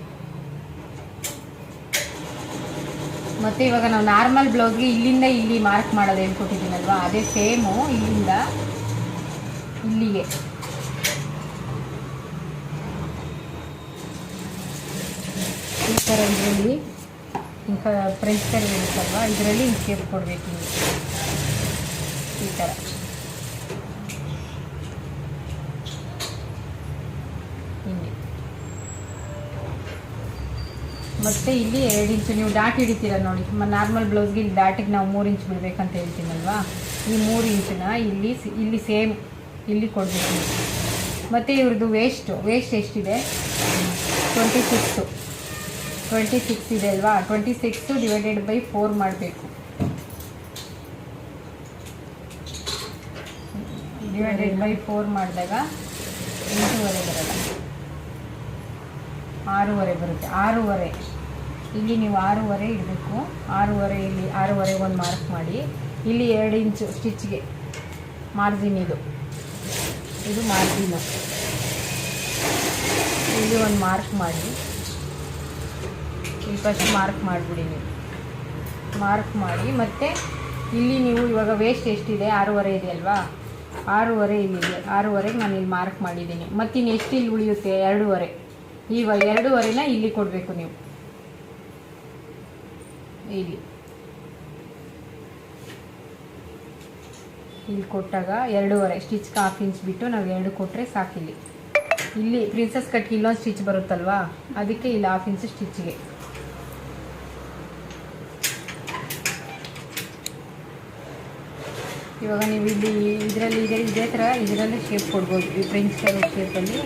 ಮತ್ತು ಇವಾಗ ನಾವು ನಾರ್ಮಲ್ ಬ್ಲೌಸ್ಗೆ ಇಲ್ಲಿಂದ ಇಲ್ಲಿ ಮಾರ್ಕ್ ಮಾಡೋದು ಹೇಳ್ಕೊಟ್ಟಿದ್ದೀನಲ್ವಾ, ಅದೇ ಸೇಮು ಇಲ್ಲಿಂದ ಇಲ್ಲಿಗೆ ಈ ಥರ ಇದರಲ್ಲಿ ಫ್ರೆಂಚ್ ಕರ್ ಇರುತ್ತಲ್ವ, ಇದರಲ್ಲಿ ಹಿಂಗೆ ಶೇಪ್ ಕೊಡಬೇಕು ಈ ಥರ. ಹಿಂಗೆ ಮತ್ತು ಇಲ್ಲಿ 2 ಇಂಚು ನೀವು ಡಾಟ್ ಹಿಡಿತೀರ ನೋಡಿ, ನಾರ್ಮಲ್ ಬ್ಲೌಸ್ಗೆ ಇಲ್ಲಿ ಡಾಟಿಗೆ ನಾವು 3 ಇಂಚ್ ಬಿಡಬೇಕಂತ ಹೇಳ್ತೀನಲ್ವಾ, ಈ 3 ಇಂಚನ್ನ ಇಲ್ಲಿ ಸೇಮ್ ಇಲ್ಲಿ ಕೊಡಬೇಕು. ಮತ್ತು ಇವ್ರದ್ದು ವೇಸ್ಟ್ ಎಷ್ಟಿದೆ 26 ಇದೆ ಅಲ್ವಾ, 26 ಡಿವೈಡೆಡ್ ಬೈ 4 ಮಾಡಬೇಕು. ಡಿವೈಡೆಡ್ ಬೈ 4 ಮಾಡಿದಾಗ 8.5 ಬರಲ್ಲ, 6.5 ಬರುತ್ತೆ. 6.5 ಇಲ್ಲಿ ನೀವು 6.5 ಇಡಬೇಕು. 6.5 ಇಲ್ಲಿ 6.5 ಒಂದು ಮಾರ್ಕ್ ಮಾಡಿ, ಇಲ್ಲಿ 2 ಇಂಚು ಸ್ಟಿಚ್ಗೆ ಮಾರ್ಜಿನ್ ಇದು ಮಾರ್ಜಿನ್, ಇಲ್ಲಿ ಒಂದು ಮಾರ್ಕ್ ಮಾಡಿ, ಇಲ್ಲಿ ಫಸ್ಟ್ ಮಾರ್ಕ್ ಮಾಡಿಬಿಡಿ ನೀವು. ಮಾರ್ಕ್ ಮಾಡಿ ಮತ್ತು ಇಲ್ಲಿ ನೀವು ಇವಾಗ ವೇಸ್ಟ್ ಎಷ್ಟಿದೆ 6.5 ಇದೆ ಅಲ್ವಾ, 6.5 ಇಲ್ಲಿದೆ. 6.5ಗೆ ನಾನು ಇಲ್ಲಿ ಮಾರ್ಕ್ ಮಾಡಿದ್ದೀನಿ. ಮತ್ತು ಇನ್ನು ಎಷ್ಟು ಇಲ್ಲಿ ಉಳಿಯುತ್ತೆ 2.5. ಈಗ 2.5ನ ಇಲ್ಲಿ ಕೊಡಬೇಕು ನೀವು, ಇಲ್ಲಿ ಕೊಟ್ಟಾಗ 2.5 ಸ್ಟಿಚ್ಗೆ ಹಾಫ್ ಇಂಚ್ ಬಿಟ್ಟು ನಾವು 2 ಕೊಟ್ಟರೆ ಸಾಕಿಲ್ಲಿ. ಇಲ್ಲಿ ಪ್ರಿನ್ಸಸ್ ಕಟ್ಗೆ ಇಲ್ಲೊಂದು ಸ್ಟಿಚ್ ಬರುತ್ತಲ್ವಾ, ಅದಕ್ಕೆ ಇಲ್ಲಿ ಹಾಫ್ ಇಂಚ್ ಸ್ಟಿಚ್ಗೆ. ಇವಾಗ ನೀವು ಇಲ್ಲಿ ಇದೇ ಥರ ಇದರಲ್ಲಿ ಶೇಪ್ ಕೊಡ್ಬೋದು. ಈ ಫ್ರೆಂಚ್ ಕರ್ ಶೇಪಲ್ಲಿ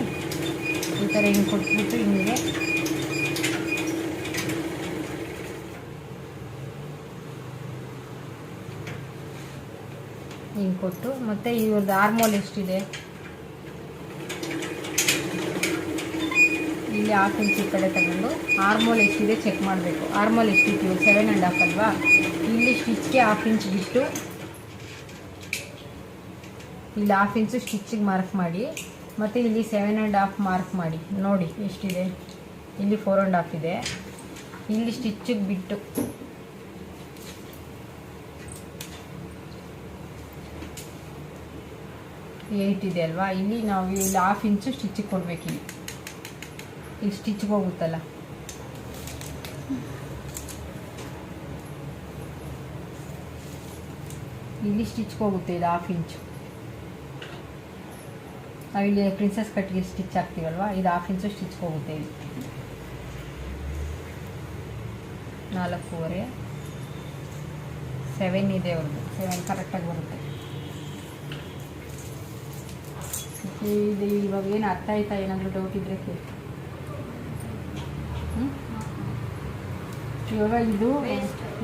ಈ ಥರ ಹಿಂಗೆ ಕೊಟ್ಬಿಟ್ಟು ಹಿಂಗೆ ಕೊಟ್ಟು, ಮತ್ತು ಇವ್ರದ್ದು ಆರ್ಮೋಲ್ ಎಷ್ಟಿದೆ ಇಲ್ಲಿ ಹಾಫ್ ಇಂಚ್ ಈ ಕಡೆ ತಗೊಂಡು ಆರ್ಮೋಲ್ ಎಷ್ಟಿದೆ ಚೆಕ್ ಮಾಡಬೇಕು. ಆರ್ಮೋಲ್ ಎಷ್ಟಿತ್ತು 7.5 ಅಲ್ವಾ, ಇಲ್ಲಿ ಸ್ಟಿಚ್ಗೆ ಹಾಫ್ ಇಂಚ್ ಬಿಟ್ಟು ಇಲ್ಲಿ ಹಾಫ್ ಇಂಚು ಸ್ಟಿಚ್ಚಿಗೆ ಮಾರ್ಕ್ ಮಾಡಿ, ಮತ್ತು ಇಲ್ಲಿ 7.5 ಮಾರ್ಕ್ ಮಾಡಿ. ನೋಡಿ ಎಷ್ಟಿದೆ, ಇಲ್ಲಿ 4.5 ಇದೆ. ಇಲ್ಲಿ ಸ್ಟಿಚ್ಚಿಗೆ ಬಿಟ್ಟು ಏಯ್ಟ್ ಇದೆ ಅಲ್ವಾ, ಇಲ್ಲಿ ನಾವು ಇಲ್ಲಿ ಹಾಫ್ ಇಂಚು ಸ್ಟಿಚ್ಚಿಗೆ ಕೊಡಬೇಕು. ಇಲ್ಲಿ ಸ್ಟಿಚ್ಗೆ ಹೋಗುತ್ತಲ್ಲ, ಇಲ್ಲಿ ಸ್ಟಿಚ್ಗೆ ಹೋಗುತ್ತೆ ಇದು ಹಾಫ್ ಇಂಚು. ನಾವಿಲ್ಲಿ ಪ್ರಿನ್ಸಸ್ ಕಟ್ಗೆ ಸ್ಟಿಚ್ ಹಾಕ್ತೀವಲ್ವ, ಇದು ಹಾಫ್ ಇಂಚು ಸ್ಟಿಚ್ಗೆ ಹೋಗುತ್ತೆ. ಇಲ್ಲಿ 4.5 7 ಇದೆ ಅವ್ರದ್ದು, 7 ಕರೆಕ್ಟಾಗಿ ಬರುತ್ತೆ. ಇದು ಇವಾಗ ಏನು ಅರ್ಥ ಆಯ್ತಾ? ಏನಾದರೂ ಡೌಟ್ ಇದ್ದರೆ ಕೇಳಿ. ಇವಾಗ ಇದು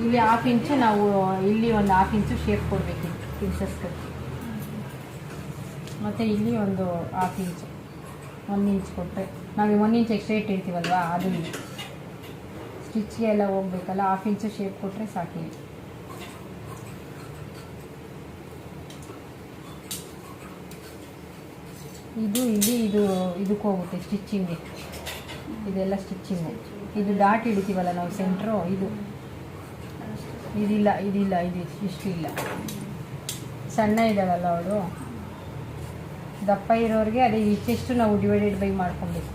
ಇಲ್ಲಿ ಹಾಫ್ ಇಂಚು ನಾವು ಇಲ್ಲಿ ಒಂದು ಹಾಫ್ ಇಂಚು ಶೇಪ್ ಕೊಡಬೇಕಿತ್ತು ಪ್ರಿನ್ಸಸ್ ಕಟ್ಗೆ, ಮತ್ತು ಇಲ್ಲಿ ಒಂದು ಹಾಫ್ ಇಂಚು 1 ಇಂಚ್ ಕೊಟ್ಟರೆ ನಾವು 1 ಇಂಚ್ ಎಕ್ಸ್ಟ್ರಾ ಇಟ್ಟಿರ್ತೀವಲ್ವಾ ಅದು ಇಲ್ಲಿ ಸ್ಟಿಚ್ಗೆ ಎಲ್ಲ ಹೋಗ್ಬೇಕಲ್ಲ 1/2 ಇಂಚು ಶೇಪ್ ಕೊಟ್ಟರೆ ಸಾಕಿಲ್ಲ. ಇದು ಇಲ್ಲಿ ಇದಕ್ಕೆ ಹೋಗುತ್ತೆ ಸ್ಟಿಚ್ಚಿಂಗ್ಗೆ, ಇದೆಲ್ಲ ಸ್ಟಿಚ್ಚಿಂಗು. ಇದು ಡಾಟ್ ಹಿಡಿತೀವಲ್ಲ ನಾವು ಸೆಂಟ್ರು, ಇದಿಲ್ಲ ಇದು ಇಷ್ಟು ಇಲ್ಲ. ಸಣ್ಣ ಇದ್ದಾವಲ್ಲ ಅವಳು, ದಪ್ಪ ಇರೋರಿಗೆ ಅದೇ ಇಷ್ಟೆಷ್ಟು ನಾವು ಡಿವೈಡೆಡ್ ಬೈ ಮಾಡ್ಕೊಬೇಕು.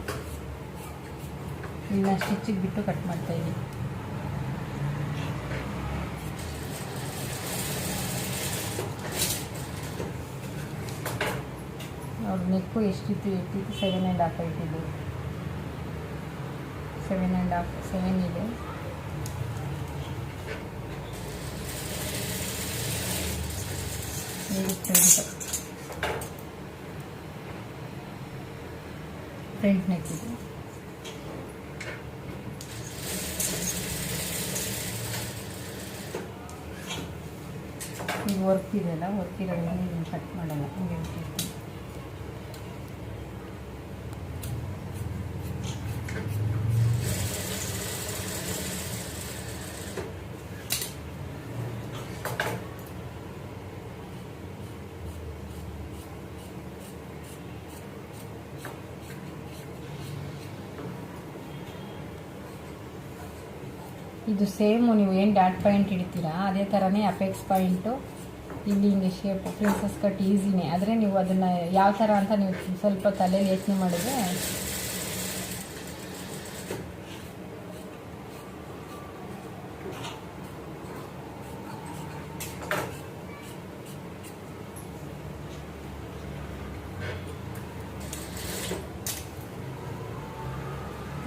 ಇನ್ನು ಸ್ಟಿಚ್ಚಿಗೆ ಬಿಟ್ಟು ಕಟ್ ಮಾಡ್ತಾಯಿದ್ದೀನಿ. ಅವ್ರ ನೆಕ್ಕು ಎಷ್ಟಿತ್ತು 7.5 ಇಟ್ಟಿದ್ದು, 7 ಇದೆ. ಫ್ರಂಟ್ ನೆಕ್ ಇದೆ. ಈಗ ವರ್ಕ್ ಇದೆಯಲ್ಲ, ವರ್ಕ್ ಇರೋದ್ರಿಂದ ಇದನ್ನು ಕಟ್ ಮಾಡಲ್ಲ, ಹಂಗೆ ಬಿಟ್ಟಿರ್ತೀನಿ. ಇದು ಸೇಮು ನೀವು ಏನು ಡಾಟ್ ಪಾಯಿಂಟ್ ಇಡ್ತೀರಾ ಅದೇ ಥರನೇ ಅಪೆಕ್ಸ್ ಪಾಯಿಂಟು ಇಲ್ಲಿ ಹಿಂಗೆ ಶೇಪ್ ಪ್ರಿನ್ಸಸ್ ಕಟ್ ಈಸಿನೇ. ಆದರೆ ನೀವು ಅದನ್ನು ಯಾವ ಥರ ಅಂತ ನೀವು ಸ್ವಲ್ಪ ತಲೆಯಲ್ಲಿ ಯೋಚನೆ ಮಾಡಿದ್ರೆ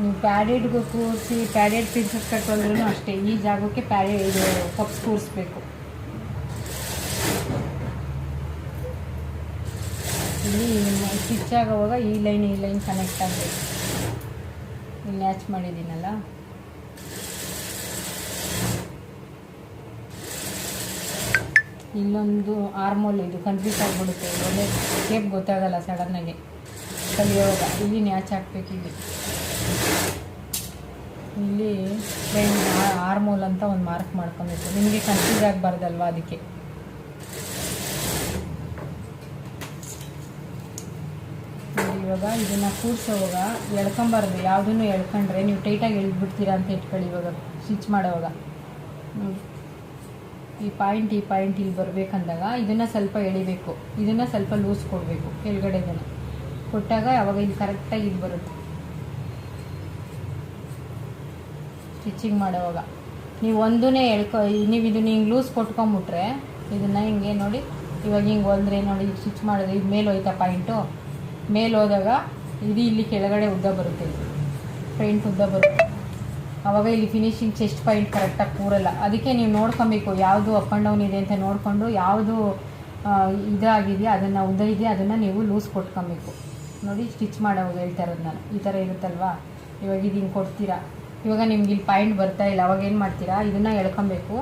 ನೀವು ಪ್ಯಾಡೆಡ್ಗೂ ಕೂರಿಸಿ ಪ್ಯಾಡೆಡ್ ಪ್ರಿನ್ಸಸ್ ಕಟ್ ಹೊಲ್ದ್ರೂ ಅಷ್ಟೇ ಈ ಜಾಗಕ್ಕೆ ಇದು ಕಪ್ಸ್ ಕೂರಿಸ್ಬೇಕು. ಇಲ್ಲಿ ಸ್ಟಿಚ್ ಆಗೋವಾಗ ಈ ಲೈನ್ ಕನೆಕ್ಟ್ ಆಗಬೇಕು. ಇಲ್ಲಿ ಮ್ಯಾಚ್ ಮಾಡಿದ್ದೀನಲ್ಲ, ಇಲ್ಲೊಂದು ಆರ್ಮೋಲ್ ಇದು ಕನ್ಫ್ಯೂಸ್ ಆಗಿಬಿಡುತ್ತೆ, ಒಳ್ಳೆ ಶೇಪ್ ಗೊತ್ತಾಗಲ್ಲ ಸಡನ್ನಾಗಿ ಕಲಿಯೋವಾಗ. ಇಲ್ಲಿ ಮ್ಯಾಚ್ ಹಾಕ್ಬೇಕು. ಇಲ್ಲಿ ಆರ್ಮೋಲ್ ಅಂತ ಒಂದು ಮಾರ್ಕ್ ಮಾಡ್ಕೊಬೇಕು, ನಿಮಗೆ ಕನ್ಫ್ಯೂಸ್ ಆಗಬಾರ್ದಲ್ವ ಅದಕ್ಕೆ. ಇವಾಗ ಇದನ್ನು ಕೂರಿಸೋವಾಗ ಎಳ್ಕೊಂಬಾರ್ದು, ಯಾವುದನ್ನು ಎಳ್ಕೊಂಡ್ರೆ ನೀವು ಟೈಟಾಗಿ ಎಳ್ಬಿಡ್ತೀರಾ ಅಂತ ಇಟ್ಕೊಳ್ಳಿ. ಇವಾಗ ಸ್ಟಿಚ್ ಮಾಡೋವಾಗ ಈ ಪಾಯಿಂಟ್ ಇಲ್ಲಿ ಬರಬೇಕಂದಾಗ ಇದನ್ನು ಸ್ವಲ್ಪ ಎಳಿಬೇಕು, ಇದನ್ನು ಸ್ವಲ್ಪ ಲೂಸ್ ಕೊಡಬೇಕು ಕೆಳಗಡೆ. ಇದನ್ನು ಕೊಟ್ಟಾಗ ಅವಾಗ ಇದು ಕರೆಕ್ಟಾಗಿ ಇದು ಬರುತ್ತೆ. ಸ್ಟಿಚಿಂಗ್ ಮಾಡೋವಾಗ ನೀವು ಒಂದನ್ನೇ ನೀವು ಇದನ್ನ ಹಿಂಗೆ ಲೂಸ್ ಕೊಟ್ಕೊಂಬಿಟ್ರೆ ಇದನ್ನು ಹಿಂಗೆ ನೋಡಿ, ಇವಾಗ ಹಿಂಗೆ ಹೊಲ್ದ್ರೆ ನೋಡಿ ಸ್ಟಿಚ್ ಮಾಡಿದ್ರೆ ಇದು ಮೇಲೆ ಹೋಯ್ತಾ ಪಾಯಿಂಟು, ಮೇಲೆ ಹೋದಾಗ ಇದು ಇಲ್ಲಿ ಕೆಳಗಡೆ ಉದ್ದ ಬರುತ್ತೆ, ಫ್ರಂಟ್ ಉದ್ದ ಬರುತ್ತೆ. ಆವಾಗ ಇಲ್ಲಿ ಫಿನಿಶಿಂಗ್ ಚೆಸ್ಟ್ ಪಾಯಿಂಟ್ ಕರೆಕ್ಟಾಗಿ ಕೂರಲ್ಲ. ಅದಕ್ಕೆ ನೀವು ನೋಡ್ಕೊಬೇಕು ಯಾವುದು ಅಪ್ ಆ್ಯಂಡ್ ಡೌನ್ ಇದೆ ಅಂತ ನೋಡಿಕೊಂಡು ಯಾವುದು ಇದಾಗಿದೆಯಾ ಅದನ್ನು ಉದ್ದ ಇದೆಯಾ ಅದನ್ನು ನೀವು ಲೂಸ್ ಕೊಟ್ಕೊಬೇಕು. ನೋಡಿ ಸ್ಟಿಚ್ ಮಾಡೋವಾಗ ಹೇಳ್ತಾ ಇರೋದು ನಾನು, ಈ ಥರ ಇರುತ್ತಲ್ವಾ. ಇವಾಗ ಇದು ಹಿಂಗೆ ಕೊಡ್ತೀರಾ, ಇವಾಗ ನಿಮ್ಗೆ ಇಲ್ಲಿ ಪಾಯಿಂಟ್ ಬರ್ತಾ ಇಲ್ಲ, ಅವಾಗ ಏನು ಮಾಡ್ತೀರಾ ಇದನ್ನು ಎಳ್ಕೊಬೇಕು,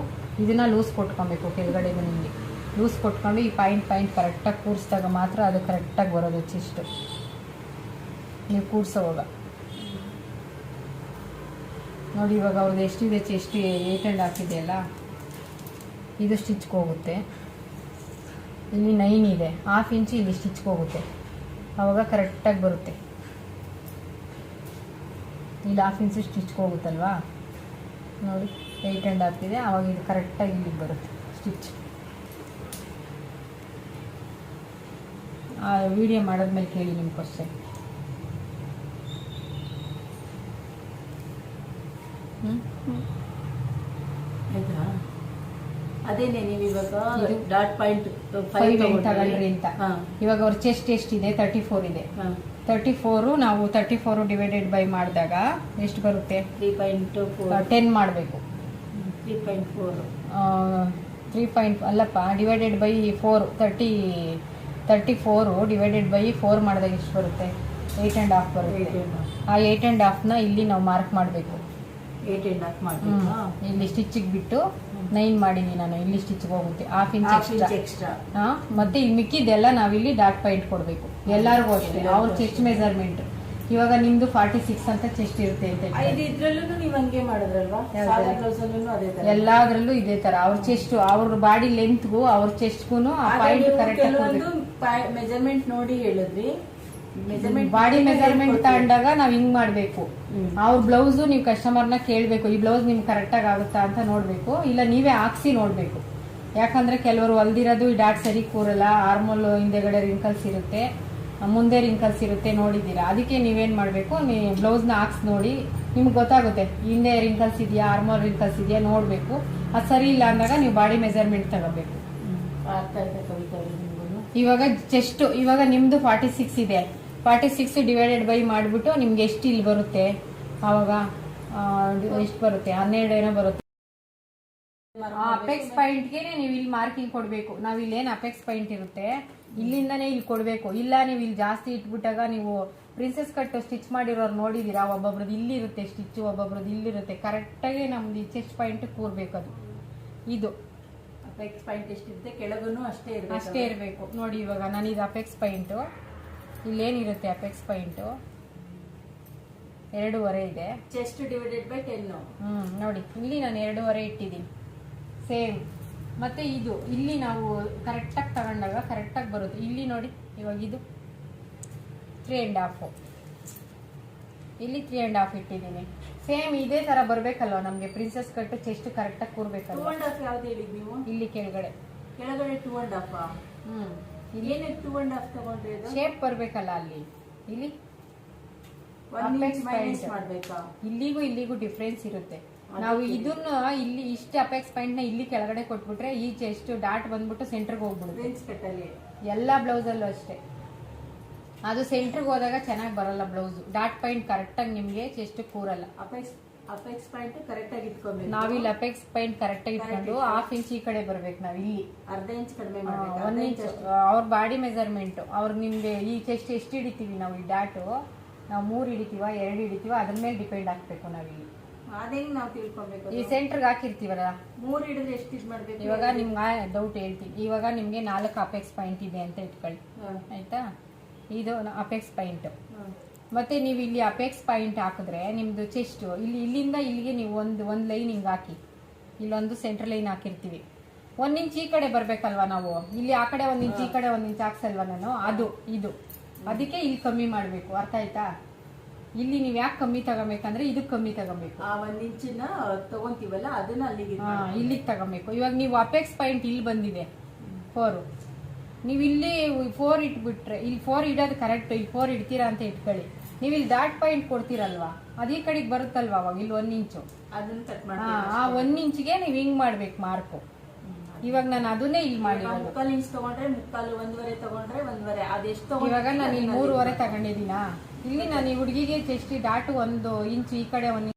ಇದನ್ನು ಲೂಸ್ ಕೊಟ್ಕೊಬೇಕು. ಕೆಳಗಡೆಗೂ ನಿಮಗೆ ಲೂಸ್ ಕೊಟ್ಕೊಂಡು ಈ ಪಾಯಿಂಟ್ ಕರೆಕ್ಟಾಗಿ ಕೂರಿಸಿದಾಗ ಮಾತ್ರ ಅದು ಕರೆಕ್ಟಾಗಿ ಬರೋದು ಚೆಸ್ಟು ನೀವು ಕೂರಿಸೋವಾಗ. ನೋಡಿ ಇವಾಗ ಅವ್ರದ್ದು ಎಷ್ಟಿದೆ ಚೆಸ್ಟ್ 8.5 ಇದೆಯಲ್ಲ, ಇದು ಸ್ಟಿಚ್ಗೆ ಹೋಗುತ್ತೆ. ಇಲ್ಲಿ 9 ಇದೆ, 1/2 ಇಂಚು ಇಲ್ಲಿ ಸ್ಟಿಚ್ಗೆ ಹೋಗುತ್ತೆ, ಆವಾಗ ಕರೆಕ್ಟಾಗಿ ಬರುತ್ತೆ. ಇಲ್ಲಿ 1/2 ಇಂಚು ಸ್ಟಿಚ್ಗೆ ಹೋಗುತ್ತಲ್ವಾ, ನೋಡಿ 8.5 ಇದೆ, ಆವಾಗ ಇದು ಕರೆಕ್ಟಾಗಿ ಇಲ್ಲಿಗೆ ಬರುತ್ತೆ ಸ್ಟಿಚ್. ವಿಡಿಯೋ ಮಾಡಿದ್ಮೇಲೆ ಕೇಳಿ ನಿಮ್ಮ ಕ್ವಶನ್. ಆಯ್ತಾ? ಅದೇನೆ ನೀವು ಇವಾಗ ಡಾಟ್ ಪಾಯಿಂಟ್ 5 ತಗೊಳ್ರಿ ಅಂತ. ಇವಾಗ ಅವ್ರ ಚೆಸ್ಟ್ ಎಷ್ಟಿದೆ 34 ಇದೆ. 34 ನಾವು 34 ಡಿವೈಡೆಡ್ ಬೈ ಮಾಡಿದಾಗ ಎಷ್ಟು ಬರುತ್ತೆ? 3.4 10 ಮಾಡಬೇಕು. 3.4 ಅಲ್ಲಪ್ಪ, ಡಿವೈಡೆಡ್ ಬೈ 4 34 ಡಿವೈಡೆಡ್ ಬೈ 4 ಮಾಡಿದಾಗ ಎಷ್ಟು ಬರುತ್ತೆ? 8.5 ಬರುತ್ತೆ. ಆ 8.5ನ ಇಲ್ಲಿ ನಾವು ಮಾರ್ಕ್ ಮಾಡಬೇಕು. 8.5 ಮಾಡಬೇಕು. ಇಲ್ಲಿ ಸ್ಟಿಚ್ಚಿಗೆ ಬಿಟ್ಟು 9 ಮಾಡೀನಿ ನಾನು. ಇಲ್ಲಿ ಸ್ಟಿಚ್ಗೆ ಹೋಗುತ್ತೆ ಹಾಫ್ ಇಂಚ್ ಎಕ್ಸ್ಟ್ರಾ. ಎಕ್ಸ್ಟ್ರಾ. ಮತ್ತೆ ಇಲ್ಲಿ ಮಿಕ್ಕಿದ್ದೆಲ್ಲ ನಾವಿಲ್ಲಿ ಡಾಟ್ ಪಾಯಿಂಟ್ ಕೊಡಬೇಕು ಎಲ್ಲರಿಗೂ ಅಷ್ಟೇ. ಅವ್ರ ಚೆಸ್ಟ್ ಮೆಜರ್ಮೆಂಟ್ ಇವಾಗ ನಿಮ್ದು 46 ಅಂತ ಚೆಸ್ಟ್ ಇರುತ್ತೆ ಅಂತ ಇದು ಇದ್ರಲ್ಲೂ ನೀವು ಹಂಗೆ ಮಾಡಿದ್ರಲ್ವಾ? ಸಾದಾ ಬ್ಲೌಸ್ ಅಲ್ಲೂ ಅದೇ ತರ. ಎಲ್ಲಾದ್ರಲ್ಲೂ ಇದೇ ತರ. ಅವ್ರ ಚೆಸ್ಟ್ ಅವ್ರ ಬಾಡಿ ಲೆಂತ್ಗೂ ಅವ್ರ ಚೆಸ್ಟ್ಗೂ ಆ ಪಾಯಿಂಟ್ ಕರೆಕ್ಟ್ ಕೆಲವೊಂದು ಮೆಜರ್ಮೆಂಟ್ ನೋಡಿ ಹೇಳಿದ್ರಿ. ಬಾಡಿ ಮೆಜರ್ಮೆಂಟ್ ತಗೊಂಡಾಗ ನಾವ್ ಹಿಂಗ್ ಮಾಡ್ಬೇಕು. ಅವ್ರ ಬ್ಲೌಸ್ ನೀವು ಕಸ್ಟಮರ್ನ ಕೇಳ್ಬೇಕು, ಈ ಬ್ಲೌಸ್ ನಿಮ್ಗೆ ಕರೆಕ್ಟ್ ಆಗಿ ಆಗುತ್ತಾ ಅಂತ ನೋಡ್ಬೇಕು, ಇಲ್ಲ ನೀವೇ ಹಾಕ್ಸಿ ನೋಡ್ಬೇಕು. ಯಾಕಂದ್ರೆ ಕೆಲವರು ಹೊಲ್ದಿರೋದು ಈ ಡಾಟ್ ಸರಿ ಕೂರಲ್ಲ, ಆರ್ಮೋಲ್ ಹಿಂದೆಗಡೆ ರಿಂಕಲ್ಸ್ ಇರುತ್ತೆ, ಮುಂದೆ ರಿಂಕಲ್ಸ್ ಇರುತ್ತೆ, ನೋಡಿದ್ದೀರಾ. ಅದಕ್ಕೆ ನೀವೇನ್ ಮಾಡ್ಬೇಕು, ನೀವು ಬ್ಲೌಸ್ನ ಹಾಕ್ಸ್ ನೋಡಿ ನಿಮ್ಗೆ ಗೊತ್ತಾಗುತ್ತೆ ಹಿಂದೆ ರಿಂಕಲ್ಸ್ ಇದೆಯಾ ಆರ್ಮೋಲ್ ರಿಂಕಲ್ಸ್ ಇದೆಯಾ ನೋಡ್ಬೇಕು. ಅದು ಸರಿ ಇಲ್ಲ ಅಂದಾಗ ನೀವು ಬಾಡಿ ಮೆಜರ್ಮೆಂಟ್ ತಗೋಬೇಕು. ಇವಾಗ ಚೆಸ್ಟ್ ಇವಾಗ ನಿಮ್ದು 46 ಇದೆ, 46 ಡಿವೈಡೆಡ್ ಬೈ ಮಾಡ್ಬಿಟ್ಟು ನಿಮ್ಗೆ ಎಷ್ಟು ಇಲ್ಲಿ ಬರುತ್ತೆ, ಅವಾಗ ಎಷ್ಟು ಬರುತ್ತೆ, 12 ಏನೋ ಬರುತ್ತೆ. ಅಪೆಕ್ಸ್ ಪಾಯಿಂಟ್ಗೆ ನೀವು ಇಲ್ಲಿ ಮಾರ್ಕಿಂಗ್ ಕೊಡ್ಬೇಕು. ನಾವ್ ಇಲ್ಲಿ ಏನ್ ಅಪೆಕ್ಸ್ ಪಾಯಿಂಟ್ ಇರುತ್ತೆ ಇಲ್ಲಿಂದಾನೇ ಇಲ್ಲಿ ಕೊಡ್ಬೇಕು. ಇಲ್ಲ ನೀವು ಇಲ್ಲಿ ಜಾಸ್ತಿ ಇಟ್ಬಿಟ್ಟಾಗ ನೀವು ಪ್ರಿನ್ಸೆಸ್ ಕಟ್ ಸ್ಟಿಚ್ ಮಾಡಿರೋರು ನೋಡಿದೀರಾ, ಒಬ್ಬೊಬ್ರದ್ದು ಇಲ್ಲಿರುತ್ತೆ ಸ್ಟಿಚ್, ಒಬ್ಬೊಬ್ರದ್ದು ಇಲ್ಲಿರುತ್ತೆ. ಕರೆಕ್ಟಾಗಿ ನಮ್ದು ಚೆಸ್ಟ್ ಪಾಯಿಂಟ್ ಕೂರ್ಬೇಕು. ಅದು ಇದು ಅಪೆಕ್ಸ್ ಪಾಯಿಂಟ್ ಎಷ್ಟಿರುತ್ತೆ ಕೆಳಗೂ ಅಷ್ಟೇ ಇರಬೇಕು. ನೋಡಿ ಇವಾಗ ನಾನು ಇದು ಅಪೆಕ್ಸ್ ಪಾಯಿಂಟ್, ಇಲ್ಲೇನಿರುತ್ತೆ ಅಪೆಕ್ಸ್ ಪಾಯಿಂಟ್ 2.5 ಇದೆ. Chest divided by 10. ನೋಡಿ ಇಲ್ಲಿ ನಾನು 2.5 ಇಟ್ಟಿದ್ದೀನಿ ಸೇಮ್. ಮತ್ತೆ ಇದು ಇಲ್ಲಿ ನಾವು ಕರೆಕ್ಟಾಗಿ ತಗೊಂಡಾಗ ಕರೆಕ್ಟಾಗಿ ಬರುತ್ತೆ. ಇಲ್ಲಿ ನೋಡಿ ಇವಾಗ ಇದು 3.5, ಇಲ್ಲಿ 3.5 ಇಟ್ಟಿದ್ದೀನಿ. ಸೇಮ್ ಇದೇ ತರ ಬರ್ಬೇಕಲ್ವಾ ನಮ್ಗೆ ಪ್ರಿನ್ಸೆಸ್ ಕಟ್ ಚೆಸ್ಟ್ ಕರೆಕ್ಟಾಗಿ ಕೂರ್ಬೇಕಲ್ವ. 2.5 ಯಾವ್ದು ಹೇಳಿದ್ ನೀವು? ಇಲ್ಲಿ ಕೆಳಗಡೆ 2.5. ಇಲ್ಲಿ 2.5 ತಗೊಂಡ್ರೆ ಶೇಪ್ ಬರ್ಬೇಕಲ್ಲ ಅಲ್ಲಿ. ಇಲ್ಲಿ 1 ಇಂಚ್ ಮೈನಸ್ ಮಾಡ್ಬೇಕಾ? ಇಲ್ಲಿಗೂ ಡಿಫ್ರೆನ್ಸ್ ಇರುತ್ತೆ. ನಾವು ಇದನ್ನ ಇಲ್ಲಿ ಇಷ್ಟು ಅಪೆಕ್ಸ್ ಪಾಯಿಂಟ್ ನ ಇಲ್ಲಿ ಕೆಳಗಡೆ ಕೊಟ್ಬಿಟ್ರೆ ಈ ಚೆಸ್ಟ್ ಡಾಟ್ ಬಂದ್ಬಿಟ್ಟು ಸೆಂಟರ್ಗೆ ಹೋಗ್ಬಿಡುತ್ತೆ. ಎಲ್ಲಾ ಬ್ಲೌಸ್ ಅಲ್ಲೂ ಅಷ್ಟೇ. ಅದು ಸೆಂಟರ್ಗೆ ಹೋದಾಗ ಚೆನ್ನಾಗಿ ಬರಲ್ಲ ಬ್ಲೌಸ್. ಡಾಟ್ ಪಾಯಿಂಟ್ ಕರೆಕ್ಟ್ ಆಗಿ ನಿಮ್ಗೆ ಚೆಸ್ಟ್ ಕೂರಲ್ಲ. ಅಪೆಕ್ಸ್ ಪಾಯಿಂಟ್ ಕರೆಕ್ಟ್ ಆಗಿ ಇಟ್ಕೊಬೇಕು. ನಾವಿಲ್ಲಿ ಅಪೆಕ್ಸ್ ಪಾಯಿಂಟ್ ಕರೆಕ್ಟ್ ಆಗಿ ಇಟ್ಕೊಂಡು ಹಾಫ್ ಇಂಚ್ ಈ ಕಡೆ ಬರ್ಬೇಕು. ನಾವ್ ಇಲ್ಲಿ ಅರ್ಧ ಇಂಚ್ ಕಡಿಮೆ ಮಾಡ್ಬೇಕು. 1 ಇಂಚ್ ಅವ್ರ ಬಾಡಿ ಮೆಜರ್ಮೆಂಟ್. ಅವ್ರ ನಿಮ್ಗೆ ಈ ಚೆಸ್ಟ್ ಎಷ್ಟು ಹಿಡಿತೀವಿ ನಾವು, ಈ ಡಾಟು ನಾವು 3 ಹಿಡಿತೀವ 2 ಹಿಡಿತೀವ ಅದ್ರ ಮೇಲೆ ಡಿಪೆಂಡ್ ಆಗ್ಬೇಕು. ನಾವಿಲ್ಲಿ ಅದೇಂಗ್ ನಾವು ತಿಳ್ಕೊಬೇಕು. ಈ ಸೆಂಟರ್ಗೆ ಹಾಕಿರ್ತೀವಲ್ಲ 3 ಹಿಡಿದ್ರೆ ಎಷ್ಟು ಇದ್ ಮಾಡ್ಬೇಕು? ಇವಾಗ ನಿಮ್ಗೆ ಡೌಟ್ ಹೇಳ್ತೀನಿ. ಇವಾಗ ನಿಮ್ಗೆ 4 ಅಪೆಕ್ಸ್ ಪಾಯಿಂಟ್ ಇದೆ ಅಂತ ಇಟ್ಕೊಳ್ಳಿ, ಆಯ್ತಾ? ಇದು ಅಪೆಕ್ಸ್ ಪಾಯಿಂಟ್. ಮತ್ತೆ ನೀವು ಇಲ್ಲಿ ಅಪೆಕ್ಸ್ ಪಾಯಿಂಟ್ ಹಾಕಿದ್ರೆ ನಿಮ್ದು ಚೆಸ್ಟ್ ಇಲ್ಲಿಂದ ಇಲ್ಲಿಗೆ ನೀವು ಒಂದು ಲೈನ್ ಹಿಂಗ್ ಹಾಕಿ, ಇಲ್ಲೊಂದು ಸೆಂಟರ್ ಲೈನ್ ಹಾಕಿರ್ತೀವಿ. 1 ಇಂಚ್ ಈ ಕಡೆ ಬರ್ಬೇಕಲ್ವಾ ನಾವು, ಇಲ್ಲಿ ಆ ಕಡೆ 1 ಇಂಚ್ ಈ ಕಡೆ 1 ಇಂಚ್ ಹಾಕ್ಸಲ್ವಾ ನಾನು, ಅದು ಇದು ಅದಕ್ಕೆ ಇಲ್ಲಿ ಕಮ್ಮಿ ಮಾಡ್ಬೇಕು. ಅರ್ಥ ಆಯ್ತಾ? ಇಲ್ಲಿ ನೀವ್ ಯಾಕೆ ಕಮ್ಮಿ ತಗೋಬೇಕಂದ್ರೆ ಇದಕ್ಕೆ ಕಮ್ಮಿ ತಗೋಬೇಕು. 1 ಇಂಚಿನ ತಗೊಂತೀವಲ್ಲ ಅದನ್ನ ಇಲ್ಲಿಗೆ ತಗೋಬೇಕು. ಇವಾಗ ನೀವು ಅಪೆಕ್ಸ್ ಪಾಯಿಂಟ್ ಇಲ್ಲಿ ಬಂದಿದೆ 4, ನೀವು ಇಲ್ಲಿ 4 ಇಟ್ಬಿಟ್ರೆ ಇಲ್ಲಿ 4 ಇಡೋದು ಕರೆಕ್ಟ್. ಇಲ್ಲಿ 4 ಇಡ್ತೀರಾ ಅಂತ ಇಟ್ಕೊಳ್ಳಿ. ನೀವು ಇಲ್ಲಿ ಡಾಟ್ ಪಾಯಿಂಟ್ ಕೊಡ್ತೀರಲ್ವಾ, ಅದೇ ಕಡೆಗೆ ಬರುತ್ತಲ್ವಾ, ಅವಾಗ ಇಲ್ಲಿ 1 ಇಂಚು ಅದನ್ನ ಕಟ್ ಮಾಡಿ ಆ 1 ಇಂಚ್ಗೆ ನೀವು ಹಿಂಗ್ ಮಾಡ್ಬೇಕು ಮಾರ್ಕು. ಇವಾಗ ನಾನು ಅದನ್ನೇ ಇಲ್ಲಿ ಮಾಡಿ 3/4 ಇಂಚ್ ತಗೊಂಡ್ರೆ 3/4, 1.5 ತಗೊಂಡ್ರೆ 1.5. ಅದೆಷ್ಟು ಇವಾಗ ನಾನು ಇಲ್ಲಿ 3.5 ತಗೊಂಡಿದ್ದೀನ. ಇಲ್ಲಿ ನಾನು ಈ ಹುಡುಗಿಗೆ ಚೆಸ್ಟ್ ಡಾಟ್ 1 ಇಂಚ್ ಈ ಕಡೆ 1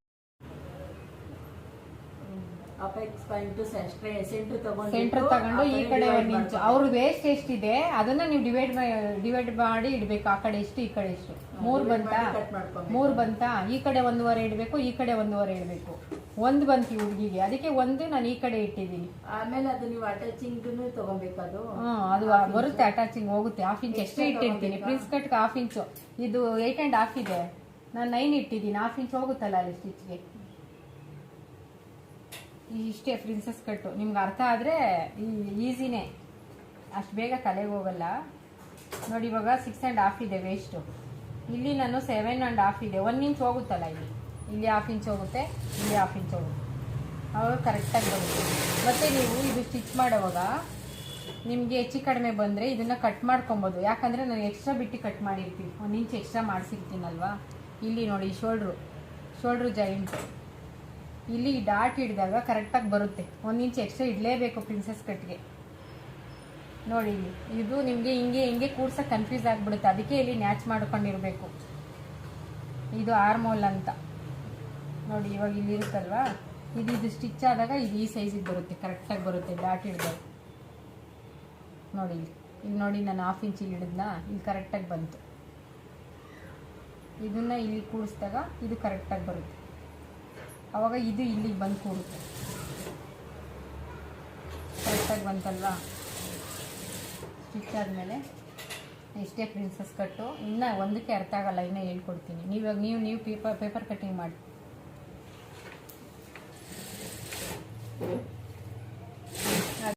ಅಪೆಕ್ಸ್ ಪಾಯಿಂಟ್ ಸೆಂಟರ್ ತಗೊಂಡು ಈ ಕಡೆ 1 ಇಂಚ್. ಅವ್ರ ವೇಸ್ಟ್ ಎಷ್ಟಿದೆ ಅದನ್ನ ನೀವು ಡಿವೈಡ್ ಮಾಡಿ ಇಡ್ಬೇಕು. ಆ ಕಡೆ ಎಷ್ಟು ಈ ಕಡೆ ಎಷ್ಟು 3 ಬಂತಾ, ಈ ಕಡೆ 1.5 ಇಡ್ಬೇಕು, ಈ ಕಡೆ 1.5 ಇಡ್ಬೇಕು. 1 ಬಂತು ಈ ಹುಡುಗಿಗೆ, ಅದಕ್ಕೆ 1 ನಾನು ಈ ಕಡೆ ಇಟ್ಟಿದ್ದೀನಿ. ಆಮೇಲೆ ಅದು ನೀವು ಅಟ್ಯಾಚಿಂಗ್ ತಗೋಬೇಕು. ಅದು ಬರುತ್ತೆ, ಅಟ್ಯಾಚಿಂಗ್ ಹೋಗುತ್ತೆ. 1/2 ಇಂಚ್ ಎಷ್ಟೇ ಇಟ್ಟಿರ್ತೀನಿ. ಪ್ರಿನ್ಸ್ ಕಟ್ 1/2 ಇಂಚು, ಇದು 8.5 ಇದೆ, ನಾನು 9 ಇಟ್ಟಿದ್ದೀನಿ. 1/2 ಇಂಚ್ ಹೋಗುತ್ತಲ್ಲ ಅಲ್ಲಿ ಸ್ಟಿಚ್ಗೆ. ಇಷ್ಟೇ ಪ್ರಿನ್ಸಸ್ ಕಟ್ಟು. ನಿಮ್ಗೆ ಅರ್ಥ ಆದ್ರೆ ಈಸಿನೇ, ಅಷ್ಟು ಬೇಗ ತಲೆಗೆ ಹೋಗಲ್ಲ. ನೋಡಿ ಇವಾಗ 6.5 ಇದೆ ವೇಸ್ಟು. ಇಲ್ಲಿ ನಾನು 7.5 ಇದೆ. 1 ಇಂಚ್ ಹೋಗುತ್ತಲ್ಲ ಇಲ್ಲಿ 1/2 ಇಂಚ್ ಹೋಗುತ್ತೆ, ಇಲ್ಲಿ 1/2 ಇಂಚ್ ಹೋಗುತ್ತೆ. ಅವಾಗ ಕರೆಕ್ಟಾಗಿ ಬರುತ್ತೆ. ಮತ್ತೆ ನೀವು ಇದು ಸ್ಟಿಚ್ ಮಾಡೋವಾಗ ನಿಮಗೆ ಹೆಚ್ಚು ಕಡಿಮೆ ಬಂದರೆ ಇದನ್ನು ಕಟ್ ಮಾಡ್ಕೊಬೋದು. ಯಾಕಂದರೆ ನಾನು ಎಕ್ಸ್ಟ್ರಾ ಬಿಟ್ಟು ಕಟ್ ಮಾಡಿರ್ತೀನಿ, 1 ಇಂಚ್ ಎಕ್ಸ್ಟ್ರಾ ಮಾಡಿಸಿರ್ತೀನಲ್ವಾ. ಇಲ್ಲಿ ನೋಡಿ ಶೋಲ್ಡ್ರು ಜಾಯಿಂಟ್ ಇಲ್ಲಿ ಡಾಟ್ ಹಿಡಿದಾಗ ಕರೆಕ್ಟಾಗಿ ಬರುತ್ತೆ. 1 ಇಂಚ್ ಎಕ್ಸ್ಟ್ರಾ ಇಡಲೇಬೇಕು ಪ್ರಿನ್ಸೆಸ್ ಕಟ್ಗೆ. ನೋಡಿ ಇಲ್ಲಿ ಇದು ನಿಮಗೆ ಹಿಂಗೆ ಕೂರ್ಸಕ್ಕೆ ಕನ್ಫ್ಯೂಸ್ ಆಗಿಬಿಡುತ್ತೆ. ಅದಕ್ಕೆ ಇಲ್ಲಿ ನ್ಯಾಚ್ ಮಾಡ್ಕೊಂಡಿರ್ಬೇಕು. ಇದು ಆರ್ಮೋಲ್ ಅಂತ ನೋಡಿ. ಇವಾಗ ಇಲ್ಲಿ ಇರುತ್ತಲ್ವಾ, ಇದು ಸ್ಟಿಚ್ ಆದಾಗ ಇದು ಈ ಸೈಜಿಗೆ ಬರುತ್ತೆ, ಕರೆಕ್ಟಾಗಿ ಬರುತ್ತೆ ಡಾಟ್ ಹಿಡಿದಾಗ. ನೋಡಿ ಇಲ್ಲಿ ನೋಡಿ ನಾನು 1/2 ಇಂಚ್ ಇಲ್ಲಿ ಹಿಡಿದ್ನಾ, ಇಲ್ಲಿ ಕರೆಕ್ಟಾಗಿ ಬಂತು. ಇದನ್ನ ಇಲ್ಲಿ ಕೂಡಿಸಿದಾಗ ಇದು ಕರೆಕ್ಟಾಗಿ ಬರುತ್ತೆ. ಅವಾಗ ಇದು ಇಲ್ಲಿಗೆ ಬಂದು ಕೂರುತ್ತೆ. ನೀಟಾಗಿ ಬಂತಲ್ವಾ. ಸ್ಟಿಚ್ ಆದಮೇಲೆ ಇಷ್ಟೇ ಪ್ರಿನ್ಸಸ್ ಕಟ್ಟು. ಇನ್ನೂ ಒಂದಕ್ಕೆ ಅರ್ಥ ಆಗಲ್ಲ, ಇನ್ನೂ ಹೇಳ್ಕೊಡ್ತೀನಿ. ನೀವು ಪೇಪರ್ ಕಟ್ಟಿಂಗ್ ಮಾಡಿ.